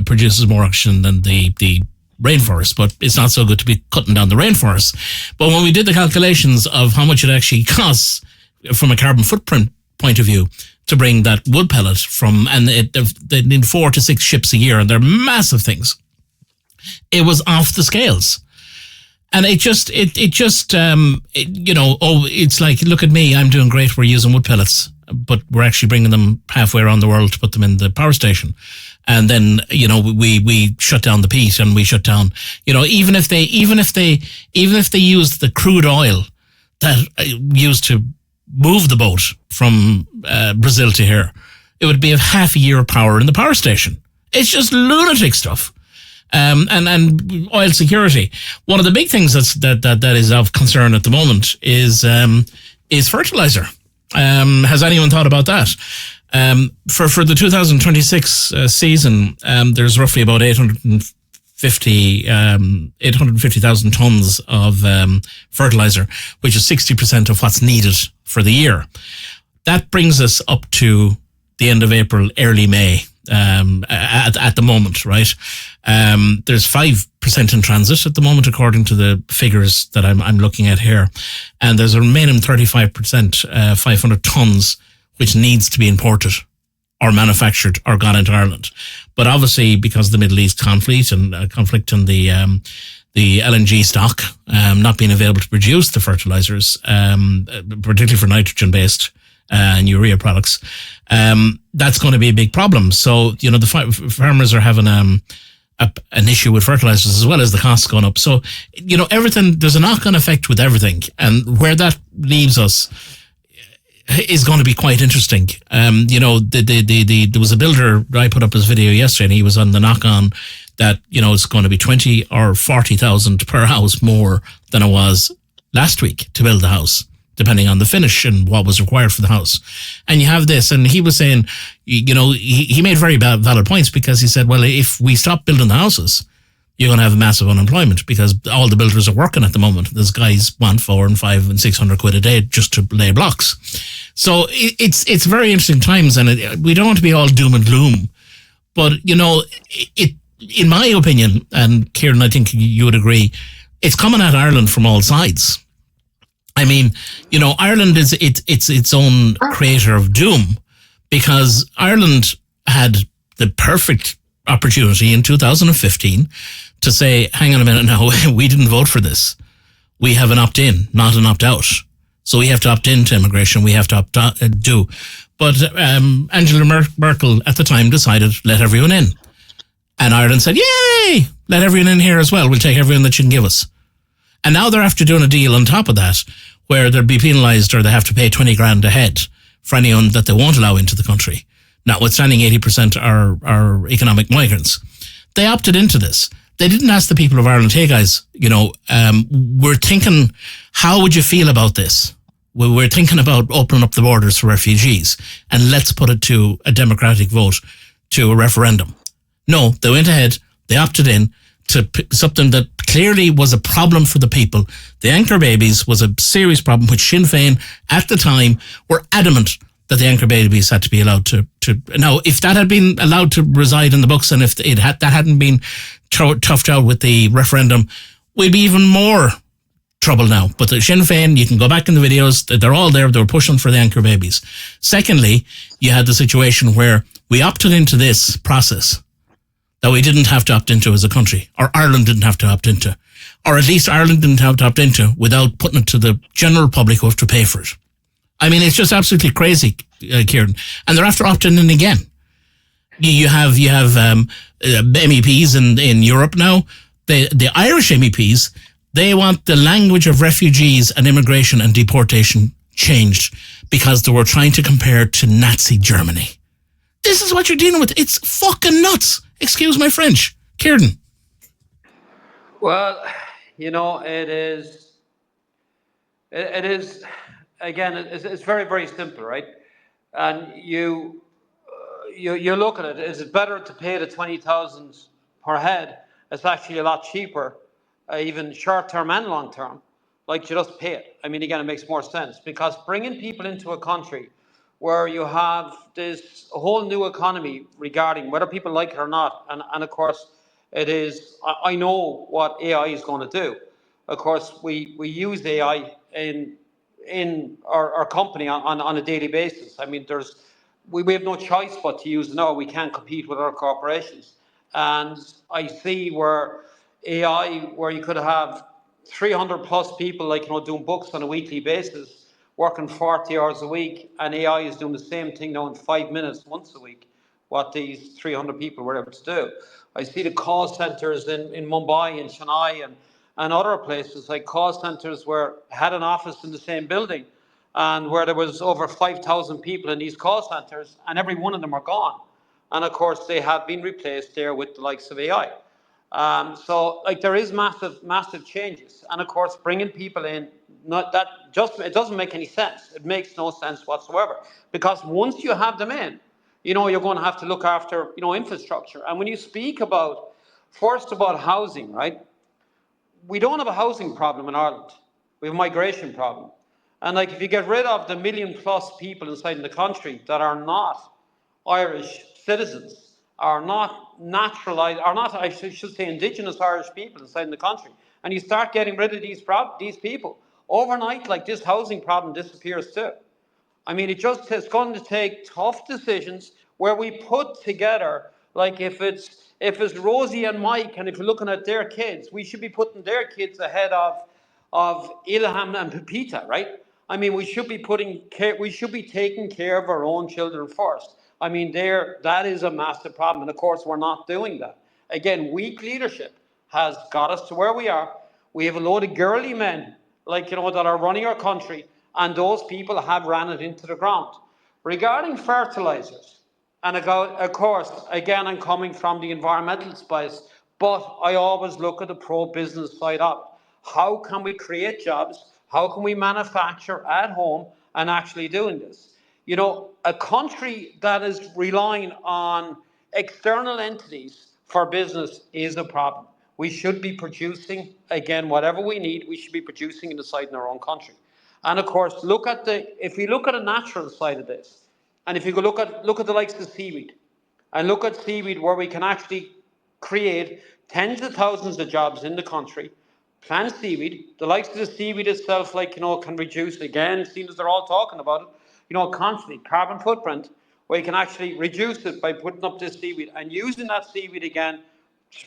produces more oxygen than the rainforest, but it's not so good to be cutting down the rainforest. But when we did the calculations of how much it actually costs from a carbon footprint point of view to bring that wood pellet from, and they need 4 to 6 ships a year, and they're massive things. It was off the scales. And it's like, look at me, I'm doing great, we're using wood pellets, but we're actually bringing them halfway around the world to put them in the power station. And then, we shut down the peat, and we shut down, even if they used the crude oil that used to move the boat from Brazil to here, it would be a half a year of power in the power station. It's just lunatic stuff. And oil security. One of the big things that is of concern at the moment is fertilizer. Has anyone thought about that? For the 2026 season, there's roughly about 850,000 tons of fertilizer, which is 60% of what's needed for the year. That brings us up to the end of April, early May. At the moment, right? There's 5% in transit at the moment, according to the figures that I'm looking at here, and there's a remaining 35%, 500 tons, which needs to be imported or manufactured or gone into Ireland. But obviously, because of the Middle East conflict and the LNG stock not being available to produce the fertilizers, particularly for nitrogen-based and urea products, that's going to be a big problem. So, the farmers are having an issue with fertilizers as well as the costs going up. So, everything, there's a knock-on effect with everything. And where that leaves us is going to be quite interesting. There was a builder, I put up his video yesterday, and he was on the knock-on that, it's going to be 20 or 40,000 per house more than it was last week to build the house, depending on the finish and what was required for the house. And you have this, and he was saying, he made very valid points, because he said, well, if we stop building the houses, you're going to have massive unemployment, because all the builders are working at the moment. Those guys want 4 and 5 and 600 quid a day just to lay blocks. So it's very interesting times, and we don't want to be all doom and gloom. But, in my opinion, and Kieran, I think you would agree, it's coming at Ireland from all sides. I mean, Ireland is its own creator of doom, because Ireland had the perfect opportunity in 2015 to say, hang on a minute now, we didn't vote for this. We have an opt-in, not an opt-out. So we have to opt into immigration. We have to do. But Angela Merkel at the time decided, let everyone in. And Ireland said, yay, let everyone in here as well. We'll take everyone that you can give us. And now they're after doing a deal on top of that, where they'll be penalised, or they have to pay 20 grand a head for anyone that they won't allow into the country, notwithstanding 80% are economic migrants. They opted into this. They didn't ask the people of Ireland, hey guys, we're thinking, how would you feel about this? We're thinking about opening up the borders for refugees, and let's put it to a democratic vote, to a referendum. No, they went ahead, they opted in to something that clearly was a problem for the people. The anchor babies was a serious problem, which Sinn Féin at the time were adamant that the anchor babies had to be allowed to. Now, if that had been allowed to reside in the books, and if that hadn't been toughed out with the referendum, we'd be even more trouble now. But the Sinn Féin, you can go back in the videos, they're all there, they were pushing for the anchor babies. Secondly, you had the situation where we opted into this process that we didn't have to opt into as a country, or Ireland didn't have to opt into, or at least Ireland didn't have to opt into without putting it to the general public who have to pay for it. I mean, it's just absolutely crazy, Kieran. And they're after opting in again. You have MEPs in Europe now. The Irish MEPs, they want the language of refugees and immigration and deportation changed, because they were trying to compare to Nazi Germany. This is what you're dealing with. It's fucking nuts. Excuse my French. Kieran. Well, it is, again, it's very, very simple, right? And you look at it, is it better to pay the 20,000 per head? It's actually a lot cheaper, even short-term and long-term. Like, you just pay it. I mean, again, it makes more sense, because bringing people into a country where you have this whole new economy regarding whether people like it or not, and of course, it is, I know what AI is going to do. Of course, we use AI in our company on a daily basis. I mean, we have no choice but to use it now. We can't compete with our corporations. And I see where AI, where you could have 300 plus people, doing books on a weekly basis, working 40 hours a week, and AI is doing the same thing now in 5 minutes once a week, what these 300 people were able to do. I see the call centres in Mumbai and Chennai and other places, like call centres where had an office in the same building, and where there was over 5,000 people in these call centres, and every one of them are gone. And of course, they have been replaced there with the likes of AI. So there is massive changes, and of course, bringing people in, it doesn't make any sense. It makes no sense whatsoever, because once you have them in, you're going to have to look after infrastructure. And when you speak about First, about housing, right? We don't have a housing problem in Ireland. We have a migration problem. And like if you get rid of the million plus people inside the country that are not Irish citizens, are not naturalized, are not, I should say, indigenous Irish people inside the country, and you start getting rid of these people, overnight, like this housing problem disappears too. I mean, it's going to take tough decisions where we put together, like if it's Rosie and Mike, and if you're looking at their kids, we should be putting their kids ahead of Ilham and Pepita, right? I mean, we should be taking care of our own children first. I mean, that is a massive problem, and of course, we're not doing that. Again, weak leadership has got us to where we are. We have a load of girly men, like, that are running our country, and those people have ran it into the ground. Regarding fertilizers, and of course, again, I'm coming from the environmental space, but I always look at the pro-business side of it. How can we create jobs? How can we manufacture at home and actually doing this? A country that is relying on external entities for business is a problem. We should be producing, again, whatever we need, we should be producing it inside in our own country. And of course, if we look at the natural side of this, and if you go look at the likes of seaweed, and look at seaweed where we can actually create tens of thousands of jobs in the country, plant seaweed, the likes of the seaweed itself, like, can reduce, again, seeing as they're all talking about it, constantly, carbon footprint, where you can actually reduce it by putting up this seaweed and using that seaweed again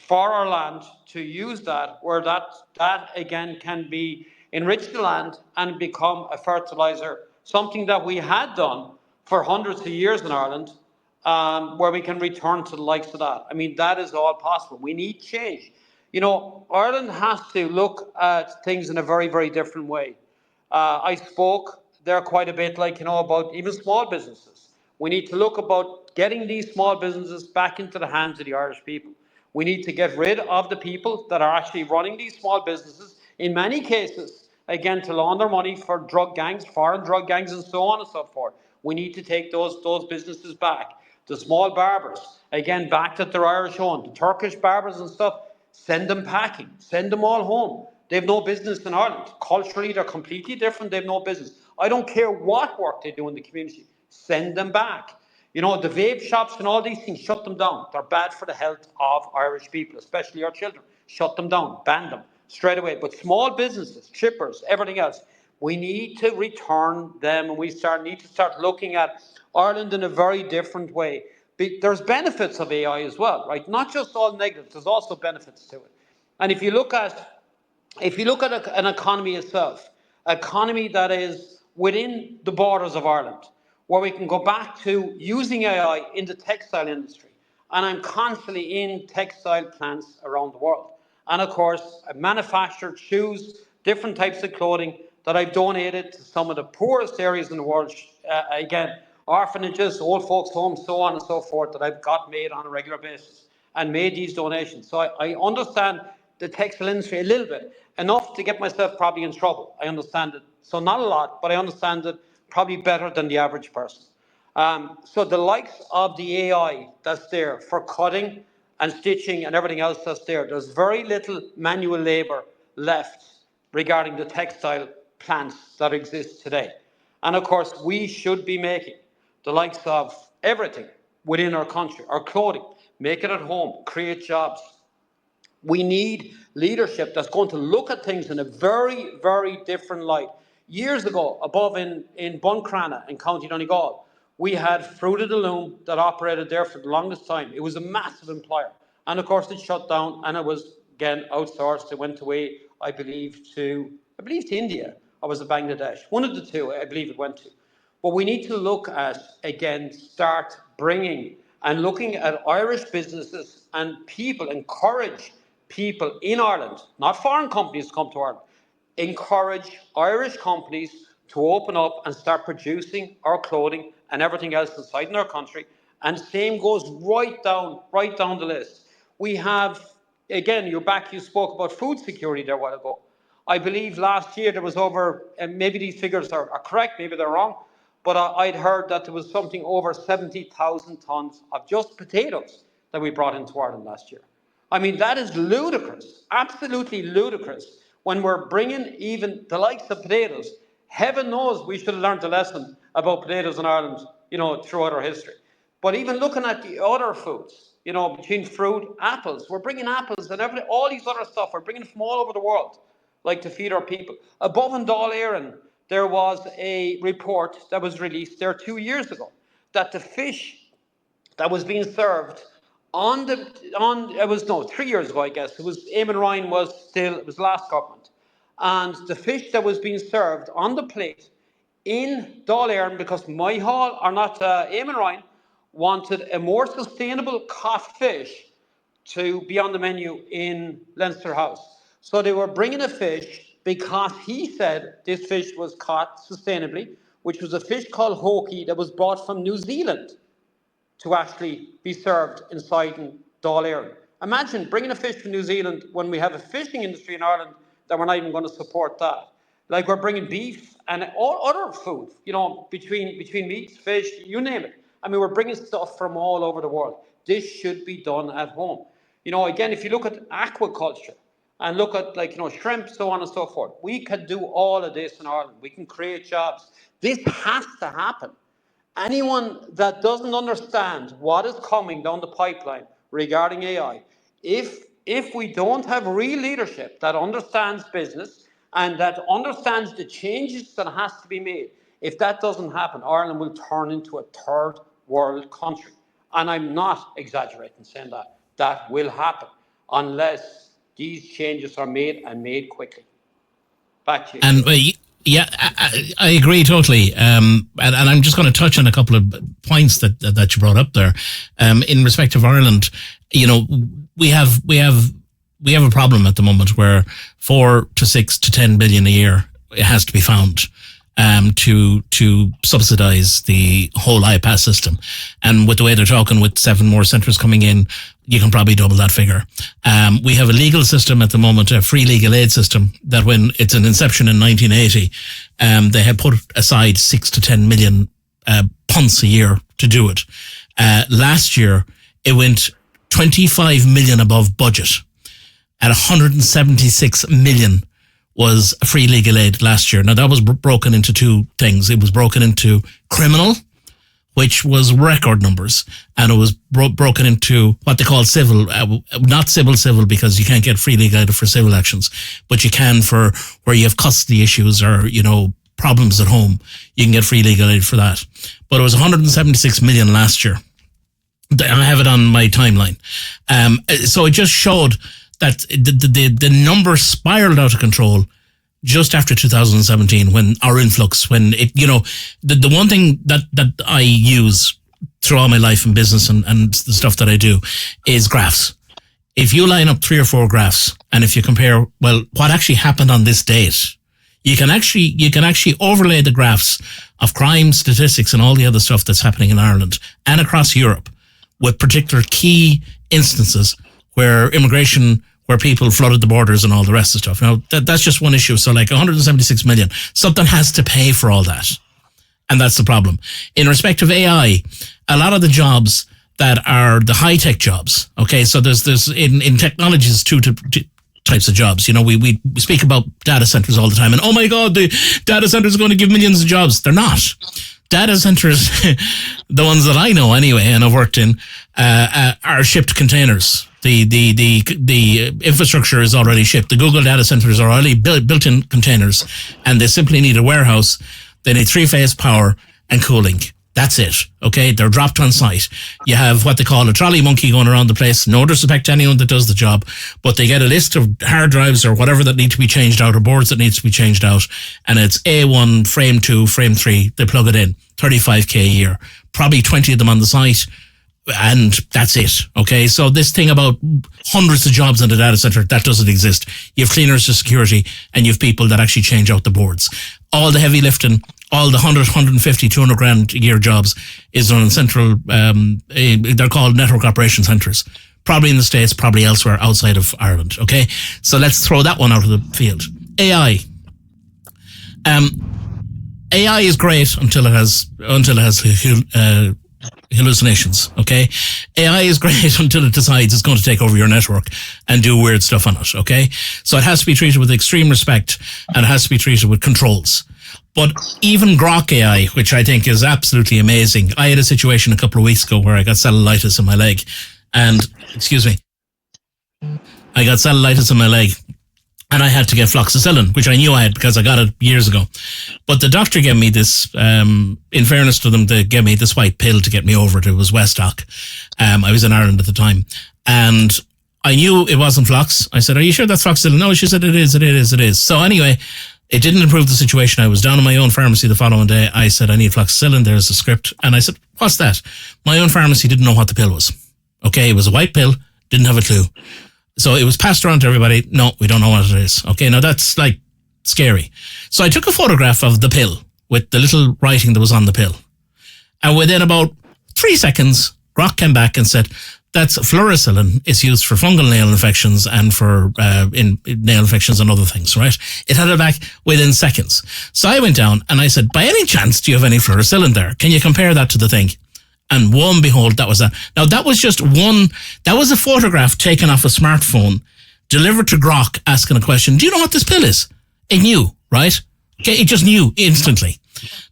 for our land to use that, where that again can be enrich the land and become a fertilizer, something that we had done for hundreds of years in Ireland, where we can return to the likes of that. I mean, that is all possible. We need change. Ireland has to look at things in a very, very different way. I spoke there quite a bit, like, about even small businesses. We need to look about getting these small businesses back into the hands of the Irish people. We need to get rid of the people that are actually running these small businesses, in many cases, again, to launder money for drug gangs, foreign drug gangs, and so on and so forth. We need to take those businesses back. The small barbers, again, back to their Irish own. The Turkish barbers and stuff, send them packing, send them all home. They have no business in Ireland. Culturally, they're completely different. They have no business. I don't care what work they do in the community. Send them back. The vape shops and all these things, shut them down. They're bad for the health of Irish people, especially our children. Shut them down, ban them straight away. But small businesses, chippers, everything else, we need to return them, and need to start looking at Ireland in a very different way. There's benefits of AI as well, right? Not just all negatives. There's also benefits to it. And if you look at an economy itself, economy that is within the borders of Ireland, where we can go back to using AI in the textile industry. And I'm constantly in textile plants around the world. And of course, I manufacture shoes, different types of clothing that I've donated to some of the poorest areas in the world. Again, orphanages, old folks' homes, so on and so forth, that I've got made on a regular basis and made these donations. So I understand the textile industry a little bit, enough to get myself probably in trouble. I understand it. So not a lot, but I understand it probably better than the average person. So the likes of the AI that's there for cutting and stitching and everything else that's there, there's very little manual labour left regarding the textile plants that exist today. And of course, we should be making the likes of everything within our country, our clothing, make it at home, create jobs. We need leadership that's going to look at things in a very, very different light. Years ago, above in Buncrana in County Donegal, we had Fruit of the Loom that operated there for the longest time. It was a massive employer. And of course, it shut down and it was, again, outsourced. It went away, I believe to India, or was it Bangladesh? One of the two, I believe it went to. But we need to look at, again, start bringing and looking at Irish businesses and people, encourage people in Ireland, not foreign companies to come to Ireland, encourage Irish companies to open up and start producing our clothing and everything else inside in our country. And same goes right down the list. We have, again, you spoke about food security there a while ago. I believe last year there was over, and maybe these figures are correct, maybe they're wrong, but I'd heard that there was something over 70,000 tonnes of just potatoes that we brought into Ireland last year. I mean, that is ludicrous, absolutely ludicrous. When we're bringing even the likes of potatoes, heaven knows we should have learned a lesson about potatoes in Ireland, throughout our history. But even looking at the other foods, between fruit, apples, we're bringing apples and everything, all these other stuff, we're bringing from all over the world, like to feed our people. Above in Dáil Éireann, there was a report that was released there 2 years ago that the fish that was being served it was, no, 3 years ago, I guess. It was, Eamon Ryan it was last government. And the fish that was being served on the plate in Dáil Éireann, because my hall, or not, Eamon Ryan, wanted a more sustainable caught fish to be on the menu in Leinster House. So they were bringing a fish because he said this fish was caught sustainably, which was a fish called hoki that was brought from New Zealand to actually be served inside in Dáil Éireann. Imagine bringing a fish from New Zealand when we have a fishing industry in Ireland that we're not even going to support that. Like, we're bringing beef and all other food, between meats, fish, you name it. I mean, we're bringing stuff from all over the world. This should be done at home. Again, if you look at aquaculture and look at, shrimp, so on and so forth, we can do all of this in Ireland. We can create jobs. This has to happen. Anyone that doesn't understand what is coming down the pipeline regarding AI, if we don't have real leadership that understands business and that understands the changes that has to be made, if that doesn't happen, Ireland will turn into a third world country. And I'm not exaggerating saying that. That will happen unless these changes are made, and made quickly. Back to you. And yeah, I agree totally. And I'm just going to touch on a couple of points that you brought up there. In respect of Ireland, we have a problem at the moment where 4 to 6 to 10 billion a year it has to be found to subsidise the whole iPass system. And with the way they're talking, with 7 more centres coming in, you can probably double that figure. We have a legal system at the moment, a free legal aid system, that when it's an inception in 1980, they had put aside 6 to 10 million punts a year to do it. Last year, it went 25 million above budget, at 176 million was free legal aid last year. Now, that was broken into 2 things. It was broken into criminal, which was record numbers, and it was broken into what they call civil, not civil, because you can't get free legal aid for civil actions, but you can for where you have custody issues or, problems at home. You can get free legal aid for that. But it was 176 million last year. I have it on my timeline. So it just showed that the number spiraled out of control just after 2017, when our influx, when it, the one thing that I use through all my life in business and the stuff that I do is graphs. If you line up 3 or 4 graphs, and if you compare, well, what actually happened on this date, you can actually overlay the graphs of crime statistics and all the other stuff that's happening in Ireland and across Europe with particular key instances where people flooded the borders and all the rest of the stuff. Now, that's just one issue. So like 176 million, something has to pay for all that. And that's the problem. In respect of AI, a lot of the jobs that are the high-tech jobs, okay, so there's in technologies, 2 types of jobs. We speak about data centers all the time, and oh my God, the data centers are going to give millions of jobs. They're not. Data centers, the ones that I know anyway, and I've worked in, are shipped containers. The infrastructure is already shipped. The Google data centers are already built-in containers, and they simply need a warehouse. They need 3-phase power and cooling. That's it. Okay, they're dropped on site. You have what they call a trolley monkey going around the place. No disrespect to anyone that does the job, but they get a list of hard drives or whatever that need to be changed out, or boards that needs to be changed out, and it's A1, frame 2, frame 3. They plug it in. 35k a year. Probably 20 of them on the site. And that's it. Okay. So this thing about hundreds of jobs in the data center, that doesn't exist. You have cleaners to security, and you have people that actually change out the boards. All the heavy lifting, all the 100, 150, 200 grand a year jobs is done in central, they're called network operation centers. Probably in the States, probably elsewhere outside of Ireland. Okay. So let's throw that one out of the field. AI. AI is great until it has hallucinations, okay? AI is great until it decides it's going to take over your network and do weird stuff on it, okay? So it has to be treated with extreme respect, and it has to be treated with controls. But even Grok AI, which I think is absolutely amazing, I had a situation a couple of weeks ago where I got cellulitis in my leg, and, excuse me, I got cellulitis in my leg, and I had to get fluoxetine, which I knew I had because I got it years ago. But the doctor gave me this, in fairness to them, they gave me this white pill to get me over it. It was Westock. I was in Ireland at the time. And I knew it wasn't Flox. I said, are you sure that's fluoxetine? No, she said, it is. So anyway, it didn't improve the situation. I was down in my own pharmacy the following day. I said, I need fluoxetine. There's the script. And I said, what's that? My own pharmacy didn't know what the pill was. Okay, it was a white pill. Didn't have a clue. So it was passed around to everybody. No, we don't know what it is. Okay, now that's like scary. So I took a photograph of the pill with the little writing that was on the pill. And within about 3 seconds, Grok came back and said, that's fluoracillin. It's used for fungal nail infections and for in nail infections and other things, right? It had it back within seconds. So I went down and I said, by any chance, do you have any fluoracillin there? Can you compare that to the thing? And lo and behold, that was that. Now, that was just one, that was a photograph taken off a smartphone, delivered to Grok, asking a question. Do you know what this pill is? It knew, right? Okay, it just knew instantly.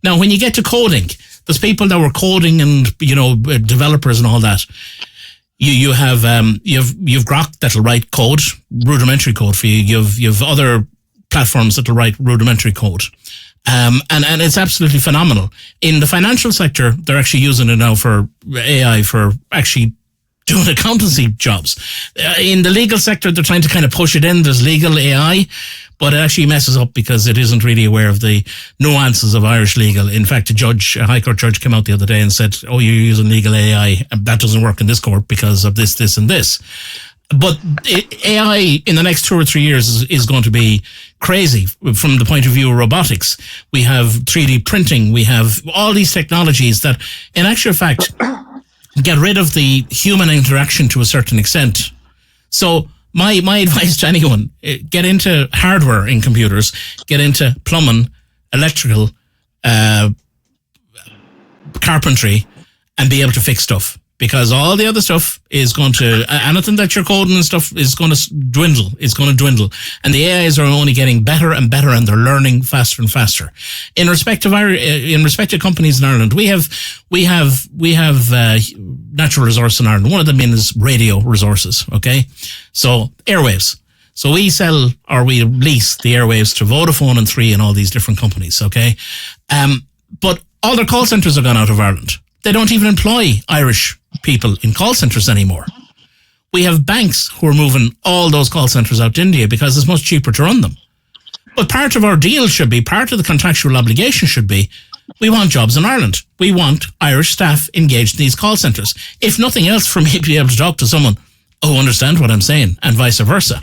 Now, when you get to coding, there's people that were coding and, developers and all that. You have Grok that'll write code, rudimentary code for you. You've other platforms that'll write rudimentary code. And it's absolutely phenomenal. In the financial sector, they're actually using it now for AI for actually doing accountancy jobs. In the legal sector, they're trying to kind of push it in. There's legal AI, but it actually messes up because it isn't really aware of the nuances of Irish legal. In fact, a High Court judge came out the other day and said, oh, you're using legal AI, and that doesn't work in this court because of this, this, and this. But AI in the next 2 or 3 years is going to be crazy from the point of view of robotics. We have 3D printing. We have all these technologies that, in actual fact, get rid of the human interaction to a certain extent. So my advice to anyone, get into hardware in computers, get into plumbing, electrical, carpentry, and be able to fix stuff. Because all the other stuff is going to, anything that you're coding and stuff is going to dwindle. It's going to dwindle. And the AIs are only getting better and better, and they're learning faster and faster. In respect to companies in Ireland, we have natural resource in Ireland. One of them is radio resources. Okay. So airwaves. So we sell or we lease the airwaves to Vodafone and Three and all these different companies. Okay. But all their call centers have gone out of Ireland. They don't even employ Irish people in call centers anymore. We have banks who are moving all those call centers out to India because it's much cheaper to run them. But part of our deal should be, part of the contractual obligation should be, we want jobs in Ireland. We want Irish staff engaged in these call centers. If nothing else, for me to be able to talk to someone who understands what I'm saying, and vice versa.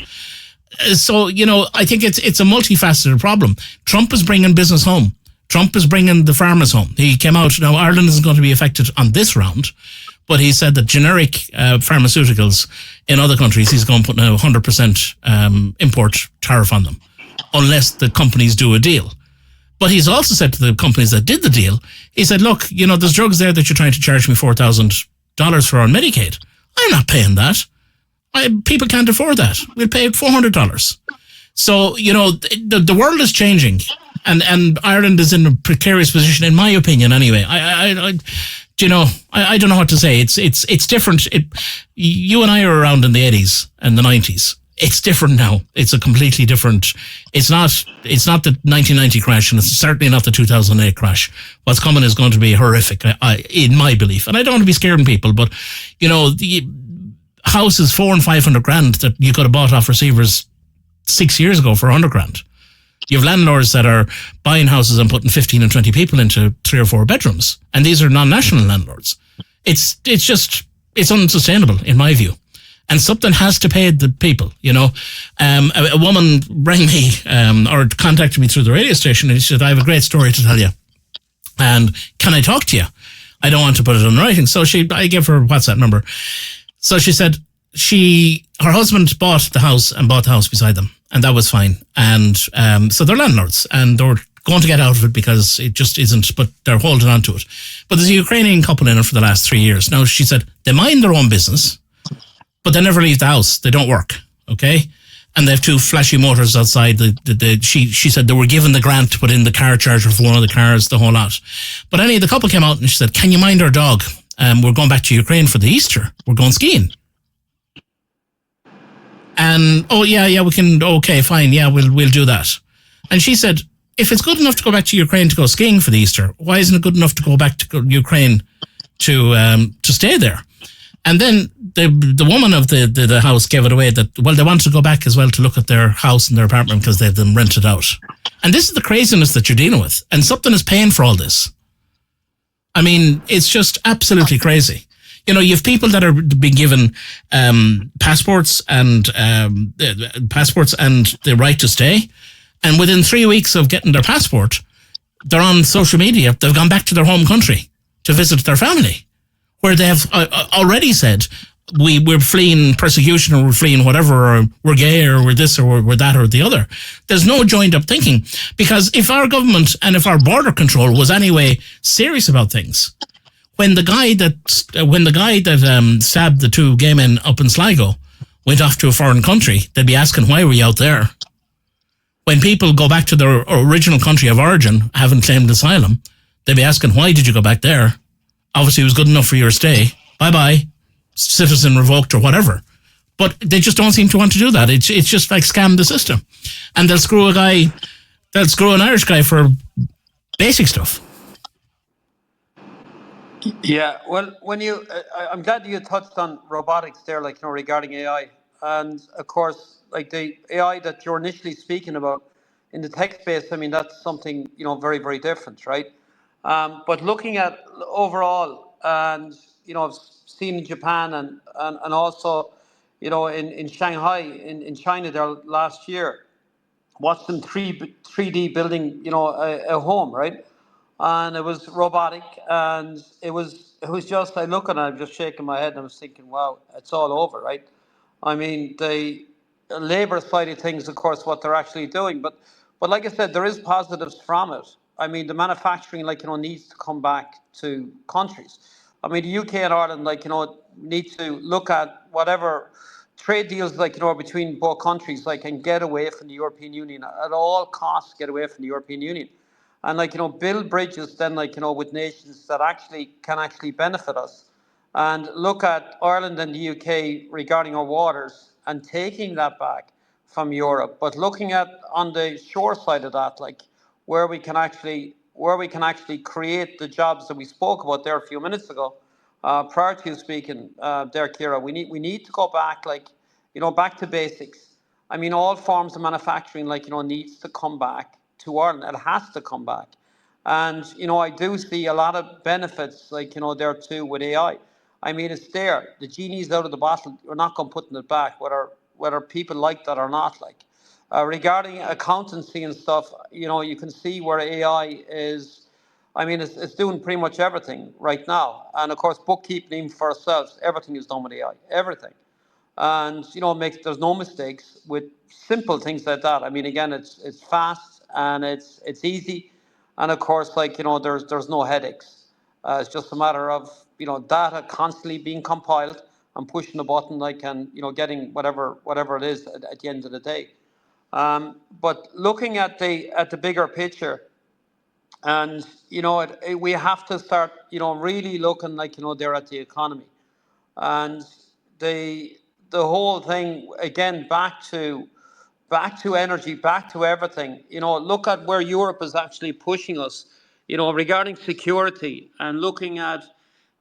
So, I think it's a multifaceted problem. Trump is bringing business home. Trump is bringing the farmers home. He came out, now Ireland isn't going to be affected on this round, but he said that generic pharmaceuticals in other countries, he's going to put a 100% import tariff on them, unless the companies do a deal. But he's also said to the companies that did the deal, he said, look, there's drugs there that you're trying to charge me $4,000 for on Medicaid. I'm not paying that. People can't afford that. We'll pay $400. So, the world is changing. And Ireland is in a precarious position, in my opinion, anyway. I don't know what to say. It's different. You and I are around in the 80s and the 90s. It's different now. It's a completely different. It's not the 1990 crash, and it's certainly not the 2008 crash. What's coming is going to be horrific, in my belief. And I don't want to be scaring people, but the houses 400 and 500 grand that you could have bought off receivers 6 years ago for 100 grand. You have landlords that are buying houses and putting 15 and 20 people into 3 or 4 bedrooms. And these are non-national landlords. It's unsustainable, in my view. And something has to pay the people, A woman rang me or contacted me through the radio station, and she said, I have a great story to tell you. And can I talk to you? I don't want to put it in writing. So I gave her a WhatsApp number. So she said her husband bought the house beside them. And that was fine. And so they're landlords, and they were going to get out of it because it just isn't, but they're holding on to it. But there's a Ukrainian couple in it for the last 3 years. Now, she said they mind their own business, but they never leave the house. They don't work, okay? And they have two flashy motors outside. She said they were given the grant to put in the car charger for one of the cars, the whole lot. But anyway, the couple came out and she said, can you mind our dog? We're going back to Ukraine for the Easter. We're going skiing. And, oh, yeah, we can, okay, fine, yeah, we'll do that. And she said, if it's good enough to go back to Ukraine to go skiing for the Easter, why isn't it good enough to go back to Ukraine to stay there? And then the woman of the house gave it away that, well, they wanted to go back as well to look at their house and their apartment because they had them rented out. And this is the craziness that you're dealing with. And something is paying for all this. I mean, it's just absolutely crazy. You know, you have people that are being given passports and the right to stay. And within 3 weeks of getting their passport, they're on social media. They've gone back to their home country to visit their family, where they have already said, we're fleeing persecution or we're fleeing whatever, or we're gay or we're this or we're that or the other. There's no joined up thinking, because if our government and if our border control was anyway serious about things, when the guy that stabbed the two gay men up in Sligo went off to a foreign country, they'd be asking, why were you out there? When people go back to their original country of origin, haven't claimed asylum, they'd be asking, why did you go back there? Obviously, it was good enough for your stay. Bye-bye, citizen revoked or whatever. But they just don't seem to want to do that. It's just like scam the system. And they'll screw an Irish guy for basic stuff. Yeah, well, I'm glad you touched on robotics there, like, regarding AI, and of course, like the AI that you're initially speaking about in the tech space. I mean, that's something very, very different, right? But looking at overall, and I've seen in Japan and also, in Shanghai, in China there last year, watched them 3D building, a home, right? And it was robotic, and it was just, I look and I'm just shaking my head and I was thinking, wow, it's all over, right? I mean, the labor side of things, of course, what they're actually doing, but like I said, there is positives from it. I mean, the manufacturing, like, needs to come back to countries. I mean, the UK and Ireland, like, need to look at whatever trade deals, like, between both countries, like, and get away from the European Union at all costs. Get away from the European Union, and, like, build bridges then, like, with nations that actually can actually benefit us, and look at Ireland and the UK regarding our waters and taking that back from Europe, but looking at on the shore side of that, like, where we can actually create the jobs that we spoke about there a few minutes ago, prior to you speaking, there, Kira. We need to go back, like, back to basics. I mean, all forms of manufacturing, like, needs to come back to Ireland. It has to come back. And, I do see a lot of benefits, like, there too with AI. I mean, it's there. The genie's out of the bottle. We're not going to put it back, whether people like that or not. Like, regarding accountancy and stuff, you can see where AI is. I mean, it's doing pretty much everything right now. And of course, bookkeeping, even for ourselves, everything is done with AI. Everything. And makes there's no mistakes with simple things like that. I mean, again, it's fast and it's easy, and of course, like, there's no headaches. It's just a matter of data constantly being compiled and pushing a button, like, and getting whatever it is at the end of the day. But looking at the bigger picture, and we have to start really looking, like, there at the economy, and the the whole thing again, back to energy, back to everything. Look at where Europe is actually pushing us, regarding security, and looking at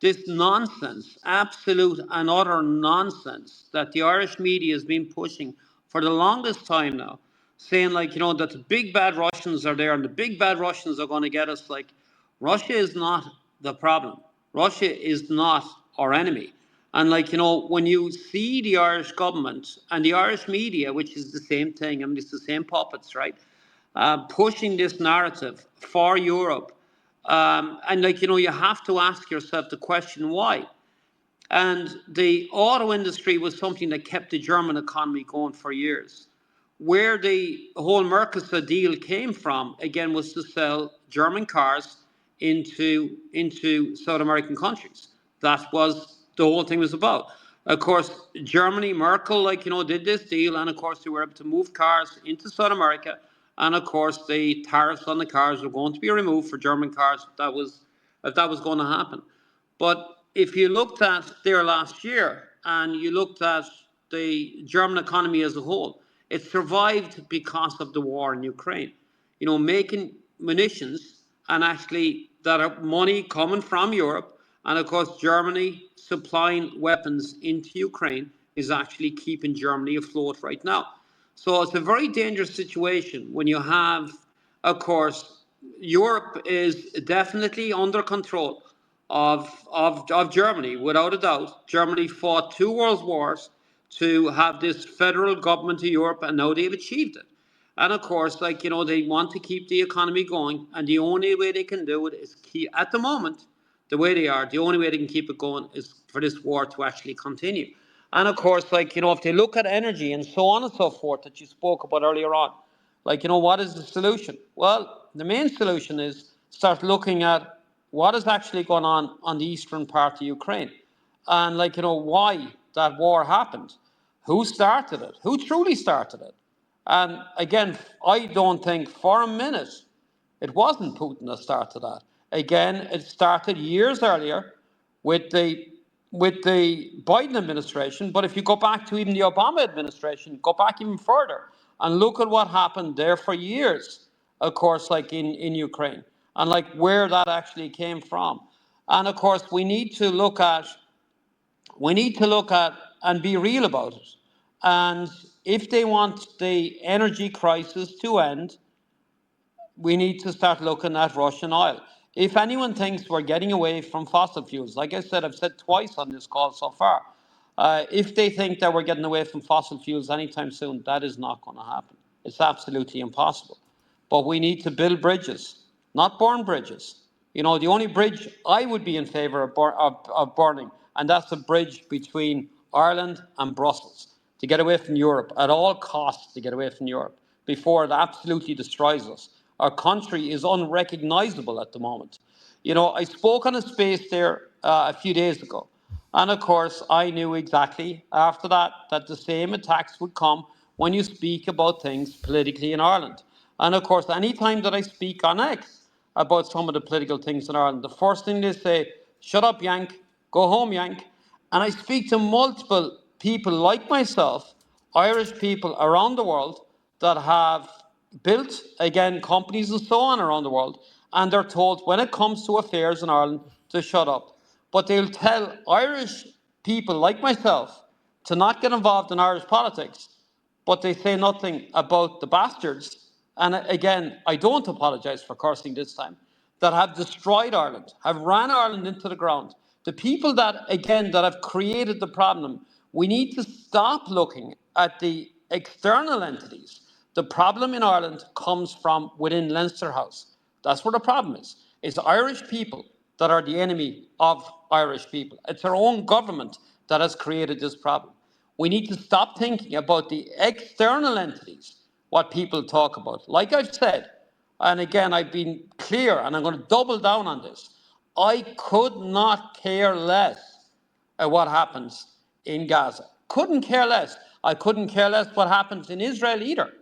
this nonsense, absolute and utter nonsense, that the Irish media has been pushing for the longest time now, saying, like, that the big bad Russians are there and the big bad Russians are going to get us. Like, Russia is not the problem. Russia is not our enemy. And, like, when you see the Irish government and the Irish media, which is the same thing, I mean, it's the same puppets, right? Pushing this narrative for Europe. And, like, you have to ask yourself the question, why? And the auto industry was something that kept the German economy going for years. where the whole Mercosur deal came from, again, was to sell German cars into South American countries. That was the whole thing was about. Of course, Germany, Merkel, did this deal, and of course, they were able to move cars into South America, and of course, the tariffs on the cars were going to be removed for German cars if that was going to happen. But if you looked at there last year and you looked at the German economy as a whole, it survived because of the war in Ukraine. Making munitions and actually that are money coming from Europe, and of course Germany supplying weapons into Ukraine is actually keeping Germany afloat right now. So it's a very dangerous situation when you have, of course, Europe is definitely under control of Germany, without a doubt. Germany fought two world wars to have this federal government of Europe, and now they've achieved it. And of course, they want to keep the economy going, and the only way they can do it is keep, at the moment, the way they are, the only way they can keep it going is for this war to actually continue. And of course, if they look at energy and so on and so forth that you spoke about earlier on, what is the solution? Well, the main solution is start looking at what is actually going on the eastern part of Ukraine, and why that war happened, who started it, who truly started it. And again, I don't think for a minute it wasn't Putin that started that. Again, it started years earlier with the Biden administration. But if you go back to even the Obama administration, go back even further and look at what happened there for years, of course, in Ukraine, and where that actually came from. And of course, we need to look at and be real about it. And if they want the energy crisis to end, we need to start looking at Russian oil. If anyone thinks we're getting away from fossil fuels, like I said, I've said twice on this call so far, if they think that we're getting away from fossil fuels anytime soon, that is not going to happen. It's absolutely impossible. But we need to build bridges, not burn bridges. The only bridge I would be in favour of burning, and that's the bridge between Ireland and Brussels, to get away from Europe, at all costs to get away from Europe, before it absolutely destroys us. Our country is unrecognisable at the moment. I spoke on a space there a few days ago, and of course, I knew exactly after that the same attacks would come when you speak about things politically in Ireland. And of course, any time that I speak on X about some of the political things in Ireland, the first thing they say, shut up, Yank, go home, Yank. And I speak to multiple people like myself, Irish people around the world, that have built, again, companies and so on around the world, and they're told when it comes to affairs in Ireland to shut up. But they'll tell Irish people like myself to not get involved in Irish politics, but they say nothing about the bastards. And again, I don't apologise for cursing this time, that have destroyed Ireland, have ran Ireland into the ground. The people that have created the problem. We need to stop looking at the external entities. The problem in Ireland comes from within Leinster House. That's where the problem is. It's Irish people that are the enemy of Irish people. It's our own government that has created this problem. We need to stop thinking about the external entities, what people talk about. Like I've said, and again, I've been clear, and I'm going to double down on this. I could not care less what happens in Gaza. Couldn't care less. I couldn't care less what happens in Israel either.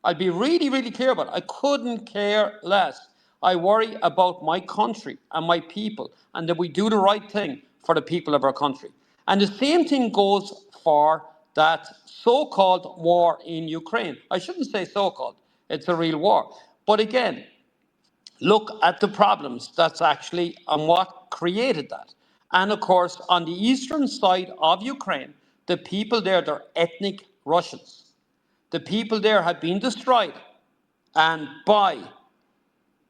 I'd be really, really clear about it. I couldn't care less. I worry about my country and my people, and that we do the right thing for the people of our country. And the same thing goes for that so-called war in Ukraine. I shouldn't say so-called. It's a real war. But again, look at the problems that's actually and what created that. And of course, on the eastern side of Ukraine, the people there, they're ethnic Russians. The people there have been destroyed and by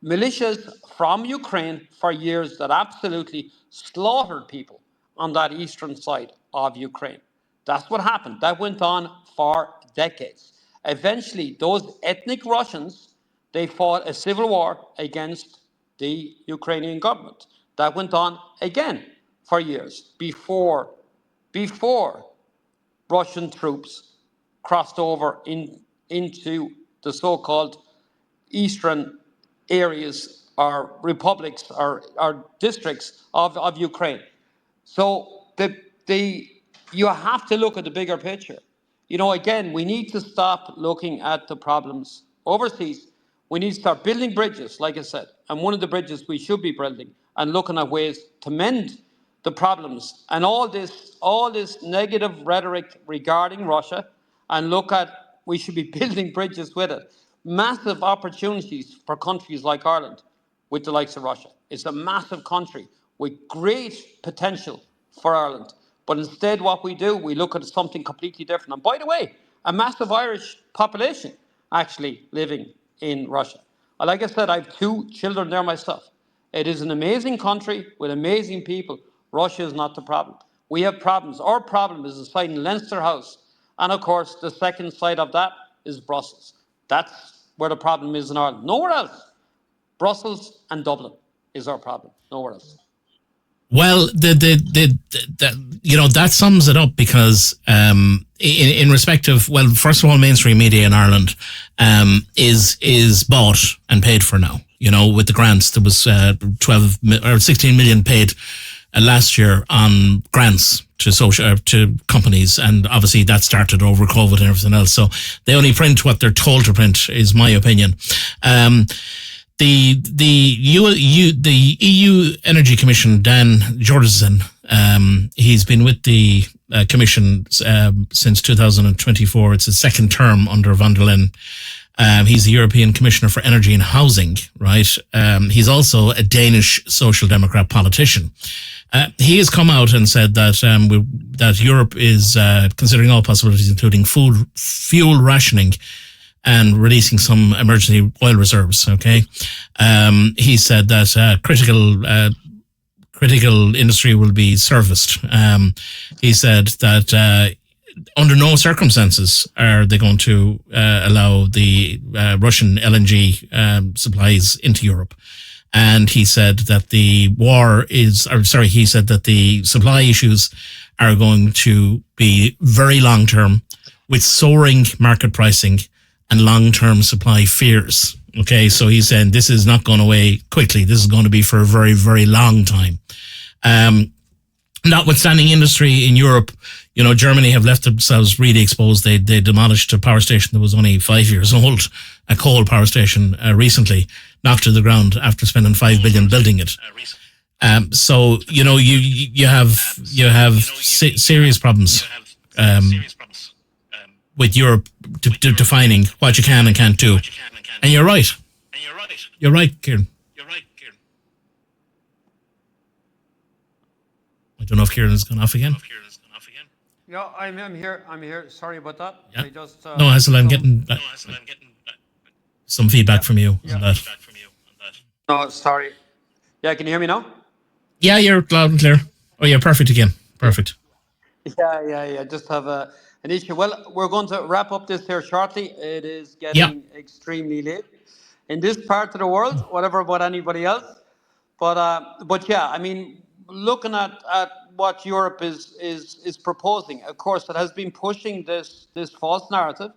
militias from Ukraine for years that absolutely slaughtered people on that eastern side of Ukraine. That's what happened. That went on for decades. Eventually, those ethnic Russians, they fought a civil war against the Ukrainian government. That went on again for years before Russian troops crossed over into the so-called eastern areas or republics or districts of Ukraine. So you have to look at the bigger picture. Again, we need to stop looking at the problems overseas. We need to start building bridges, like I said. And one of the bridges we should be building and looking at ways to mend the problems and all this negative rhetoric regarding Russia, and look at we should be building bridges with it. Massive opportunities for countries like Ireland with the likes of Russia. It's a massive country with great potential for Ireland. But instead, what we do, we look at something completely different. And by the way, a massive Irish population actually living in Russia. Like I said, I have 2 children there myself. It is an amazing country with amazing people. Russia is not the problem. We have problems. Our problem is the site in Leinster House. And of course, the second side of that is Brussels. That's where the problem is in Ireland. Nowhere else. Brussels and Dublin is our problem. Nowhere else. Well, that sums it up, because in respect of, well, first of all, mainstream media in Ireland is bought and paid for now. With the grants, there was 16 million paid last year on grants to companies, and obviously that started over COVID and everything else. So they only print what they're told to print, is my opinion. The EU Energy Commission, Dan Jorgensen, he's been with the Commission since 2024. It's his second term under von der Leyen. He's the European Commissioner for Energy and Housing, right? He's also a Danish Social Democrat politician. He has come out and said that that Europe is considering all possibilities, including fuel rationing and releasing some emergency oil reserves. Okay, he said that critical industry will be serviced. He said that under no circumstances are they going to allow the Russian LNG supplies into Europe. And he said that he said that the supply issues are going to be very long term, with soaring market pricing and long-term supply fears. Okay, so he's saying this is not going away quickly. This is going to be for a very, very long time. Notwithstanding industry in Europe, Germany have left themselves really exposed. They demolished a power station that was only 5 years old, a coal power station, recently, knocked to the ground after spending $5 billion building it. So you have serious problems with Europe defining what you can and can't do. And you're right. You're right, Kieran. I don't know if Kieran has gone off again. Yeah, I'm here. Sorry about that. Yeah. I just, no, Hazel, I'm getting some feedback from you on that. No, sorry. Yeah, can you hear me now? Yeah, you're loud and clear. Oh, yeah, perfect again. Perfect. Yeah. Just have an issue. Well, we're going to wrap up this here shortly. It is getting extremely late in this part of the world, whatever about anybody else. But yeah, I mean, looking at what Europe is proposing, of course, it has been pushing this false narrative,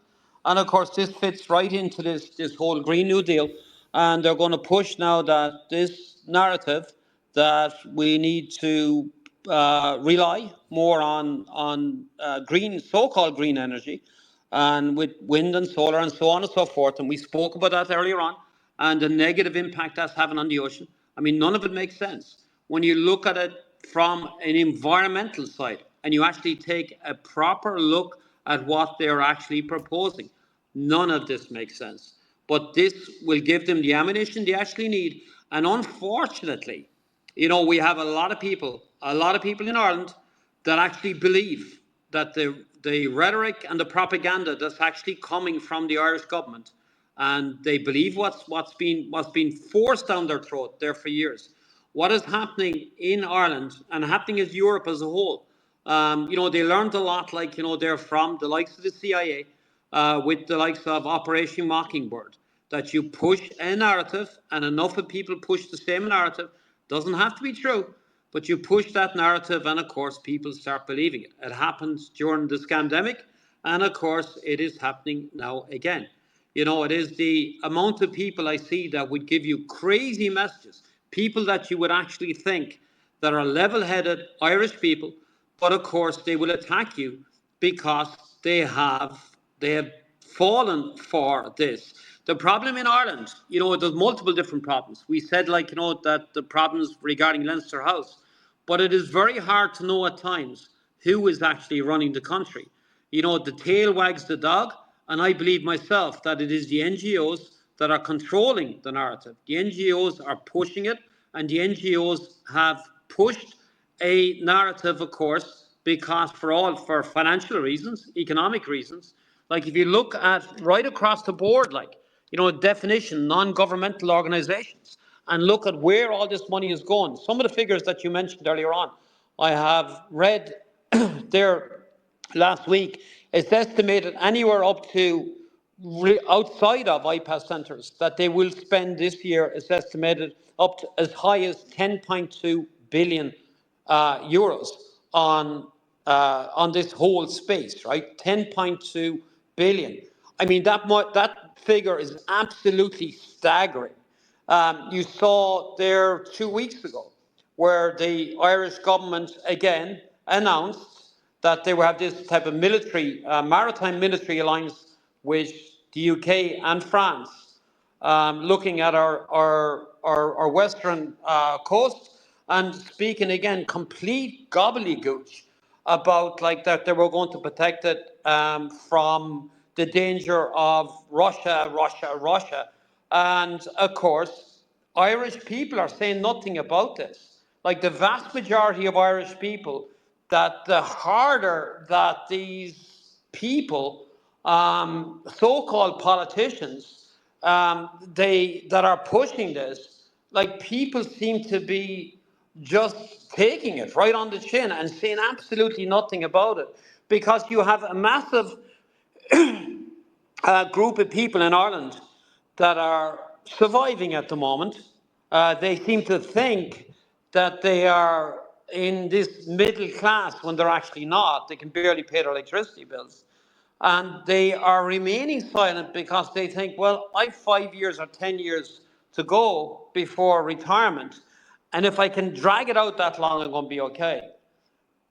and of course, this fits right into this whole Green New Deal, and they're going to push now that this narrative that we need to rely more on green, so-called green energy, and with wind and solar and so on and so forth. And we spoke about that earlier on, and the negative impact that's having on the ocean. I mean, none of it makes sense when you look at it from an environmental side and you actually take a proper look at what they're actually proposing. None of this makes sense. But this will give them the ammunition they actually need. And unfortunately, we have a lot of people in Ireland that actually believe that the rhetoric and the propaganda that's actually coming from the Irish government, and they believe what's been forced down their throat there for years. What is happening in Ireland and happening as Europe as a whole? They learned a lot, they're from the likes of the CIA, with the likes of Operation Mockingbird, that you push a narrative and enough of people push the same narrative. Doesn't have to be true, but you push that narrative and of course people start believing it. It happened during this pandemic. And of course, it is happening now again. It is the amount of people I see that would give you crazy messages, people that you would actually think that are level headed Irish people, but of course, they will attack you because they have they have fallen for this. The problem in Ireland, there's multiple different problems. We said, that the problems regarding Leinster House, but it is very hard to know at times who is actually running the country. The tail wags the dog, and I believe myself that it is the NGOs that are controlling the narrative. The NGOs are pushing it, and the NGOs have pushed a narrative, of course, because for financial reasons, economic reasons. Like if you look at right across the board, definition, non-governmental organizations, and look at where all this money is going. Some of the figures that you mentioned earlier on, I have read there last week. It's estimated anywhere up to outside of IPAS centres that they will spend this year. It's estimated up to as high as 10.2 billion euros on this whole space, right? 10.2 billion. I mean, that figure is absolutely staggering. You saw there 2 weeks ago where the Irish government again announced that they will have this type of maritime military alliance with the UK and France, looking at our western coast and speaking again complete gobbledygook about like that they were going to protect it from the danger of Russia. And of course, Irish people are saying nothing about this. Like the vast majority of Irish people, that the harder that these people, so-called politicians, they that are pushing this, like people seem to be just taking it right on the chin and saying absolutely nothing about it, because you have a massive group of people in Ireland that are surviving at the moment. They seem to think that they are in this middle class when they're actually not. They can barely pay their electricity bills. And they are remaining silent because they think, well, I've 5 years or 10 years to go before retirement. And if I can drag it out that long, I'm going to be okay,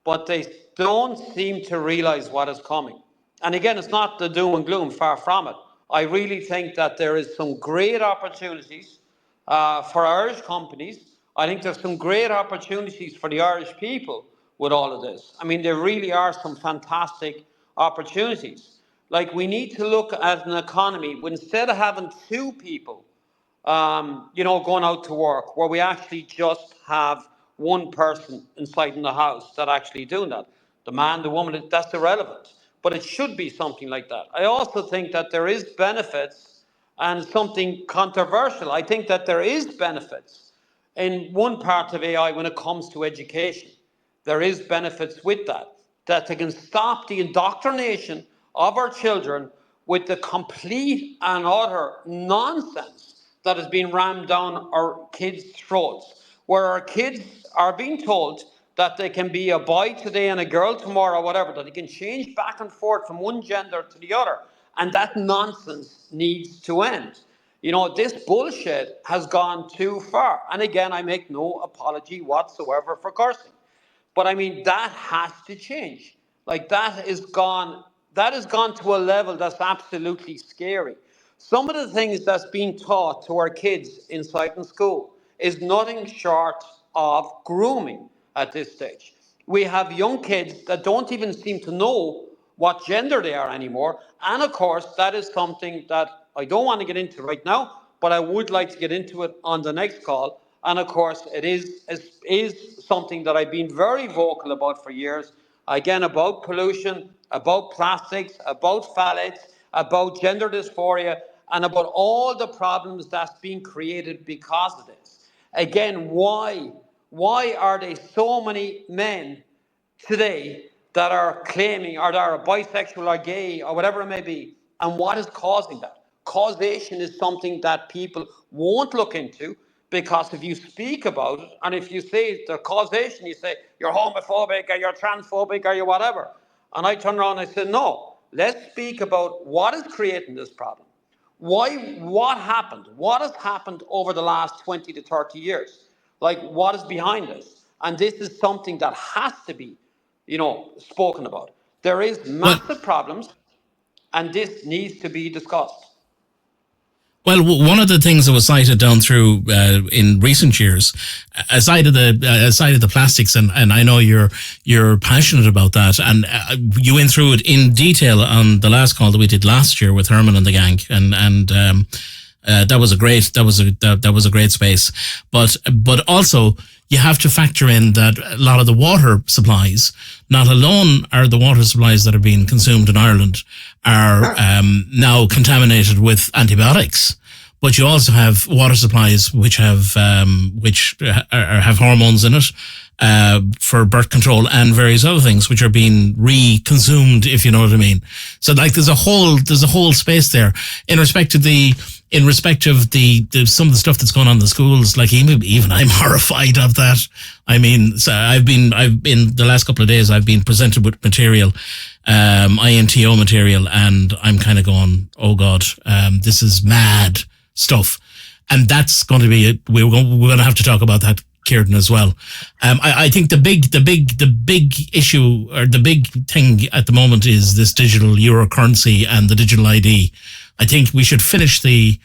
but they don't seem to realize what is coming. And again, it's not the doom and gloom, far from it. I really think that there is some great opportunities for Irish companies. I think there's some great opportunities for the Irish people with all of this. I mean, there really are some fantastic opportunities. Like, we need to look at an economy, instead of having two people going out to work, where we actually just have one person inside in the house that actually doing that. The man, the woman, that's irrelevant. But it should be something like that. I also think that there is benefits, and something controversial. I think that there is benefits in one part of AI when it comes to education. There is benefits with that they can stop the indoctrination of our children with the complete and utter nonsense that is being rammed down our kids' throats, where our kids are being told that they can be a boy today and a girl tomorrow, or whatever, that they can change back and forth from one gender to the other. And that nonsense needs to end. This bullshit has gone too far. And again, I make no apology whatsoever for cursing. But I mean, that has to change. Like that has gone to a level that's absolutely scary. Some of the things that's being taught to our kids inside in school is nothing short of grooming at this stage. We have young kids that don't even seem to know what gender they are anymore. And of course, that is something that I don't want to get into right now, but I would like to get into it on the next call. And of course, is something that I've been very vocal about for years. Again, about pollution, about plastics, about phthalates, about gender dysphoria, and about all the problems that's being created because of this. Again, why? Why are there so many men today that are claiming, or that are bisexual or gay or whatever it may be, and what is causing that? Causation is something that people won't look into, because if you speak about it and if you say the causation, you say you're homophobic or you're transphobic or you're whatever. And I turn around and I say, no, Let's speak about what is creating this problem. Why? What happened? What has happened over the last 20 to 30 years? Like, what is behind this? And this is something that has to be, spoken about. There is Well, massive problems, and this needs to be discussed. Well, one of the things that was cited down through in recent years, aside of the plastics, and I know you're passionate about that, and you went through it in detail on the last call that we did last year with Herman and the gang, and that was a great space, but also you have to factor in that a lot of the water supplies, not alone are the water supplies that are being consumed in Ireland, are now contaminated with antibiotics. But you also have water supplies which have have hormones in it for birth control and various other things which are being reconsumed, if you know what I mean. So like there's a whole space there in respect of the some of the stuff that's going on in the schools. Like even I'm horrified of that. I mean, so I've been the last couple of days I've been presented with material, INTO material, and I'm kind of going, oh God, this is mad stuff, and that's going to be it. We're going to have to talk about that, Kieran, as well. I think the big issue, or the big thing at the moment, is this digital euro currency and the digital ID. I think we should finish the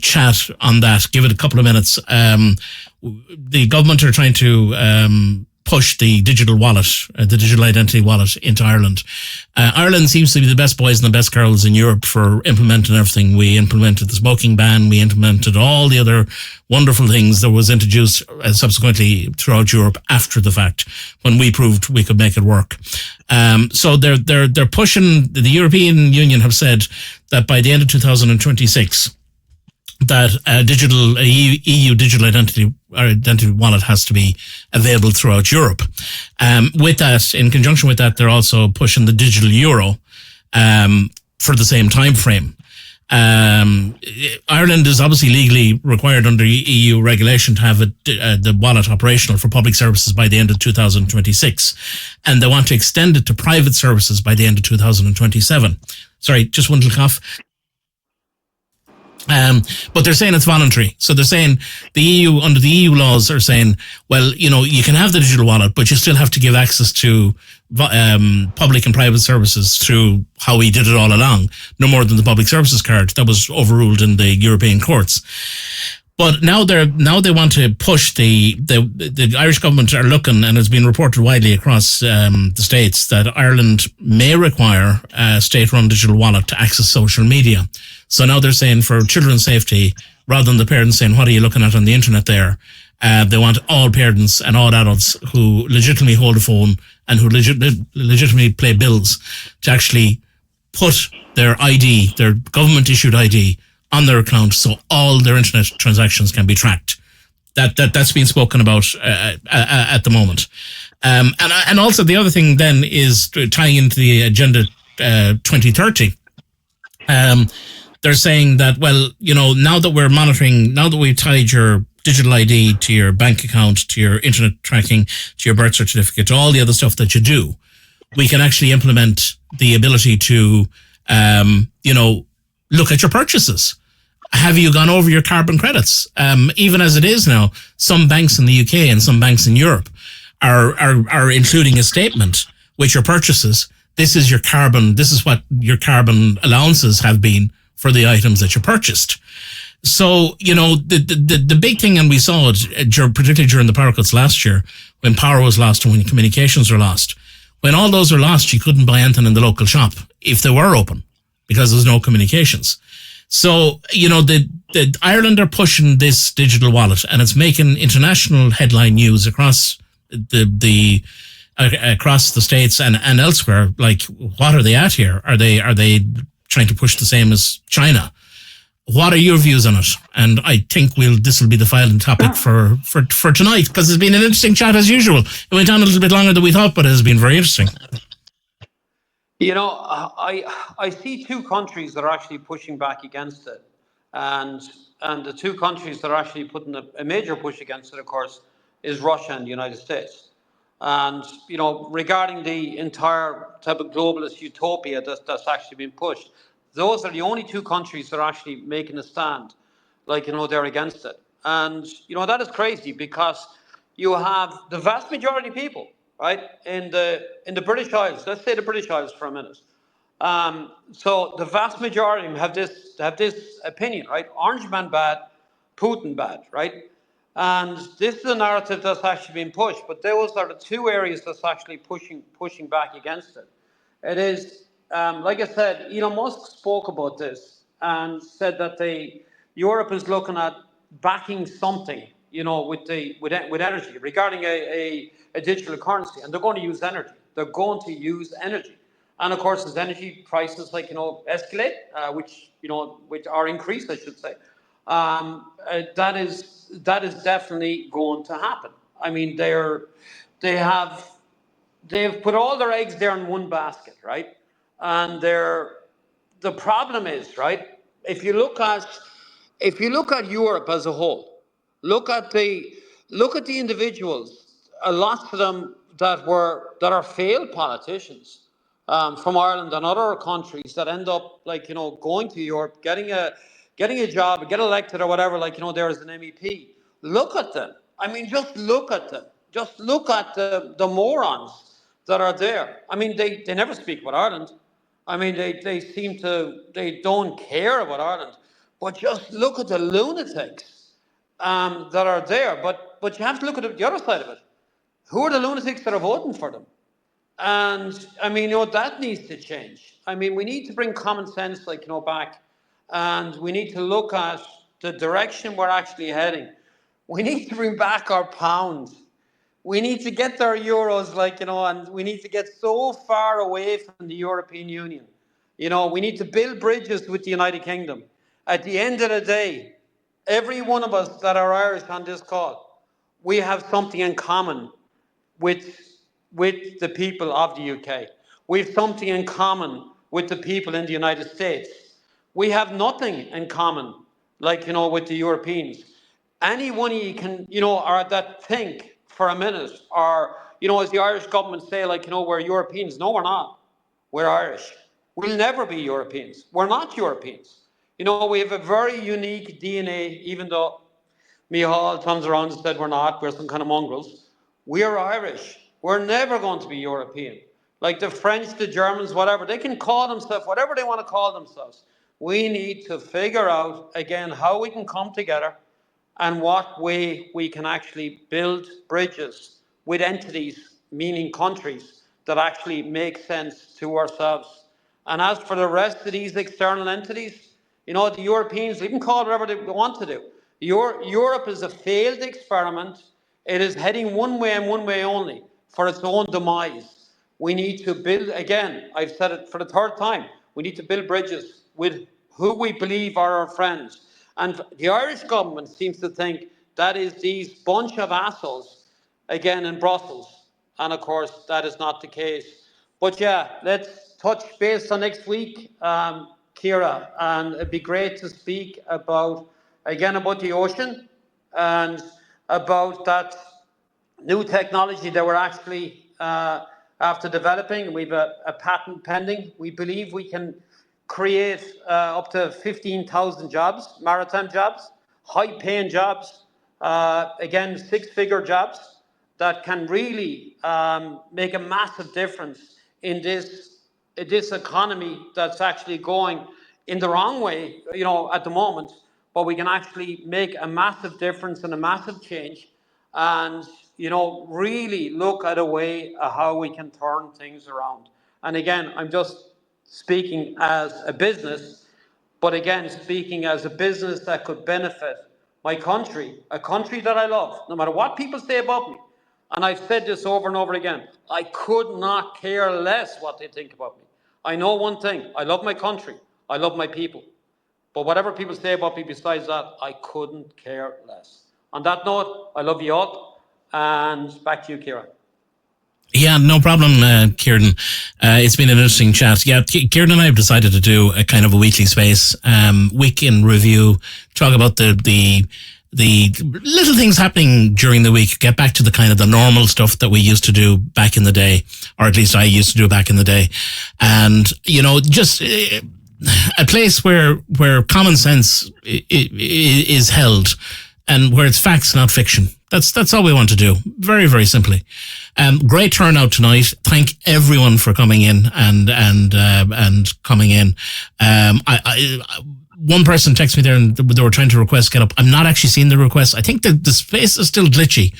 chat on that. Give it a couple of minutes. The government are trying to push the digital wallet, the digital identity wallet, into Ireland. Ireland seems to be the best boys and the best girls in Europe for implementing everything. We implemented the smoking ban. We implemented all the other wonderful things that was introduced subsequently throughout Europe after the fact, when we proved we could make it work. So they're pushing. The European Union have said that by the end of 2026, that EU digital identity wallet has to be available throughout Europe. With that, in conjunction with that, they're also pushing the digital euro for the same time frame. Ireland is obviously legally required under EU regulation to have the wallet operational for public services by the end of 2026, and they want to extend it to private services by the end of 2027. Sorry, just one little cough. But they're saying it's voluntary. So they're saying the EU, under the EU laws, are saying, well, you can have the digital wallet, but you still have to give access to public and private services through how we did it all along. No more than the public services card that was overruled in the European courts. But now they want to push the Irish government are looking, and it's been reported widely across the states, that Ireland may require a state-run digital wallet to access social media. So now they're saying, for children's safety, rather than the parents saying, what are you looking at on the internet there? They want all parents and all adults who legitimately hold a phone and who legitimately pay bills to actually put their ID, their government-issued ID, on their account, so all their internet transactions can be tracked. That's been spoken about at the moment. And also the other thing then is tying into the Agenda 2030. They're saying that, well, now that we're monitoring, now that we've tied your digital ID to your bank account, to your internet tracking, to your birth certificate, to all the other stuff that you do, we can actually implement the ability to, look at your purchases. Have you gone over your carbon credits? Even as it is now, some banks in the UK and some banks in Europe are including a statement with your purchases. This is what your carbon allowances have been for the items that you purchased. So, the big thing, and we saw it particularly during the power cuts last year, when power was lost and when communications were lost. When all those were lost, you couldn't buy anything in the local shop if they were open, because there's no communications. So, the Ireland are pushing this digital wallet, and it's making international headline news across across the states and elsewhere. Like, what are they at here? Are they trying to push the same as China? What are your views on it? And I think this will be the final topic for tonight, because it's been an interesting chat as usual. It went on a little bit longer than we thought, but it has been very interesting. I see two countries that are actually pushing back against it, and the two countries that are actually putting a major push against it, of course, is Russia and the United States. And, regarding the entire type of globalist utopia that's actually been pushed, those are the only two countries that are actually making a stand, they're against it. And, that is crazy, because you have the vast majority of people, right, in the British Isles. Let's say the British Isles for a minute. So the vast majority of them have this opinion, right? Orange man bad, Putin bad, right? And this is a narrative that's actually been pushed, but those are the two areas that's actually pushing back against it. It is, like I said, Elon Musk spoke about this and said that Europe is looking at backing something, with energy regarding a digital currency, and they're going to use energy. They're going to use energy. And of course, as energy prices escalate, which are increased, I should say, that is definitely going to happen. I mean, they have they've put all their eggs there in one basket, right? And the problem is, right, if you look at Europe as a whole, look at the individuals, a lot of them that are failed politicians, from Ireland and other countries, that end up going to Europe, getting a job, get elected or whatever, there as an MEP. Look at them. I mean, just look at them. Just look at the morons that are there. I mean, they never speak about Ireland. I mean, they don't care about Ireland. But just look at the lunatics that are there. But you have to look at the other side of it. Who are the lunatics that are voting for them? And I mean, that needs to change. I mean, we need to bring common sense, back, and we need to look at the direction we're actually heading. We need to bring back our pound. We need to get our euros, and we need to get so far away from the European Union. We need to build bridges with the United Kingdom. At the end of the day, every one of us that are Irish on this call, we have something in common with the people of the UK. We have something in common with the people in the United States. We have nothing in common, with the Europeans. Anyone you can, or that think for a minute, or, as the Irish government say, we're Europeans. No, we're not. We're Irish. We'll never be Europeans. We're not Europeans. We have a very unique DNA, even though Michal turns around and said we're not, we're some kind of mongrels. We're Irish. We're never going to be European. Like the French, the Germans, whatever, they can call themselves whatever they want to call themselves. We need to figure out, again, how we can come together and what way we can actually build bridges with entities, meaning countries, that actually make sense to ourselves. And as for the rest of these external entities, the Europeans, they can call it whatever they want to do. Europe is a failed experiment. It is heading one way and one way only, for its own demise. We need to build, again, I've said it for the third time, we need to build bridges with who we believe are our friends. And the Irish government seems to think that is these bunch of assholes, again, in Brussels. And of course, that is not the case. But yeah, let's touch base on next week, Ciara, and it'd be great to speak about the ocean, and about that new technology that we're actually after developing. We've a patent pending. We believe we can create up to 15,000 jobs, maritime jobs, high-paying jobs, again, six-figure jobs that can really make a massive difference in this economy that's actually going in the wrong way, at the moment. But we can actually make a massive difference and a massive change, and really look at a way of how we can turn things around. And again, I'm just speaking as a business, but again, speaking as a business that could benefit my country, a country that I love, no matter what people say about me. And I've said this over and over again, I could not care less what they think about me. I know one thing, I love my country, I love my people. But whatever people say about me besides that, I couldn't care less. On that note, I love you all, and back to you, Ciara. Yeah, no problem, Kieran. It's been an interesting chat. Yeah, Kieran and I have decided to do a kind of a weekly space, week in review, talk about the the little things happening during the week, get back to the kind of the normal stuff that we used to do back in the day, or at least I used to do back in the day. And, just a place where common sense is held and where it's facts, not fiction. That's all we want to do. Very, very simply. Great turnout tonight. Thank everyone for coming in and coming in. One person texted me there and they were trying to request get up. I'm not actually seeing the request. I think the space is still glitchy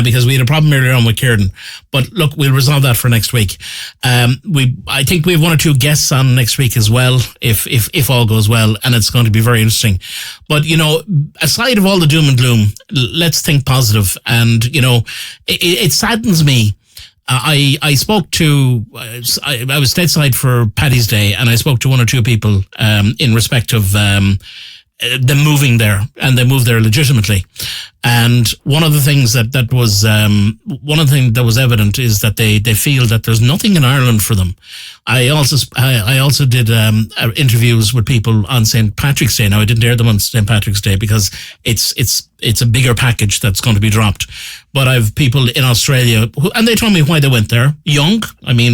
because we had a problem earlier on with Kieran. But look, we'll resolve that for next week. I think we have one or two guests on next week as well, if all goes well, and it's going to be very interesting. But, aside of all the doom and gloom, let's think positive. And, it saddens me. I spoke to, I was stateside for Paddy's Day, and I spoke to one or two people in respect of them moving there, and they moved there legitimately. And one of the things that was evident is that they feel that there's nothing in Ireland for them. I also did interviews with people on St. Patrick's Day. Now I didn't air them on St. Patrick's Day because it's a bigger package that's going to be dropped. But I've people in Australia and they told me why they went there. Young,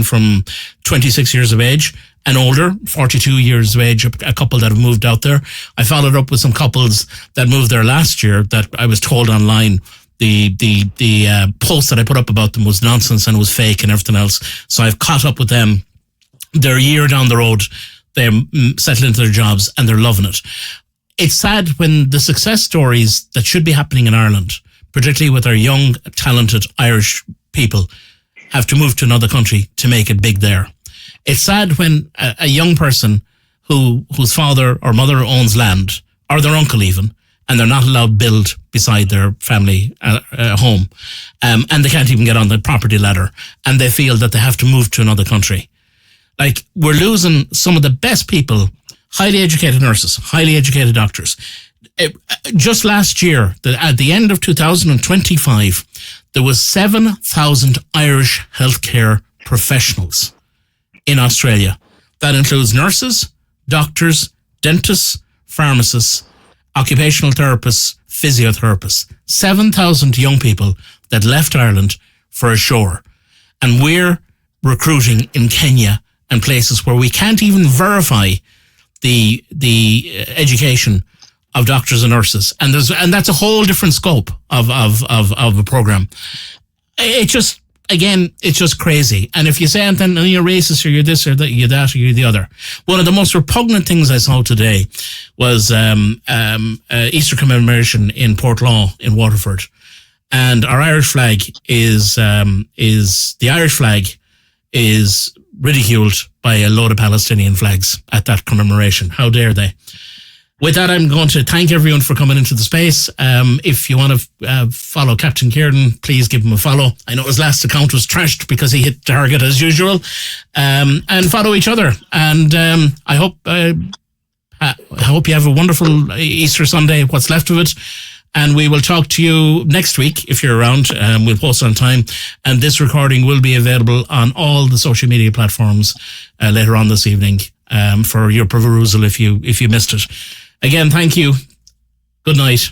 from 26 years of age and older, 42 years of age, a couple that have moved out there. I followed up with some couples that moved there last year that I was told online the post that I put up about them was nonsense and was fake and everything else. So I've caught up with them. They're a year down the road. They're settled into their jobs and they're loving it. It's sad when the success stories that should be happening in Ireland, particularly with our young, talented Irish people, have to move to another country to make it big there. It's sad when a young person whose father or mother owns land, or their uncle even, and they're not allowed to build beside their family home, and they can't even get on the property ladder, and they feel that they have to move to another country. Like, we're losing some of the best people, highly educated nurses, highly educated doctors. Just last year, at the end of 2025, there was 7,000 Irish healthcare professionals in Australia. That includes nurses, doctors, dentists, pharmacists, occupational therapists, physiotherapists. 7,000 young people that left Ireland for a shore. And we're recruiting in Kenya and places where we can't even verify the education of doctors and nurses. And that's a whole different scope of a program. It's just crazy. And if you say anything, you're racist, or you're this, or that, you're that, or you're the other. One of the most repugnant things I saw today was Easter commemoration in Portlaw in Waterford. And our Irish flag is ridiculed by a load of Palestinian flags at that commemoration. How dare they? With that, I'm going to thank everyone for coming into the space. If you want to follow Captain Kieran, please give him a follow. I know his last account was trashed because he hit target as usual. And follow each other. And I hope you have a wonderful Easter Sunday, what's left of it. And we will talk to you next week if you're around. We'll post on time. And this recording will be available on all the social media platforms later on this evening for your perusal if you missed it. Again, thank you. Good night.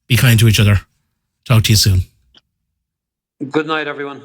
Be kind to each other. Talk to you soon. Good night, everyone.